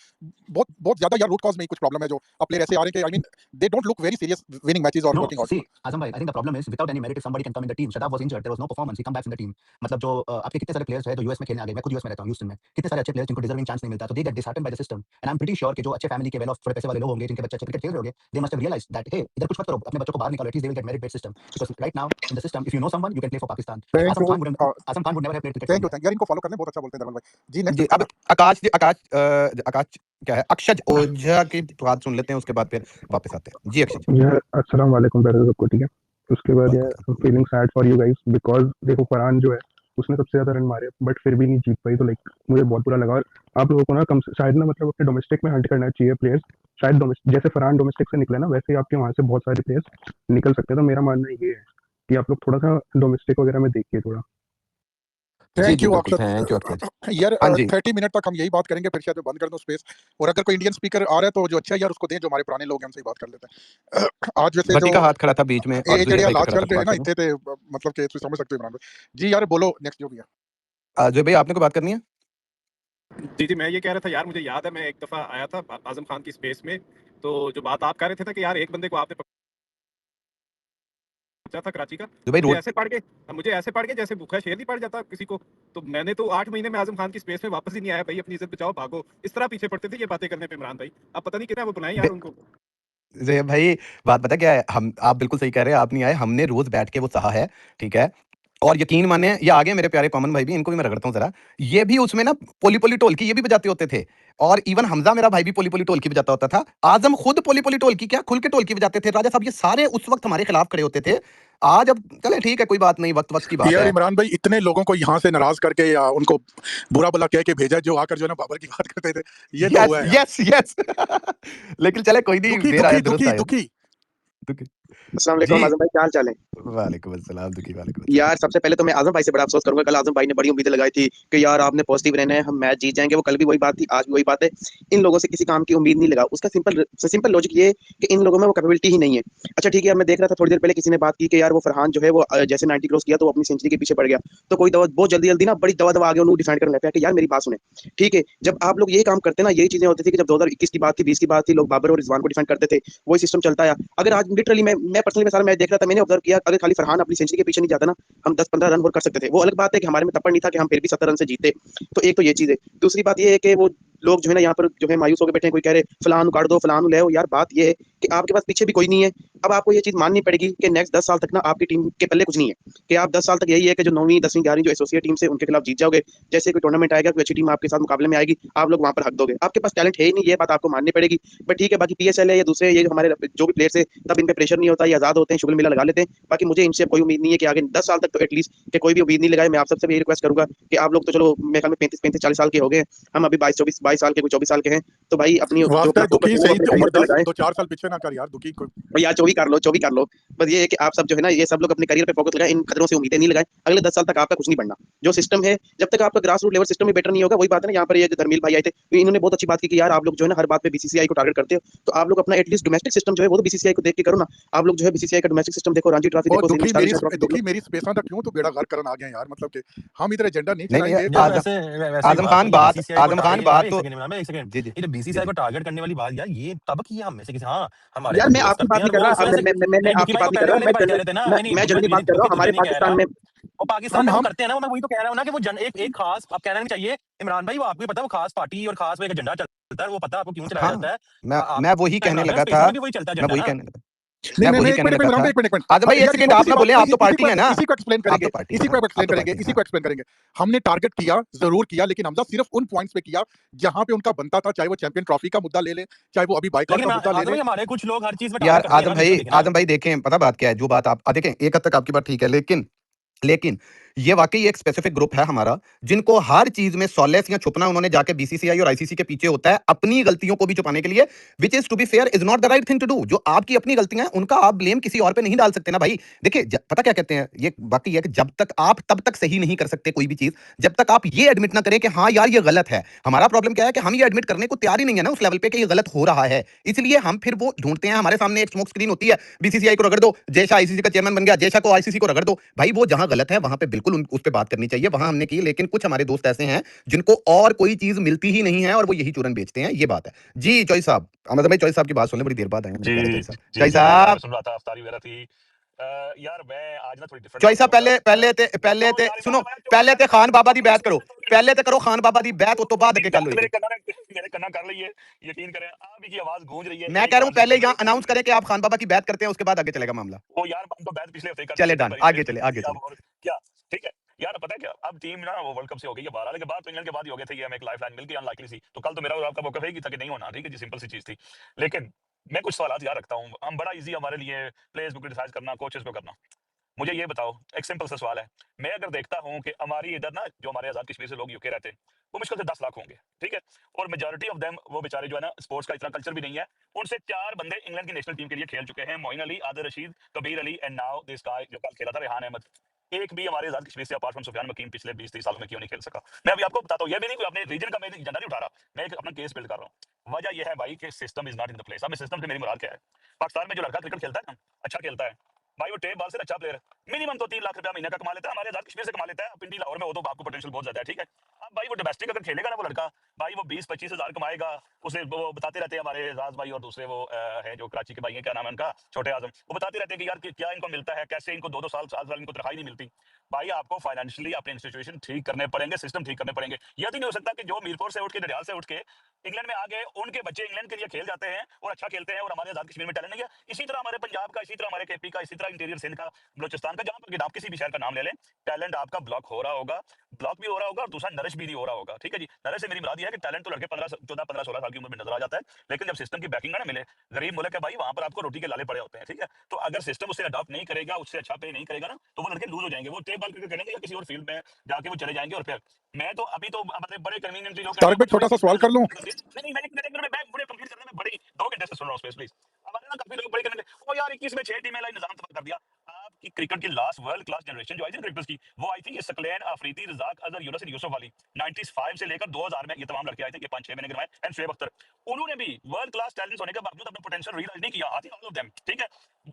बहुत बहुत ज्यादा यार रूट कॉज में ही कुछ प्रॉब्लम है जो अब प्लेयर ऐसे आ रहे हैं कि I mean they don't look very serious winning matches और No, working see, out Azam bhai, I think the problem is without any merit if somebody can come in the team. Shadab was injured, there was no performance, he come back in the team. मतलब जो आपके कितने सारे players हैं जो US में खेलने आ गए मैं खुद यूएस में रहता हूं ह्यूस्टन में कितने सारे अच्छे प्लेयर्स जिनको डिजर्विंग चांस नहीं मिलता तो they get disheartened by the system and I am pretty sure कि जो अच्छे फैमिली के वेल ऑफ थोड़े पैसे वाले लोग होंगे जिनके बच्चे अच्छे क्रिकेट खेल रहे होंगे they must have realised that hey इधर कुछ मत करो अपने बच्चों को बाहर निकालो at least they will get merit based system because right now in the system if you know someone you can play for Pakistan thank you Azam Khan would never have played cricket for thank India. You यार इनको follow करने बहुत अच्छा बोलते हैं thermal भाई जी जी next अब आकाश क्या है अक्षज ओझा की बात सुन लेते हैं उसके बाद फिर वापस आते हैं जी अक्षज यार अस्सलाम वालेकुम ब्रदर सबको ठीक है उसके बाद यार feeling sad for you guys because देखो फरहान जो है उसने सबसे ज्यादा रन मारे बट फिर भी नहीं जीत पाई तो लाइक मुझे बहुत बुरा लगा और आप लोगों को ना कम शायद ना मतलब अपने डोमेस्टिक में हंट करना चाहिए प्लेयर्स शायद जैसे फरहान डोमेस्टिक से निकले ना वैसे ही आपके वहाँ से बहुत सारे प्लेयर्स निकल सकते हैं तो मेरा मानना ये है कि आप लोग थोड़ा सा डोमेस्टिक वगैरह में देखिए थोड़ा थैंक यू थैंक यू अक्षज यार हाँ जी 30 मिनट तक हम यही बात करेंगे फिर शायद मैं बंद कर दूं स्पेस और अगर कोई इंडियन स्पीकर आ रहा है तो जो अच्छा है यार उसको दें जो हमारे पुराने लोग हैं उनसे ही बात कर लेते हैं आज वैसे भट्टी जो का हाथ खड़ा था बीच में और ये जुहैब जेड़े भाई का हालात खड़ा चल था रहे हैं ना बात इतने थे मतलब कि तुम समझ सकते हो इमरान भाई जी यार बोलो नेक्स्ट जो भी है जुहैब भाई आपने को बात करनी है जी मैं ये कह रहा था यार मुझे याद है मैं एक दफा आया था आजम खान की स्पेस में तो जो बात आप कर रहे थे ना कि यार एक बंदे को आपने पकड़ा था कराची का जो भाई मुझे ऐसे पढ़ के जैसे भूखा शेर नहीं पड़ जाता किसी को तो मैंने तो 8 महीने में आजम खान की स्पेस में वापस ही नहीं आया भाई अपनी इज्जत बचाओ भागो इस तरह पीछे पड़ते थे ये बातें करने पे इमरान भाई अब पता नहीं कितना वो बनाए यार उनको जुहैब भाई बात पता क्या है हम आप बिल्कुल सही कह रहे हैं आप नहीं आए हमने रोज बैठ के वो सहा है ठीक है और यकीन माने ये आगे मेरे प्यारे कॉमन भाई भी इनको भी मैं रगड़ता हूँ जरा ये भी उसमें ना पोली पोली ढोलकी ये भी बजाते होते थे और इवन हमजा मेरा भाई भी पोली पोली ढोलकी बजाता होता था आजम खुद पोली पोली ढोलकी क्या खुल के ढोलकी बजाते थे राजा साहब ये सारे उस वक्त हमारे खिलाफ खड़े होते थे आज अब चले ठीक है कोई बात नहीं वक्त वक्त की बात यार है इमरान भाई इतने लोगों को यहाँ से नाराज करके या उनको बुरा भला कह के भेजा जो आकर जो है ना बाबर की बात करते थे ये तो हुआ है यार। यस लेकिन चले कोई नहीं दुखी देर आया दुखी दुरुस्त दुखी आया दुखी अस्सलाम वालेकुम जी आजम भाई क्या हाल चाल है वालेकुम अस्सलाम दुखी वालेकुम यार सबसे पहले तो मैं आजम भाई से बड़ा अफसोस करूंगा कल आजम भाई ने बड़ी उम्मीदें लगाई थी कि यार आपने पॉजिटिव रहना है हम मैच जीत जाएंगे वो कल भी वही बात थी आज भी वही बात है इन लोगों से किसी काम की उम्मीद नहीं लगा उसका सिंपल लॉजिक ये है कि इन लोगों में वो कैपेबिलिटी ही नहीं है अच्छा ठीक है मैं देख रहा था थोड़ी देर पहले किसी ने बात की कि यार वो फरहान जो है वो जैसे 90 क्रॉस किया तो वो अपनी सेंचुरी के पीछे पड़ गया तो कोई दवा बहुत जल्दी ना बड़ी दवा आगे उन्होंने डिफाइन करने लगा कि यार मेरी बात सुने ठीक है जब आप लोग ये काम करते ना यही चीजें होती थी कि जब 2021 की बात थी 20 की बात थी लोग बाबर और रिजवान को डिफाइन करते थे वही सिस्टम चलता है अगर आज लिटरली मैं पर्सनली मैं सारा मैच देख रहा था मैंने ऑब्जर्व किया अगर खाली फरहान अपनी सेंचुरी के पीछे नहीं जाता ना हम 10-15 रन और कर सकते थे वो अलग बात है कि हमारे में तपड़ नहीं था कि हम फिर भी 70 रन से जीते तो एक तो ये चीज है दूसरी बात ये है कि वो लोग जो है ना यहाँ पर जो है मायूस होकर बैठे हैं कोई कह रहे फलान काट दो फलान ले आओ यार बात ये है कि आपके पास पीछे भी कोई नहीं है अब आपको ये चीज माननी पड़ेगी कि नेक्स्ट 10 साल तक ना आपकी टीम के पल्ले कुछ नहीं है कि आप 10 साल तक यही है कि जो 9वीं 10वीं 11वीं जो एसोसिएट टीम से उनके खिलाफ जीत जाओगे जैसे कोई टूर्नामेंट आएगा कोई अच्छी टीम आपके साथ मुकाबले में आएगी आप लोग वहाँ पर हक दोगे आपके पास टैलेंट है ही नहीं ये बात आपको माननी पड़ेगी बट ठीक है बाकी पीएसएल है या दूसरे ये हमारे जो भी प्लेयर्स है तब इन पे प्रेशर नहीं होता ये आजाद होते हैं शुगल मिला लगा लेते हैं बाकी मुझे इनसे कोई उम्मीद नहीं है कि आगे 10 साल तक तो एटलीस्ट कि कोई भी उम्मीद नहीं लगाए मैं आप सबसे भी रिक्वेस्ट करूंगा कि आप लोग तो चलो मेरे ख्याल में 35-40 साल के हो गए हम अभी 22 साल के 24 साल के हैं तो भाई अपनी जो वास्ता अपना है फोकस दुखी है वो सही अपने उम्र करियर पे 10 लगाए। 2-4 साल पीछे ना कर यार दुखी को। और यार जो भी कर लो, बस ये है कि आप सब जो है ना, ये सब लोग अपने करियर पे फोकस लगाएं, इन खतरों से उम्मीदें नहीं लगाएं। अगले 10 साल तक आपका कुछ नहीं बनना। जो सिस्टम है, जब तक आपका ग्रास रूट लेवल सिस्टम ही बेटर नहीं होगा, वही बात है ना, यहाँ पर ये जो धर्मेल भाई आए थे, तो इन्होंने बहुत अच्छी बात की कि यार आप लोग जो है ना हर बात पे बीसीसीआई को टारगेट करते हो, तो आप लोग अपना एटलीस्ट डोमेस्टिक सिस्टम जो है वो तो बीसीसीआई को देख के करो ना। आप लोग जो है बीसीसीआई का डोमेस्टिक सिस्टम देखो, रणजी ट्रॉफी और देखो, दुखी स्टार ट्रॉफी देख लो। मेरी स्पेसां तक क्यों तो बेड़ा गर्क करन आ गए यार, मतलब कि हम इधर एजेंडा नहीं नहीं चलाएंगे यार तो वैसे आजम खान ये बात बीसीसीआई को आजम खान ये बात एक तो सेकंड इमरान भाई, एक सेकंड। जी जी ये जो जी बीसीसीआई जी को टारगेट करने वाली बात यार, ये तब की हम में से किसी, हाँ हमारे यार कुछ मैं दोस्त आपकी करते बात हैं नहीं और कर वो रहा, इस वजह से मैं नहीं, दुखी भाई आपकी वो बात नहीं कर पहले रहा, वाले भाई कह रहे थे ना, नहीं नहीं मैं दुखी जनरली भाई बात कर रहा हूँ। दुखी हमारे तुझे नहीं कह रहा, पाकिस्तान में वो पाकिस्तान में वो हम करते हैं ना, मैं वही तो कह रहा हूँ ना कि वो एक खास, आप कहना नहीं चाहिए इमरान भाई, वो आपको पता है वो खास पार्टी और खास वो एक एजेंडा चलता है, वो पता है आपको क्यों चलाया हाँ जाता है। मैं आप मैं वही कहने इमरान भाई लगा स्पेस था में भी वही चलता है मैं एजेंडा वही ना। कहने लगा नहीं मैं नहीं वही एक कहने मिनट लगा इमरान था। भाई, एक मिनट आजम भाई एक यार ये सेकंड छोटी आप सी ना बात बोले, है, आप तो पार्टी में है ना, इसी को एक्सप्लेन आप करेंगे, तो पार्टी में इसी हाँ, को आप एक्सप्लेन तो करेंगे, पार्टी इसी हाँ को एक्सप्लेन करेंगे। हमने टारगेट किया, जरूर किया, लेकिन हमजा सिर्फ उन पॉइंट्स पे किया जहां पे उनका बनता था, चाहे वो चैंपियन ट्रॉफी का मुद्दा ले ले, चाहे वो अभी बाइकॉट लेकिन का मुद्दा ले आजम ले। भाई हमारे कुछ लोग हर चीज में यार टारगेट करते हैं ना, बीच में देखे ना। आदम भाई देखें, पता बात क्या है, जो बात आप देखें एक हद तक आपकी बात ठीक है, लेकिन लेकिन ये वाकई एक स्पेसिफिक ग्रुप है हमारा, जिनको हर चीज में सॉलेस या छुपना उन्होंने जाके बीसीसीआई और आईसीसी के पीछे होता है अपनी गलतियों को भी छुपाने के लिए, which is to be fair is not the right thing to do. जो आपकी अपनी गलतियां हैं उनका आप ब्लेम किसी और पे नहीं डाल सकते ना भाई। देखिए पता क्या कहते हैं, ये बाकी है कि जब तक आप तब तक सही नहीं कर सकते कोई भी चीज जब तक आप ये एडमिट ना करें कि हाँ यार ये गलत है। हमारा प्रॉब्लम क्या है कि हम ये एडमिट करने को तैयार ही नहीं है ना उस लेवल पे कि ये गलत हो रहा है, इसलिए हम फिर वो ढूंढते हैं। हमारे सामने एक स्मोक स्क्रीन होती है, बीसीसीआई को रगड़ दो, जयशा आईसीसी का चेयरमैन बन गया, जयशा को आईसीसी को रगड़ दो। भाई वो जहां गलत है वहां पे बिल्कुल उस पर बात करनी चाहिए, वहां हमने की। लेकिन कुछ हमारे दोस्त ऐसे हैं जिनको और कोई चीज मिलती ही नहीं है और वो यही चूरन बेचते हैं, ये बात है जी। चॉइस साहब, अहमद भाई चॉइस साहब की बात सुनने बड़ी देर बाद आए हैं, मैंने कह रहे जी चॉइस साहब, जी चॉइस जी, मैं साहब, सुन रहा था, अफ्तारी वगैरह थी। यार मैं आज ना थोड़ी डिफरेंट चॉइस बात साहब करूंगा। पहले तो ते यार सुनो, इमरान भाई पहले ते खान बाबा दी बैत करो, पहले ते करो खान बाबा दी बैत, उस तो बाद अगे गल बात होएगी। मेरे कन्ना कर ली है, यकीन करें आप ही की आवाज गूंज रही है मैं एक कह रहा हूं बार पहले नहीं। यहां अनाउंस करें कि आप खान बाबा की बैत करते हैं, उसके बाद आगे चलेगा मामला। ओ यार हम तो बैत पिछले हफ्ते कर चले चुके थे, डन, बड़ी आगे देर चले आगे अब चले। और क्या, ठीक है। यार पता है क्या, अब टीम ना वो वर्ल्ड कप से हो गई है बाहर, लेकिन बात तो इंग्लैंड के बाद ही हो गए थे, ये हमें एक लाइफ लाइन मिल गई अनलाइकली सी, तो कल तो मेरा और आपका मौका है कि नहीं होना, ठीक है जी, सिंपल सी चीज थी। लेकिन मैं कुछ सवाल याद रखता हूँ, हम बड़ा इजी हमारे लिए प्लेयर्स को क्रिटिसाइज करना, कोचेस को करना। मुझे ये बताओ, एक सिंपल सा सवाल है, मैं अगर देखता हूं कि हमारी इधर ना जो हमारे आजाद कश्मीर से लोग यूके रहते हैं वो मुश्किल से 10 लाख होंगे, ठीक है, और मेजॉरिटी ऑफ देम वो बेचारे जो है ना स्पोर्ट्स का इतना कल्चर भी नहीं है। उनसे 4 बंदे इंग्लैंड की नेशनल टीम के लिए खेल चुके हैं, Moeen Ali, Adil Rashid, Kabir Ali and now this guy जो कल खेला था रेहान अहमद। एक भी हमारे आजाद कश्मीर से अपार्ट फ्रॉम सुफियान मकीम पिछले 20-30 सालों में क्यों नहीं खेल सका। मैं अभी आपको बताता हूँ, ये भी नहीं कोई अपने रीजन का मैं एजेंडा नहीं उठा रहा, मैं एक अपना केस बिल्ड कर रहा हूँ। वजह यह है भाई कि system is not in the place. अब सिस्टम से मेरी मुराद क्या है, पाकिस्तान में जो लड़का क्रिकेट खेलता है ना, अच्छा खेलता है भाई, वो टेप बॉल से अच्छा प्लेयर है, मिनिमम तो 3 लाख रुपया महीने का कमा लेता है, हमारे आजाद कश्मीर से कमा लेता है, पिंडी लाहौर में वो तो आपको पोटेंशियल बहुत ज्यादा है, ठीक है। अब भाई वो डोमेस्टिक अगर खेलेगा ना वो लड़का, भाई वो 20-25 हजार कमाएगा। उसे वो बताते रहते हैं हमारे एजाज भाई और दूसरे वो है जो कराची के भाई हैं, क्या नाम है उनका, छोटे आजम, वो बताते रहते हैं कि यार क्या इनको मिलता है, कैसे इनको 2-2 साल इनको तनख्वाही नहीं मिलती। भाई आपको फाइनेंशियली अपने इंस्टीट्यूशन ठीक करने पड़ेंगे, सिस्टम ठीक करने पड़ेंगे। यह तो नहीं हो सकता कि जो मीरपुर से उठ के, डडियाल से उठ के इंग्लैंड में आ गए, उनके बच्चे इंग्लैंड के लिए खेल जाते हैं और अच्छा खेलते हैं, और हमारे आजाद कश्मीर में टैलेंट नहीं है। इसी तरह हमारे पंजाब का, इसी तरह हमारे केपी का, इसी तरह इंटीरियर सिंध का, बलोचिस्तान का, जहां पर आप किसी भी शहर का नाम ले लें, टैलेंट आपका ब्लॉक हो रहा होगा, ब्लॉक भी हो रहा होगा और दूसरा नरिश भी नहीं हो रहा होगा, ठीक है जी। नरिश से मेरी मुराद यह है कि टैलेंट तो लड़के 14-15-16 साल की उम्र में नजर आ जाता है, लेकिन जब सिस्टम की बैकिंग ना मिले, गरीब मुल्क है भाई, वहां पर आपको रोटी के लाले पड़े होते हैं, ठीक है। तो अगर सिस्टम उसे अडॉप्ट नहीं करेगा, उससे अच्छा पे नहीं करेगा ना, तो वो लड़के लूज हो जाएंगे, वो टेप बॉल क्रिकेट करेंगे या किसी और फील्ड में जाके वो चले जाएंगे। और फिर मैं तो अभी तो मतलब बड़े कन्वीनियंटली लोग कहते तारिक हैं भाई छोटा सा सवाल कर लूं? नहीं मैं पूरे कंप्लीट करने में बड़ी 2 घंटे से सुन रहा हूं, प्लीज। हमारे ना काफी लोग बड़े करेंगे, ओ यार 21 में 6 टीमें लाई, निजाम तबाह कर दिया। आपकी क्रिकेट की लास्ट वर्ल्ड क्लास जनरेशन जो आई थी क्रिकेटर्स की, वो आई थी ये सकलैन, अफरीदी, रजाक, अजहर, यूनुस एंड यूसुफ वाली 95 से लेकर 2000 में ये तमाम लड़के आए थे, ये 5-6 मैंने गिनवाए, एंड शुएब अख्तर। उन्होंने भी वर्ल्ड क्लास टैलेंट्स होने के बावजूद अपना पोटेंशियल रियलाइज नहीं किया, I think all of them, ठीक है।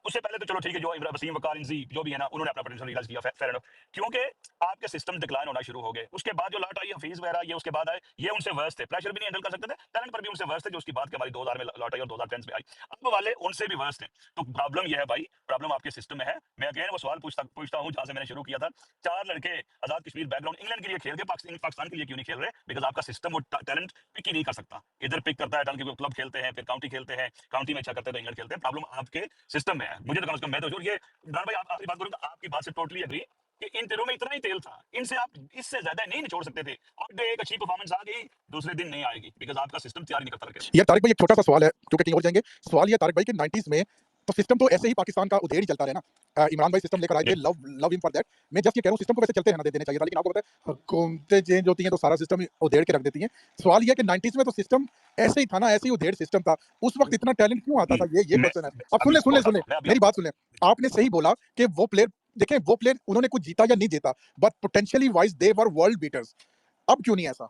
उससे पहले तो चलो ठीक है, जो वसीम, वकार, इंजी जो भी है ना, उन्होंने अपना पोटेंशियल रियलाइज किया, फेयर एनफ, क्योंकि आपके सिस्टम डिक्लाइन होना शुरू हो गए। उसके बाद जो लॉट आई हफीज वगैरह, ये उसके बाद आए, ये उनसे वर्स थे, प्रेशर भी नहीं हैंडल कर सकते थे, टैलेंट पर भी उनसे वर्स थे, जो उसकी बात के हमारी 2000 में लॉट आई और 2010 में आई। अब वाले उनसे भी वर्स थे। तो प्रॉब्लम ये है भाई, प्रॉब्लम आपके सिस्टम में है। मैं अगेन वो सवाल पूछता हूं जहां से मैंने शुरू किया था, 4 लड़के आजाद कश्मीर बैकग्राउंड इंग्लैंड के लिए खेल के पाकिस्तान के लिए क्यों नहीं खेल रहे? बिकॉज आपका सिस्टम वो टैलेंट पिक ही नहीं कर सकता। इधर पिक करता है टैलेंट, क्लब खेलते हैं, फिर काउंटी खेलते हैं, काउंटी में अच्छा करते हैं तो इंग्लैंड खेलते हैं। प्रॉब्लम आपके सिस्टम में है। मुझे तो कम से कम, मैं तो ये इमरान भाई आखिरी बात करूंगा, आपकी बात से टोटली एग्री कि इन तेलों में इतना ही तेल था, इनसे आप इससे ज्यादा नहीं निचोड़ सकते थे। और एक अच्छी परफॉर्मेंस आ गई, दूसरे दिन नहीं आएगी, बिकॉज आपका सिस्टम तैयार नहीं करता। यार तारिक भाई एक छोटा सा सवाल है, क्योंकि कहीं और जाएंगे। सवाल ये तारिक भाई कि 90s में तो सिस्टम तो ऐसे ही पाकिस्तान का उधेड़ ही चलता रहे ना। इमरान भाई सिस्टम लेकर आए थे, लव हिम फॉर दैट। मैं जस्ट ये कह रहा हूँ सिस्टम को वैसे चलते रहना देना चाहिए था, लेकिन आपको पता है हुकूमतें चेंज होती हैं तो सारा सिस्टम ही उधेड़ के रख देती हैं। सवाल ये है कि 90s में तो सिस्टम ऐसे ही था ना, ऐसे ही उधेड़ सिस्टम था। उस वक्त इतना टैलेंट क्यों आता था, ये मैं क्वेश्चन है। अब अभी सुन बोलता ले हूँ, मैं अभी मेरी बात सुन ले। आपने सही बोला कि वो प्लेयर, देखें वो प्लेयर उन्होंने कुछ जीता या नहीं जीता, but potentially wise they were world beaters. अब क्यों नहीं ऐसा?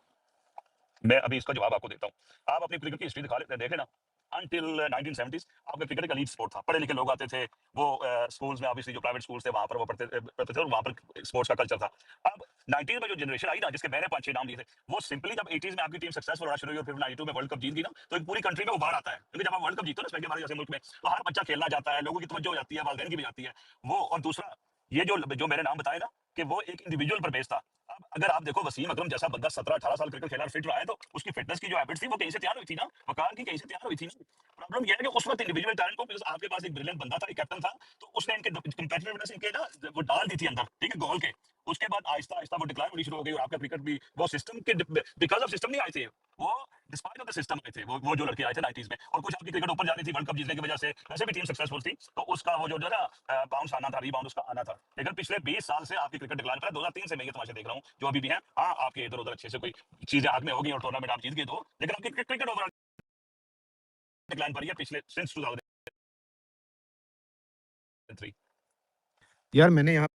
मैं अभी इसका जवाब आपको देता हूँ। आप अपनी क्रिकेट की हिस्ट्री दिखा लेते देखे ना, अंटिल 1970s आपका क्रिकेट का लीड स्पोर्ट था। पढ़े लिखे लोग आते थे, वो स्कूल्स में ऑब्वियसली जो प्राइवेट स्कूल्स थे वहां पर वो पढ़ते थे और वहां पर स्पोर्ट्स का कल्चर था। अब 90s में जो जनरेशन आई ना, जिसके मैंने 5-6 नाम लिए थे, वो सिंपली जब 80s में आपकी टीम सक्सेसफुल होना शुरू हुई और फिर 92 में वर्ल्ड कप जीत गई ना, तो एक पूरी कंट्री में उबार आता है। क्योंकि जब आप वर्ल्ड कप जीतो ना, स्पेशली हमारे जैसे मुल्क में, तो हर बच्चा खेलना जाता है, लोगों की तवज्जो हो जाती है, वालिदैन की भी जाती है वो। और दूसरा ये जो मैंने नाम बताए ना कि वो एक इंडिविजुअल पर बेस्ड था। अब अगर आप देखो वसीम अकरम जैसा बंदा 17-18 साल क्रिकेट खेला और फिट रहा है, तो उसकी फिटनेस की जो हैबिट्स थी वो कहीं से तैयार हुई थी ना, वकार की कहीं से तैयार हुई थी ना। प्रॉब्लम ये है कि उस वक्त इंडिविजुअल टैलेंट को, बिकॉज़ आपके पास एक ब्रिलियंट बंदा था, एक कैप्टन था, तो उसने इनके कंपेटिटिवनेस इनके ना वो डाल दी थी अंदर, ठीक है, गोल के। उसके बाद आहिस्ता-आहिस्ता वो डिक्लाइन होनी शुरू हो गई और आपका क्रिकेट भी वो सिस्टम के बिकॉज़ ऑफ सिस्टम नहीं आए थे, वो डिस्पाइट ऑफ द सिस्टम आए थे, वो जो लड़के आए थे 90s में। और कुछ आपकी क्रिकेट ऊपर जा रही थी वर्ल्ड कप जीतने की वजह से, वैसे भी टीम सक्सेसफुल थी, तो उसका वो जो ना बाउंस आना था, रीबाउंड उसका आना था। लेकिन पिछले 20 साल से आपकी क्रिकेट डिक्लाइन पर है। 2003 से मैं ये तमाशे देख रहा हूँ जो अभी भी हैं। हाँ, आपके इधर-उधर अच्छे से कोई चीजें हाथ में हो गई और टूर्नामेंट आप जीत गए तो, लेकिन आपकी क्रिकेट ओवरऑल डिक्लाइन पर ही है पिछले सिंस 2003। यार मैंने यहाँ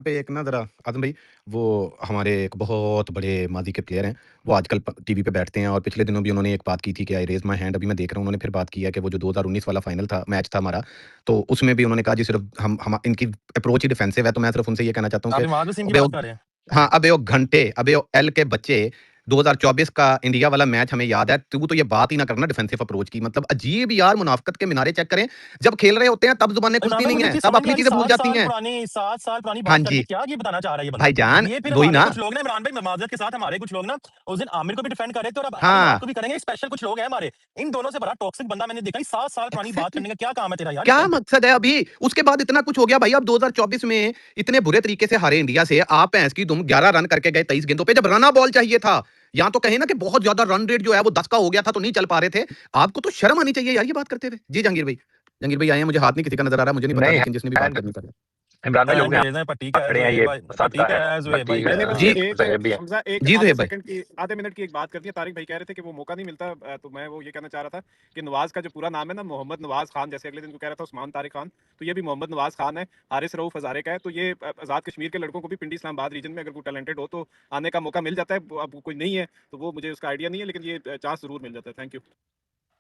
पे एक ना ज़रा आज़म भाई, वो हमारे एक बहुत बड़े माज़ी के प्लेयर हैं, वो आजकल टीवी पे बैठते हैं और पिछले दिनों भी उन्होंने एक बात की थी कि आई रेज़ माय हैंड। अभी मैं देख रहा हूँ उन्होंने फिर बात की है कि वो जो 2019 वाला फाइनल था, मैच था हमारा, तो उसमें भी उन्होंने कहा जी सिर्फ हम इनकी अप्रोच ही डिफेंसिव है। तो मैं सिर्फ उनसे ये कहना चाहता हूँ आप कि इमाद वसीम की अबे बात वो कर रहे हैं? हाँ, अबे वो घंटे, अबे वो एल के बच्चे 2024 का इंडिया वाला मैच हमें याद है। तू तो ये बात ही ना करना डिफेंसिव अप्रोच की, मतलब अजीब यार, मुनाफ़िकत के मिनारे चेक करें। जब खेल रहे होते हैं तब ज़ुबानें इमरान खुलती भाई नहीं मुझे हैं, चीज़ तब समझ नहीं अपनी आ रही, चीज़ें भूल 7 जाती साल हैं। पुरानी 7 साल पुरानी हाँ बात करके जी, क्या ये बताना चाह रहा है ये बंदा? भाईजान ये फिर वही हमारे ना। कुछ लोग ना इमरान भाई, माज़रत के साथ हमारे कुछ लोग ना उस दिन आमिर को भी डिफेंड कर रहे थे और अब इमाद हाँ, को भी करेंगे। स्पेशल कुछ लोग हैं हमारे, इन दोनों से बड़ा टॉक्सिक बंदा मैंने देखा नहीं। 7 साल पुरानी बात एग्ज़ैक्टली। करने का क्या काम है तेरा यार इस क्या टाइम पे? मकसद है अभी? उसके बाद इतना कुछ हो गया भाई। अब 2024 में इतने बुरे तरीके से हारे इंडिया से, आप भैंस की दुम 11 रन करके गए 23 गेंदों पे, जब रन बॉल चाहिए था। यहाँ तो कहें ना कि बहुत ज्यादा रन रेट जो है वो 10 का हो गया था तो नहीं चल पा रहे थे। आपको तो शर्म आनी चाहिए यार ये बात करते हुए। जी जहांगीर भाई आए हैं, मुझे हाथ नहीं किसी का नजर आ रहा, मुझे नहीं पता, नहीं लेकिन जिसने भी बात हैंड करनी कर। इमरान भाई लोग हैंड यहाँ रेज़ है, पट्टी का है पकड़े हैं, ज़ुहैब ये भाई, पसंद पट्टी का का है, है ज़ुहैब भाई, बाकी मैंने बस पट्टी जी का है। एक ज़ुहैब भी हैं। हमजा एक जी आधे सुहेब भाई। सेकंड की आधे मिनट की एक बात करनी है। तारिक भाई कह रहे थे कि वो मौका नहीं मिलता, तो मैं वो ये कहना चाह रहा था कि नवाज का जो पूरा नाम है ना, मोहम्मद नवाज खान, जैसे अगले दिन को कह रहा था उस्मान तारिक खान, तो ये भी मोहम्मद नवाज खान है। हारिस रऊफ हजारे का है। तो ये आज़ाद कश्मीर के लड़कों को भी पिंडी इस्लामाबाद रीजन में अगर कोई टैलेंटेड हो तो आने का मौका मिल जाता है। अब कोई नहीं है तो वो मुझे उसका आइडिया नहीं है, लेकिन ये चांस जरूर मिल जाता है। Thank you.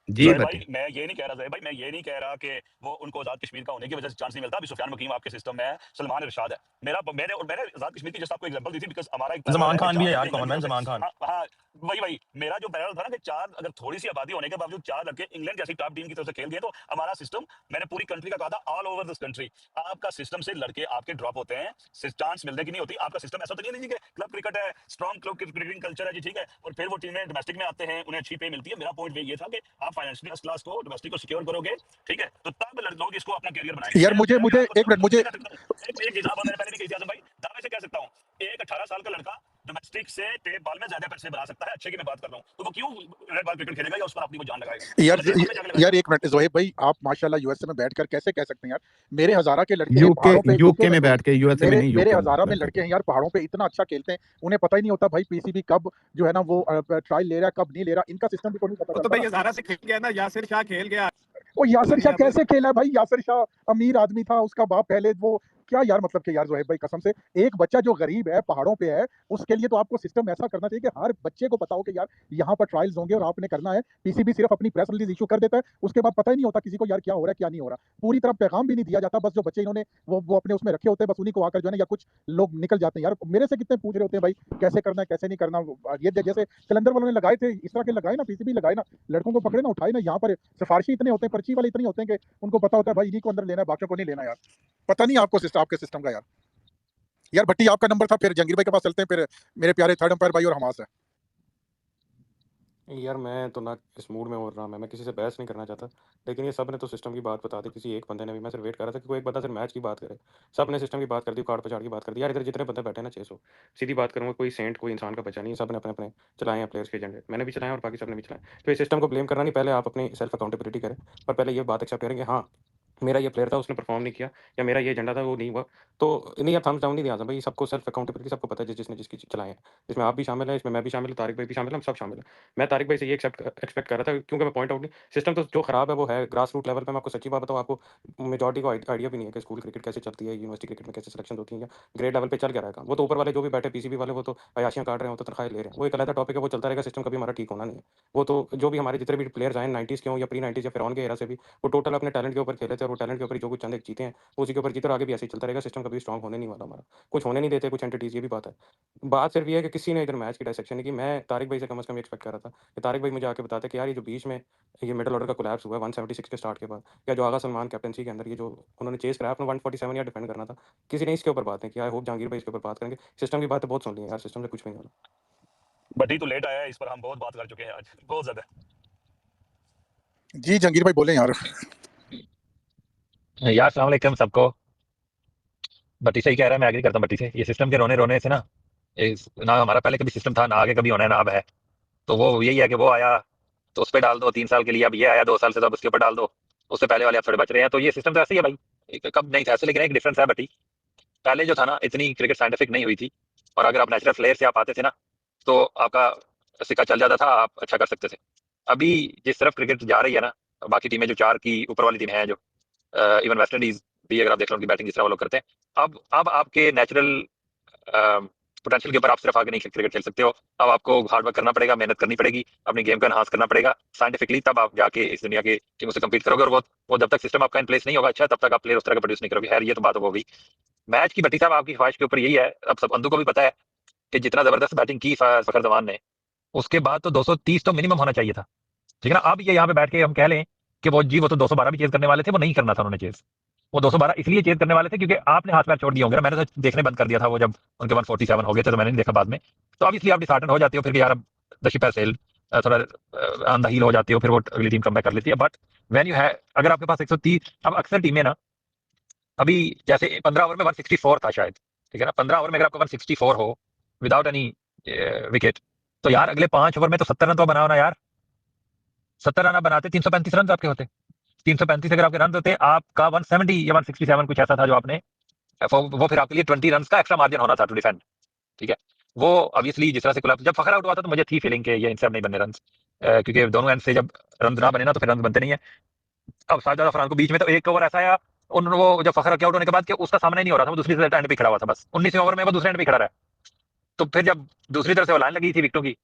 जी ज़ोहेब बताइए। भाई, मैं ये नहीं कह रहा, ज़ोहेब भाई, मैं ये नहीं कह रहा कि वो उनको आज़ाद कश्मीर का होने की वजह से चांस नहीं मिलता। अभी सुफियान वकीम आपके सिस्टम में है, सलमान इरशाद है। मैंने आज़ाद कश्मीर की जस्ट आपको एग्जांपल दी थी, बिकॉज़ हमारा एक पैरेलल ज़मान है कि खान भी 4 है लड़के यार, इंग्लैंड कॉमन की मैन तरफ ज़मान से। खान। हाँ, वही मेरा जो पैरेलल था ना कि 4 अगर थोड़ी-सी आबादी होने के बावजूद 4 लड़के इंग्लैंड जैसी टॉप टीम की तरफ से खेल गए, तो हमारा सिस्टम, मैंने पूरी कंट्री का कहा था, ऑल ओवर दिस कंट्री, आपका सिस्टम से लड़के आपके ड्रॉप होते हैं, चांस मिलने की नहीं होती। आपका सिस्टम ऐसा तो नहीं है कि क्लब क्रिकेट है, स्ट्रॉन्ग क्लब क्रिकेटिंग कल्चर है जी, ठीक है, और फिर वो टीमें डोमेस्टिक में आते हैं, उन्हें अच्छी पे मिलती है। मेरा पॉइंट ये था कि आप फाइनेंशियली फर्स्ट क्लास को, डोमेस्टिक को सिक्योर करोगे, ठीक है, तो तब लोग इसको अपना कैरियर बनाएंगे। यार मैं मुझे मैं आपको एक मिनट, मुझे कह सकता हूँ, एक एग्जांपल मैंने पहले भी कही थी आज़म भाई, दावे से कह सकता हूँ, एक 18 साल का लड़का डोमेस्टिक से टेप बॉल में ज्यादा पैसे बना सकता है, अच्छे की मैं बात कर रहा हूँ, तो वो क्यों रेड बॉल क्रिकेट खेलेगा या उस पर अपनी वो जान लगाएगा? यार वो टेप बॉल में जाके लगाएगा। यार एक मिनट ज़ोहेब भाई, आप माशाल्लाह यूएसए में बैठकर कैसे कह सकते हैं यार? मेरे हज़ारा के लड़के हैं यूके पहाड़ों पे, यूके यूके में में सॉरी, बैठ के, यूएसए में मेरे नहीं, मेरे यूके में हज़ारा में बैठ लड़के के। हैं यार पहाड़ों पे, इतना अच्छा खेलते हैं, उन्हें पता ही नहीं होता भाई पीसीबी कब जो है ना वो ट्रायल ले रहा है, कब नहीं ले रहा, इनका सिस्टम भी को नहीं पता वो तो चलता भाई ना। हज़ारा से खेल गया ना, यासिर शाह खेल गया। वो यासिर नहीं शाह याद है? कैसे खेला भाई? यासिर शाह अमीर आदमी था, उसका बाप पहले वो क्या यार, मतलब कि यार ज़ोहेब भाई कसम से, एक बच्चा जो गरीब है, पहाड़ों पे है, उसके लिए तो आपको सिस्टम ऐसा करना चाहिए कि हर बच्चे को पता हो कि यार यहाँ पर ट्रायल्स होंगे और आपने करना है। पीसीबी सिर्फ अपनी प्रेस रिलीज इशू कर देता है, उसके बाद पता ही नहीं होता किसी को यार क्या हो रहा है क्या नहीं हो रहा। पूरी तरह पैगाम भी नहीं दिया जाता, बस जो बच्चे इन्होंने वो अपने उसमें रखे होते हैं, बस उन्हीं को आकर जो है ना, या कुछ लोग निकल जाते हैं। यार मेरे से कितने पूछ रहे होते हैं भाई कैसे करना है कैसे नहीं करना। ये जैसे कलंदर वालों ने लगाए थे, इस तरह के लगाए ना, पीसीबी लगाए ना, लड़कों को पकड़े ना, उठाए ना, यहाँ पर सिफारिशी इतने होते हैं, पर्ची वाले इतने होते हैं कि उनको पता होता है भाई इन्हीं को अंदर लेना है, बाकियों को नहीं लेना। यार पता नहीं आपको आपके सिस्टम का। यार भट्टी आपका नंबर था, फिर जहांगीर भाई के पास चलते हैं, फिर मेरे प्यारे थर्ड अंपायर भाई और हमास है। यार मैं तो ना इस मूड में हो रहा मैं किसी से बहस नहीं करना चाहता, लेकिन ये सब ने तो सिस्टम की बात बता दी किसी एक बंदे ने भी। मैं सिर्फ वेट कर रहा था कि कोई एक बंदा सिर्फ मैच की बात करे। सब ने सिस्टम की बात कर दी, कार्ड पछाड़ की बात कर दी। यार इधर जितने बंदे बैठे हैं ना 600, सीधी बात करूँगा, कोई सेंट कोई इंसान का बचा नहीं है। सब ने अपने-अपने चलाए हैं प्लेयर्स के एजेंडे। मैंने भी चलाए और बाकी सब ने भी चलाए। तो ये सिस्टम को ब्लेम करना नहीं, पहले आप अपनी सेल्फ अकाउंटेबिलिटी करें और पहले ये बात एक्सेप्ट करें कि हाँ, मेरा ये प्लेयर था उसने परफॉर्म नहीं किया या मेरा ये एजेंडा था वो नहीं हुआ। तो नहीं आप थम्स डाउन नहीं दिया आज़म भाई, सबको सेल्फ अकाउंटेबिलिटी सबको पता है जिसने जिसकी चलाए हैं। इसमें आप भी शामिल हैं, इसमें मैं भी शामिल हूँ, तारिक भाई भी शामिल हैं, हम सब शामिल हैं। मैं तारिक भाई से ये एक्सपेक्ट कर रहा था क्योंकि मैं पॉइंट आउट नहीं सिस्टम तो जो खराब है वो है ग्रास रूट लेवल पे। मैं आपको सच्ची बात बताऊँ, आपको मेजॉरिटी को आइडिया भी नहीं है कि स्कूल क्रिकेट कैसे चलती है, यूनिवर्सिटी क्रिकेट में कैसे सिलेक्शन होती है या ग्रेड लेवल पे चल क्या रहा है काम। वो तो ऊपर वाले जो भी बैठे पीसीबी वाले वो तो अयाशियाँ काट रहे हैं, वो तो तनख्वाहें ले रहे हैं, वो एक अलग टॉपिक है, वो चलता रहेगा। सिस्टम कभी हमारा ठीक होना नहीं है। वो तो जो भी हमारे जितने भी प्लेयर्स आए 90s के हों या प्री 90s या फिरौन के एरा से भी, वो टोटल अपने टैलेंट के ऊपर खेले थे और वो टैलेंट के ऊपर ही जो कुछ चंद एक जीते हैं वो उसी के ऊपर जीते और आगे भी ऐसे ही चलता रहेगा। सिस्टम कभी स्ट्रॉन्ग होने नहीं वाला हमारा, कुछ होने नहीं देते कुछ एंटिटीज़, ये भी बात है। बात सिर्फ ये है कि किसी ने इधर मैच की डायसेक्शन नहीं की। मैं तारिक भाई से कम से कम एक्सपेक्ट कर रहा था कि तारिक भाई मुझे आके बताते कि यार ये जो बीच में ये मिडल ऑर्डर का कोलैप्स हुआ है 176 के स्टार्ट के बाद, या जो आगा सलमान कैप्टनसी के अंदर ये जो उन्होंने चेस कराया अपना 147 या डिफेंड करना था, किसी ने इसके ऊपर बात नहीं की। आई होप जहांगीर भाई इसके ऊपर बात करेंगे। सिस्टम की बातें बहुत सुन ली हैं यार, सिस्टम से कुछ भी नहीं होना। बटी तो लेट आया है, इस पर हम बहुत बात कर चुके हैं आज, बहुत ज्यादा। जी जहांगीर भाई बोले यार। यार अस्सलाम वालेकुम सबको। बट्टी सही कह रहा है, मैं एग्री करता हूँ बट्टी से। ये सिस्टम के रोने रोने से ना ना हमारा पहले कभी सिस्टम था, ना आगे कभी होना है, ना अब है। तो वो यही है कि वो आया तो उस पर डाल दो 3 साल के लिए, अब ये आया 2 साल से तो अब उसके ऊपर डाल दो। उससे पहले वाले आप थोड़े बच रहे हैं, तो ये सिस्टम तो ऐसे ही है भाई। कब नहीं था ऐसे, लेकिन एक डिफरेंस है बट्टी। पहले जो था ना, इतनी क्रिकेट साइंटिफिक नहीं हुई थी, और अगर आप नेचुरल फ्लेयर से आप आते थे ना, तो आपका सिक्का चल जाता था, आप अच्छा कर सकते थे। अभी जिस तरफ क्रिकेट जा रही है ना, बाकी टीमें जो 4 की ऊपर वाली टीमें हैं, जो इवन वेस्ट इंडीज भी अगर आप देख लो उनकी बैटिंग जिस तरह वो लोग करते हैं, अब आपके नेचुरल पोटेंशियल के ऊपर आप सिर्फ आगे नहीं क्रिकेट खेल सकते हो। अब आपको हार्ड वर्क करना पड़ेगा, मेहनत करनी पड़ेगी, अपनी गेम को एनहांस करना पड़ेगा साइंटिफिकली, तब आप जाके इस दुनिया की टीमों से कम्पीट करोगे। और वो जब तक सिस्टम आपका इन प्लेस नहीं होगा अच्छा, तब तक आप प्लेयर उस तरह का प्रोड्यूस नहीं करोगे। खैर ये तो बात होगी। मैच की बट्टी साहब आपकी ख्वाहिश के ऊपर यही है, अब सब अंधु को भी पता है कि जितना जबरदस्त बैटिंग की फखर जमान ने, उसके बाद तो 230 तो मिनिमम होना चाहिए था, ठीक है ना। अब ये यहाँ पे बैठ के हम कह लें कि वो तो 212 भी चेज करने वाले थे, वो नहीं करना था उन्होंने चेज। वो 212 इसलिए चेज करने वाले थे क्योंकि आपने हाथ पैर छोड़ दिए होंगे ना। मैंने तो देखने बंद कर दिया था वो जब उनके 147 हो गए थे, तो मैंने नहीं देखा बाद में। तो अब इसलिए आप डिसहार्टन हो जाते हो फिर कि यार अब द शिप हैज सेल्ड, थोड़ा ऑन द हील हो जाते हो, फिर वो अगली टीम कम बैक कर लेती है। बट व्हेन यू है, अगर आपके पास 130, अब अक्सर टीमें ना, अभी जैसे 15 ओवर में 164 था शायद, ठीक है ना। 15 ओवर में अगर आपका 164 हो विदाउट एनी विकेट, तो यार अगले 5 ओवर में तो 70 रन तो बनाओ ना यार। 70 रन आप बनाते 335 रन आपके होते। 335 अगर आपके रन होते, आपका 170 या 167 कुछ ऐसा था जो आपने, वो फिर आपके लिए 20 रन का एक्स्ट्रा मार्जिन होना था टू डिफेंड, ठीक है। वो ऑब्वियसली जिस तरह से कोलैप्स, जब फखर आउट हुआ था तो मुझे थी फीलिंग कि ये इनसे अब नहीं बनने रन, क्योंकि दोनों एंड से जब रन ना बने ना तो फिर रन बनते नहीं है। अब साजिद अफरान को बीच में तो एक ओवर ऐसा आया, वो जब फखर आउट होने के बाद कि उसका सामना ही नहीं हो रहा था, वो दूसरी तरफ एंड पे खड़ा हुआ था, बस 19वें ओवर में वो दूसरे एंड पे खड़ा रहा। तो फिर जब दूसरी तरफ से वो लाइन लगी थी विकेटों की,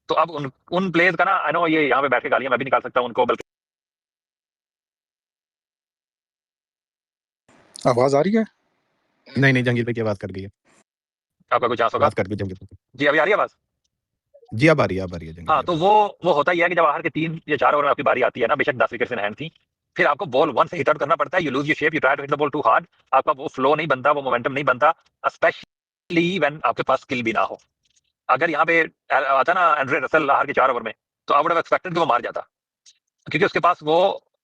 तो अब उन प्लेयर्स का ना, आई नो ये यहाँ पे बैठ के गालियां मैं भी निकाल सकता हूँ उनको, बल्कि आवाज आ रही है? नहीं जहांगीर भाई की आवाज कट गई है। आपका कोई चांस होगा? आवाज कट गई जहांगीर भाई। जी अभी आ रही है आवाज? जी अब आ रही है जहांगीर हाँ, भाई। तो वो होता ही है कि जब बाहर के 3 या 4 ओवर में आपकी बारी आती है ना, बेशक 10 विकेट इन हैंड थी, फिर आपको बॉल 1 से हिट आउट करना पड़ता है। You lose your shape, you try to hit the ball too hard, आपका वो फ्लो नहीं बनता, वो मोमेंटम नहीं बनता, स्पेशली व्हेन आपके पास स्किल भी ना हो। अगर यहाँ पे आता ना एंड्रे रसेल बाहर के 4 ओवर में, तो आई वुड हैव एक्सपेक्टेड कि वो मार जाता, क्योंकि उसके पास वो,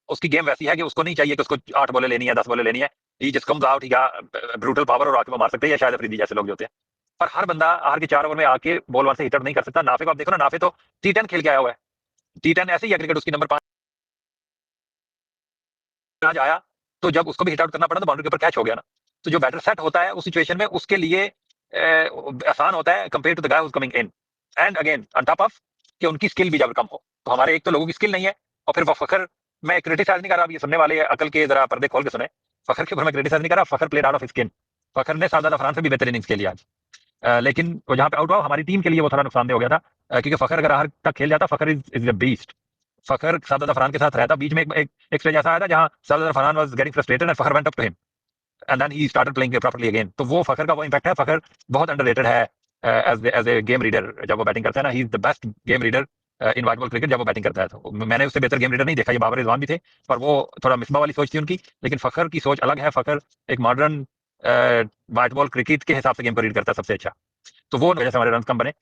उसकी गेम वैसी है कि उसको नहीं चाहिए कि उसको 8 बॉलें लेनी है, 10 बॉलें लेनी है। He just comes out, he got brutal power और आके वो मार सकते हैं, या शायद अफरीदी जैसे लोग जो होते हैं। पर हर बंदा आखिर के 4 ओवर में आके बॉल 1 से हिट आउट नहीं कर सकता। नाफे को आप देखो ना, नाफे तो T10 खेल के आया हुआ है। T10 ऐसे ही है क्रिकेट, उसकी नंबर 5 आज आया, तो जब उसको भी हिट आउट करना पड़ा तो बाउंड्री के ऊपर कैच हो गया ना। तो जो बैटर सेट होता है उस सिचुएशन में, उसके लिए आसान होता है compare to the guy who is coming in. And again on top of कि उनकी स्किल भी जब कम हो, तो हमारे एक तो लोगों की स्किल नहीं है, और फिर वो फखर, मैं क्रिटिसाइज नहीं कर रहा, ये सुनने वाले अकल के जरा पर्दे खोल के सुने, फखर के ऊपर मैं क्रिटिसाइज नहीं कर रहा। फखर प्लेड आउट ऑफ स्किन, फखर ने साजिद अफरान से भी बेहतर इनिंग्स खेली आज। लेकिन वो जहाँ पे आउट हुआ हमारी टीम के लिए वो थोड़ा नुकसानदेह हो गया था, क्योंकि फखर अगर हर तक खेल जाता, फखर इज अ बीस्ट। फखर साजिद अफरान के साथ रहता। बीच में एक स्टेज ऐसा आया था जहाँ Sajid Afran was getting frustrated and Fakhar went up to him and then he started playing properly again. तो वो फखर का वो इंपैक्ट है। फखर बहुत अंडररेटेड है एज ए गेम रीडर। जब वो बैटिंग करता है ना, he is the best game reader in white ball cricket जब वो बैटिंग करता है। तो मैंने उससे बेहतर गेम रीडर नहीं देखा। ये बाबर रिजवान भी थे, पर वो थोड़ा मिसबा वाली सोच थी उनकी, लेकिन फखर की सोच अलग है। फखर एक मॉडर्न वाइट बॉल क्रिकेट के हिसाब से गेम को रीड करता है सबसे अच्छा। तो वो वजह से हमारे रन कम बने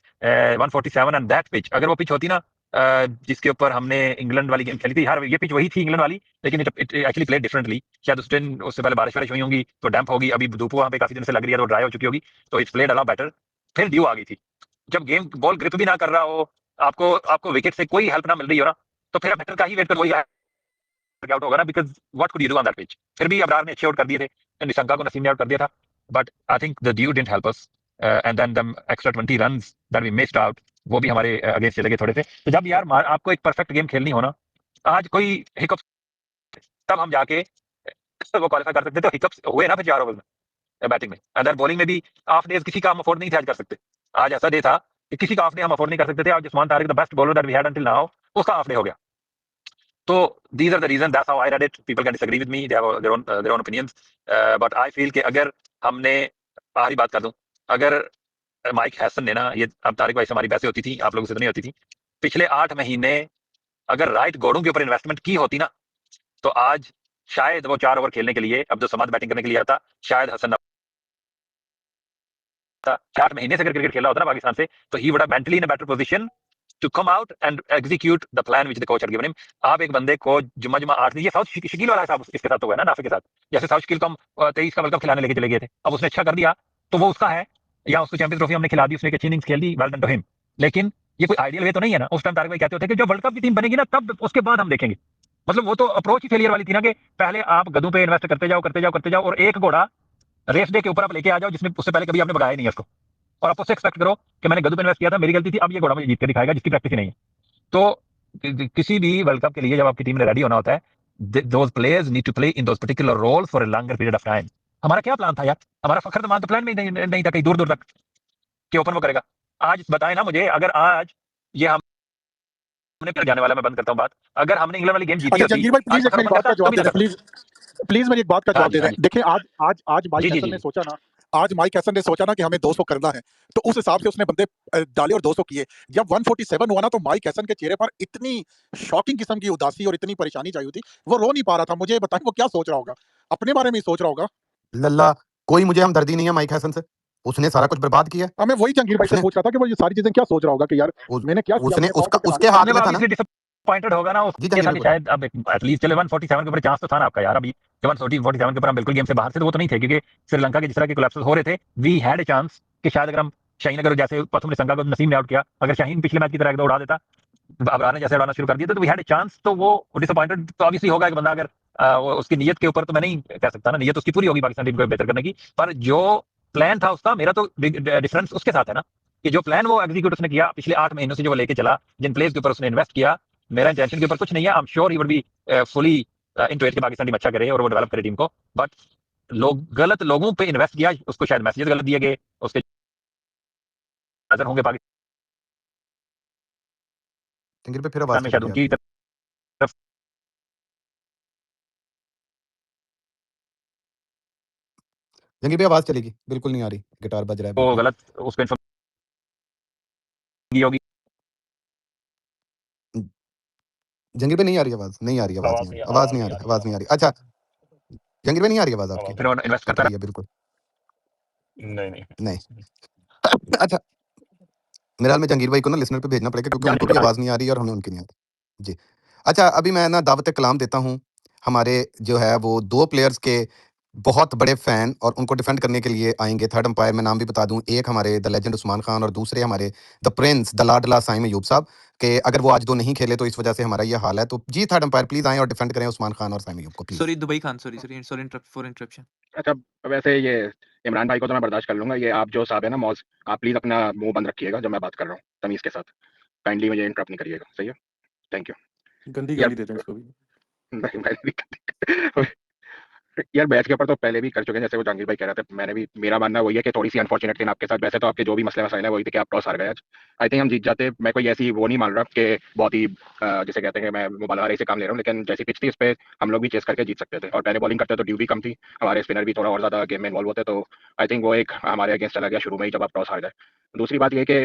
147 एंड दैट पिच। अगर वो पिच होती ना जिसके ऊपर हमने इंग्लैंड वाली गेम खेली थी। यार ये पिच वही थी इंग्लैंड वाली, लेकिन इट एक्चुअली प्लेड डिफरेंटली। शायद उस दिन उससे पहले बारिश वारिश हुई होंगी तो डैम्प होगी, अभी धूप वहाँ पे काफी दिन से लग रही है तो ड्राई हो चुकी होगी, तो इट्स प्लेड अलॉट बेटर। फिर ड्यू आ गई थी, जब गेम बॉल ग्रिप भी ना कर रहा हो, आपको आपको विकेट से कोई हेल्प ना मिल रही हो ना, तो फिर बेटर का ही वेट कर वही आउट होगा ना, because what could you do on that pitch. फिर भी अबरार ने अच्छे आउट कर दिए थे, निशंका को नसीम ने आउट कर दिया था, but I think the dew didn't help us and then the extra 20 runs that we missed out, वो भी हमारे अगेंस्ट चले गए थोड़े से। तो जब यार आपको एक परफेक्ट गेम खेलनी हो ना, आज कोई हिकअप, तब हम जाके वो क्वालिफाई कर सकते थे। हिकअप्स हुए ना फिर 4 ओवर में बैटिंग में, अदर बॉलिंग में भी ऑफ डेज किसी का हम अफोर्ड नहीं थे आज कर सकते। आज ऐसा डे था कि किसी का ऑफ डे हम अफोर्ड नहीं कर सकते थे। आज Usman Tariq the best bowler that we had until now, उसका ऑफ डे हो गया। तो these are the reasons, that's how I read it. People can disagree with me, they have their own opinions, but I feel कि अगर हमने, आखिरी बात कर दूं, अगर माइक हैसन ने ना, ये अब तारिक भाई से हमारी बहसें होती थी, आप लोगों से तो नहीं होती थी, पिछले 8 महीने अगर राइट घोड़ों के ऊपर इन्वेस्टमेंट की होती ना, तो आज शायद वो 4 ओवर खेलने के लिए अब्दुल समाद बैटिंग करने के लिए आता, शायद हसन ना आता। 4 महीने से अगर क्रिकेट खेला होता ना पाकिस्तान से, तो he would have mentally in a better position to come out and execute the plan which the coach had given him. आप एक बंदे को जुम्मा 8 दिन, ये साउथ शकील वाला साहब इसके साथ तो हुआ ना, नाफे के साथ, जैसे साउथ शकील को हम 23 का वर्ल्ड कप खिलाने लेके चले गए थे, अब उसने अच्छा कर दिया तो वो उसका है, या उसको चैंपियंस ट्रॉफी हमने खिला दी, उसने एक अच्छी इनिंग्स खेल दी, वेल डन टू हिम। लेकिन ये कोई आइडियल वे तो नहीं है ना। उस टाइम तारिक भाई कहते होते कि जब वर्ल्ड कप की टीम बनेगी ना, तब उसके बाद हम देखेंगे। मतलब वो तो अप्रोच ही फेलियर वाली थी ना, कि पहले आप गधों पे इन्वेस्ट करते जाओ करते जाओ करते जाओ, और एक घोड़ा रेस डे के ऊपर आप लेके आ जाओ जिसने उससे पहले कभी आपने भगाया नहीं है उसको, और आप उससे एक्सपेक्ट करो कि मैंने गधों पे इन्वेस्ट किया था, मेरी गलती थी, अब ये घोड़ा मुझे जीत के दिखाएगा जिसकी प्रैक्टिस ही नहीं है। तो किसी भी वर्ल्ड कप के लिए जब आपकी टीम ने रेडी होना होता है, those players need to play in those particular roles for a longer period of time. हमारा क्या प्लान था यार? हमारा फखर जमान तो प्लान में नहीं था कहीं दूर दूर तक कि ओपन वो करेगा। आज बताएं ना मुझे, अगर आज ये हमने कर जाने वाला, मैं बंद करता हूं बात, अगर हमने इंग्लैंड वाली गेम जीती अच्छा होती, जंगीर भाई आज प्लीज एक फखर मेरी ओपन बात करता का तो जवाब भी दे ना दें, करता। प्लीज मेरी एक बात का हाँ जवाब जी, दे हाँ दें। जी, देखिए आज माइक जी जी हैसन जी ने सोचा ना, आज माइक हैसन ने सोचा ना कि हमें 200 करना है, तो उस हिसाब से उसने बंदे डाले और 200 किए। जब 147 हुआ ना, तो माइक हैसन के चेहरे पर इतनी शॉकिंग किस्म की उदासी और इतनी परेशानी चाहिए थी, वो रो नहीं पा रहा था। मुझे बताएं वो क्या सोच रहा होगा, अपने बारे में ही सोच रहा होगा। लल्ला, कोई मुझे हमदर्दी नहीं है माइक हैसन से, उसने सारा कुछ बर्बाद किया। हाँ, मैं वही जंगीर भाई से उसने पूछ रहा था कि वो ये सारी चीजें क्या सोच रहा होगा कि यार मैंने क्या किया, उसने मेरे पाँव उसका को उसके गिराने हाथ उसमें में था ना। ऑब्वियसली डिसअपॉइंटेड होगा ना, जी उसके जंगीर था भाई कि बोले। शायद अब एटलीस्ट चले 147 के ऊपर चांस तो था ना आपका यार। अभी जब 147 के ऊपर हम बिल्कुल गेम से बाहर थे, तो वो तो नहीं थे, क्योंकि श्रीलंका के जिस तरह के कोलैप्सेस हो रहे थे, वी हैड ए चांस कि शायद अगर हम शाहीन, अगर जैसे प्रथम श्रीलंका को नसीम ने आउट किया, अगर शाहीन पिछले मैच की तरह एकदम उड़ा देता, अबरार ने जैसे उड़ाना शुरू कर दिया, तो वी हैड ए चांस। तो वो डिसअपॉइंटेड तो ऑब्वियसली होगा एक बंदा, अगर वो उसकी नीयत के ऊपर तो मैं नहीं कह सकता ना, नीयत उसकी पूरी होगी पाकिस्तान टीम को बेहतर करने की, पर जो प्लान था उसका, मेरा तो डिफरेंस उसके साथ है ना, कि जो प्लान वो एग्जीक्यूट उसने किया पिछले 8 महीनों से, जो वो लेके चला, जिन प्लेयर्स के ऊपर उसने इन्वेस्ट किया, मेरा इंटेंशन के ऊपर कुछ नहीं है। I am sure he would be fully into it कि पाकिस्तान टीम अच्छा करे और वो डेवलप करे टीम को, बट लोग गलत लोगों पे इन्वेस्ट किया, उसको शायद मैसेजेस गलत दिए गए, उसके नजर होंगे जंगीर पे फिर पाकिस्तान आवाज में, चली शायद गई उनकी आपकी। तरफ जंगीर पे आवाज चलेगी, बिल्कुल नहीं आ रही, गिटार बज रहा है वो बिल्कुल। गलत उस पर होगी। जंगीर पे नहीं आ रही आवाज, नहीं आ रही आवाज, आवाज नहीं आ नहीं रही आवाज, नहीं आ आ रही रही आवाज, नहीं आ रही। अच्छा जंगीर पे नहीं आ रही आवाज आपकी, आवाज फिर वो इन्वेस्ट कट करता रही है बिल्कुल। नहीं नहीं नहीं अच्छा, मेरे ख्याल में जंगीर भाई को ना लिसनर पे भेजना पड़ेगा, क्योंकि उनको भी आवाज नहीं आ रही है और हमें उनकी नहीं आती जी। अच्छा अभी मैं ना दावत कलाम देता हूँ हमारे जो है वो 2 प्लेयर्स के बहुत बड़े फैन, और उनको डिफेंड करने के लिए आएंगे। थर्ड अंपायर मैं नाम भी बता दूं, एक हमारे द लेजेंड उस्मान खान, और दूसरे हमारे द प्रिंस द लाडला साइम अयूब साहब, के अगर वो आज 2 नहीं खेले तो इस वजह से हमारा ये हाल है। तो जी थर्ड अंपायर प्लीज आएं और डिफेंड करें उस्मान खान और साइम अयूब को please. Sorry Dubai Khan, sorry sorry sorry for interruption. अच्छा वैसे ये इमरान भाई को तो मैं बर्दाश्त कर लूंगा, ये आप जो साहब है ना मौज, आप प्लीज अपना मुंह बंद रखिएगा जब मैं बात कर रहा हूँ तमीज के साथ, काइंडली मुझे इंटरप्ट नहीं करिएगा, सही है? थैंक यू गंदी यार। गाली देते हैं इसको भी। नहीं मैं नहीं यार बैच के ऊपर तो पहले भी कर चुके हैं, जैसे वो जहांगीर भाई कह रहे थे, मैंने भी, मेरा मानना वही है कि थोड़ी सी अनफॉर्चुनेट थी आपके साथ। वैसे तो आपके जो भी मसले मसाइल है वही थे कि आप टॉस हार गए आज। आई थिंक हम जीत जाते, मैं कोई ऐसी वो नहीं मान रहा कि बहुत ही जिसे कहते हैं कि मैं मुबालगा रही से काम ले रहा हूँ, लेकिन जैसी पिच थी उस पर हम लोग भी चेस करके जीत सकते थे, और पहले बॉलिंग करते तो ड्यू भी कम थी, हमारे स्पिनर भी थोड़ा और ज्यादा गेम में इन्वॉल्व होते, तो आई थिंक वो एक हमारे अगेंस्ट चला गया शुरू में ही जब आप टॉस हार गए। दूसरी बात ये कि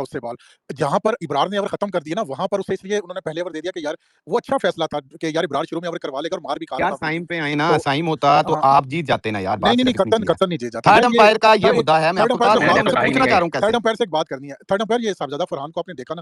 था उससे बॉल। जहाँ पर इब्रार ने ओवर खत्म कर दिया ना, वहाँ पर उसे इसलिए उन्होंने पहले ओवर दे दिया कि यार वो अच्छा फैसला था कि यार इब्रार शुरू में ओवर करवा लेगा और मार भी खा रहा यार था साइम पे आए ना, तो साइम होता तो हाँ आप जीत जाते ना यार, नहीं बात नहीं नहीं सिर्फ इतनी कतन सी है। कतन नहीं जीत जाता थर्ड यार। ये अंपायर का ये थर्ड मुद्दा है, मैं थर्ड आपको अंपायर कहा से था, बात मैं उनसे करनी पूछना है, चाह रहा हूँ थर्ड कैसे। अंपायर से एक बात करनी है। थर्ड अंपायर ये साहबजादा फरहान को आपने देखा ना,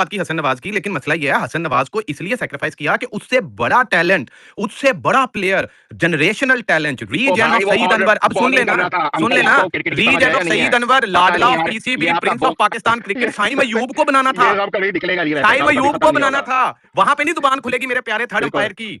बात की हसन नवाज की, लेकिन मसला यह है हसन नवाज को इसलिए सैक्रिफाइस किया कि उससे बड़ा टैलेंट, उससे बड़ा प्लेयर, जनरेशनल टैलेंट, ओ रीजन भाई ऑफ वो सईद अनवर, अब सुन बॉलिंग लेना कर रहा था सुन अंकल, लेना, इसको क्रिकेट की समझ रीजन है ऑफ नहीं है? सईद अनवर, पता लाडला नहीं ऑफ यार, पीसीबी, ये आपका prince of Pakistan cricket, Shahim Ayub को बनाना था, ये सब कभी निकलेगा नहीं वैसे, शाहिम सब कभी अयूब खत्म को नहीं बनाना होगा। था, वहां पे नहीं जुबान खुलेगी मेरे प्यारे थर्ड बिल्कुल। अंपायर की।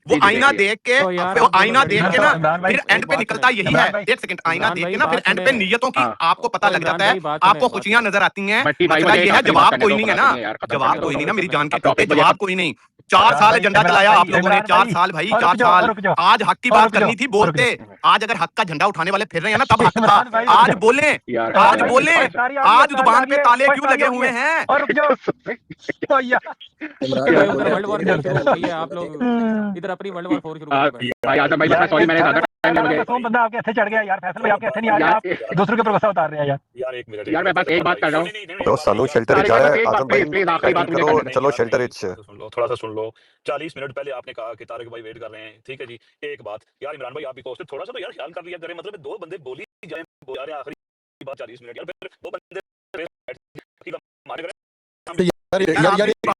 वो आईना देख के तो यार वो आप दोनों आईना लड़ देख रहे के हो। ना इमरान भाई फिर एक एंड पे बात निकलता सुने, यही इमरान है। भाई, एक सेकंड, आईना इमरान देख भाई के ना फिर बात एंड पे सुने। नियतों की हाँ आपको पता तो लग इमरान जाता है, भाई बात आपको सुने, खुशियां नजर आती हैं। बट्टी भाई मसला मुझे ये एक है आखिरी बात जवाब करने कोई दो, नहीं है खत्म ना, नहीं है यार, खत्म जवाब करने दो कोई नहीं ना, मेरी जान के टॉपिक चलते मुझे जवाब खत्म कोई नहीं। 4 साल एजेंडा चलाया आप लोगों ने, 4 साल भाई, 4 साल। आज हक की बात करनी थी, बोलते। आज अगर हक का झंडा उठाने वाले फिर रहे हैं ना, तब हक था। इमरान भाई आज बोले, यार आज खत्म बोले, ओए सारी आ रही है, आज सारी आ जुबान रही पे है, ताले ओए क्यों सारी लगे आ रही हुए है, हैं? और रुक जाओ। ओए यार इमरान यार भाई उधर वर्ल्ड वॉर 4 शुरू हो गई है, आप लोग हम्म। इधर अपनी वर्ल्ड वॉर 4 शुरू करके बैठ गए। भाई आजम भाई बस यार सॉरी, मैंने फैसल ज्यादा टाइम दिया भाई मुझे मासूम बंदा आपके हथे चढ़ गया यार, फैसल भाई आपके हथे नहीं आ रहे, यार आप दूसरों के ऊपर गुस्सा उतार रहे हैं यार। यार एक मिनट यार मैं बस एक बात कर रहा हूँ तो चलो शेल्टर सारे इच भाई, आया बस एक बात आजम भाई, प्लीज प्लीज आखिरी बात सेटिंग मुझे करो, करने चलो दें। Shelter etch. थोड़ा सा सुन लो। 40 मिनट पहले आपने कहा कि तारक भाई वेट कर रहे हैं, ठीक है जी। एक बात यार, इमरान भाई आप भी कोस्ट थोड़ा सा तो यार ख्याल कर लिया करें, मतलब 2 बंदे बोल ही जाए, बोल रहे हैं आखिरी बात 40 मिनट, यार फिर 2 बंदे हमारे करें यार यार यार यार एक टीम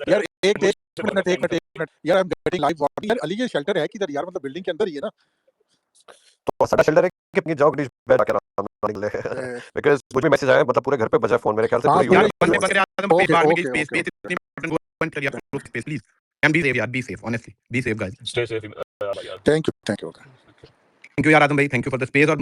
यार एक से एक मिनट यार, I am getting live warning. यार अली, ये शेल्टर है किधर यार? मतलब बिल्डिंग के अंदर ही है ना? तो साਡਾ शेल्टर है कि अपनी जाओ ग्रीश बैठ के निकले बिकॉज़ मुझ पे मैसेज आया, मतलब पूरे घर पे बजा फोन, मेरे ख्याल से हाँ, पूरे यार यूएई बंदे बंदे आदम ओके, बाद में ओके, स्पेस ओके, स्पेस इतनी important वो बंद करिए आप space please. And be safe यार, be safe, honestly be safe guys. Stay safe भाई यार। Thank you. थैंक यू यार आदम भाई, thank you for the space. और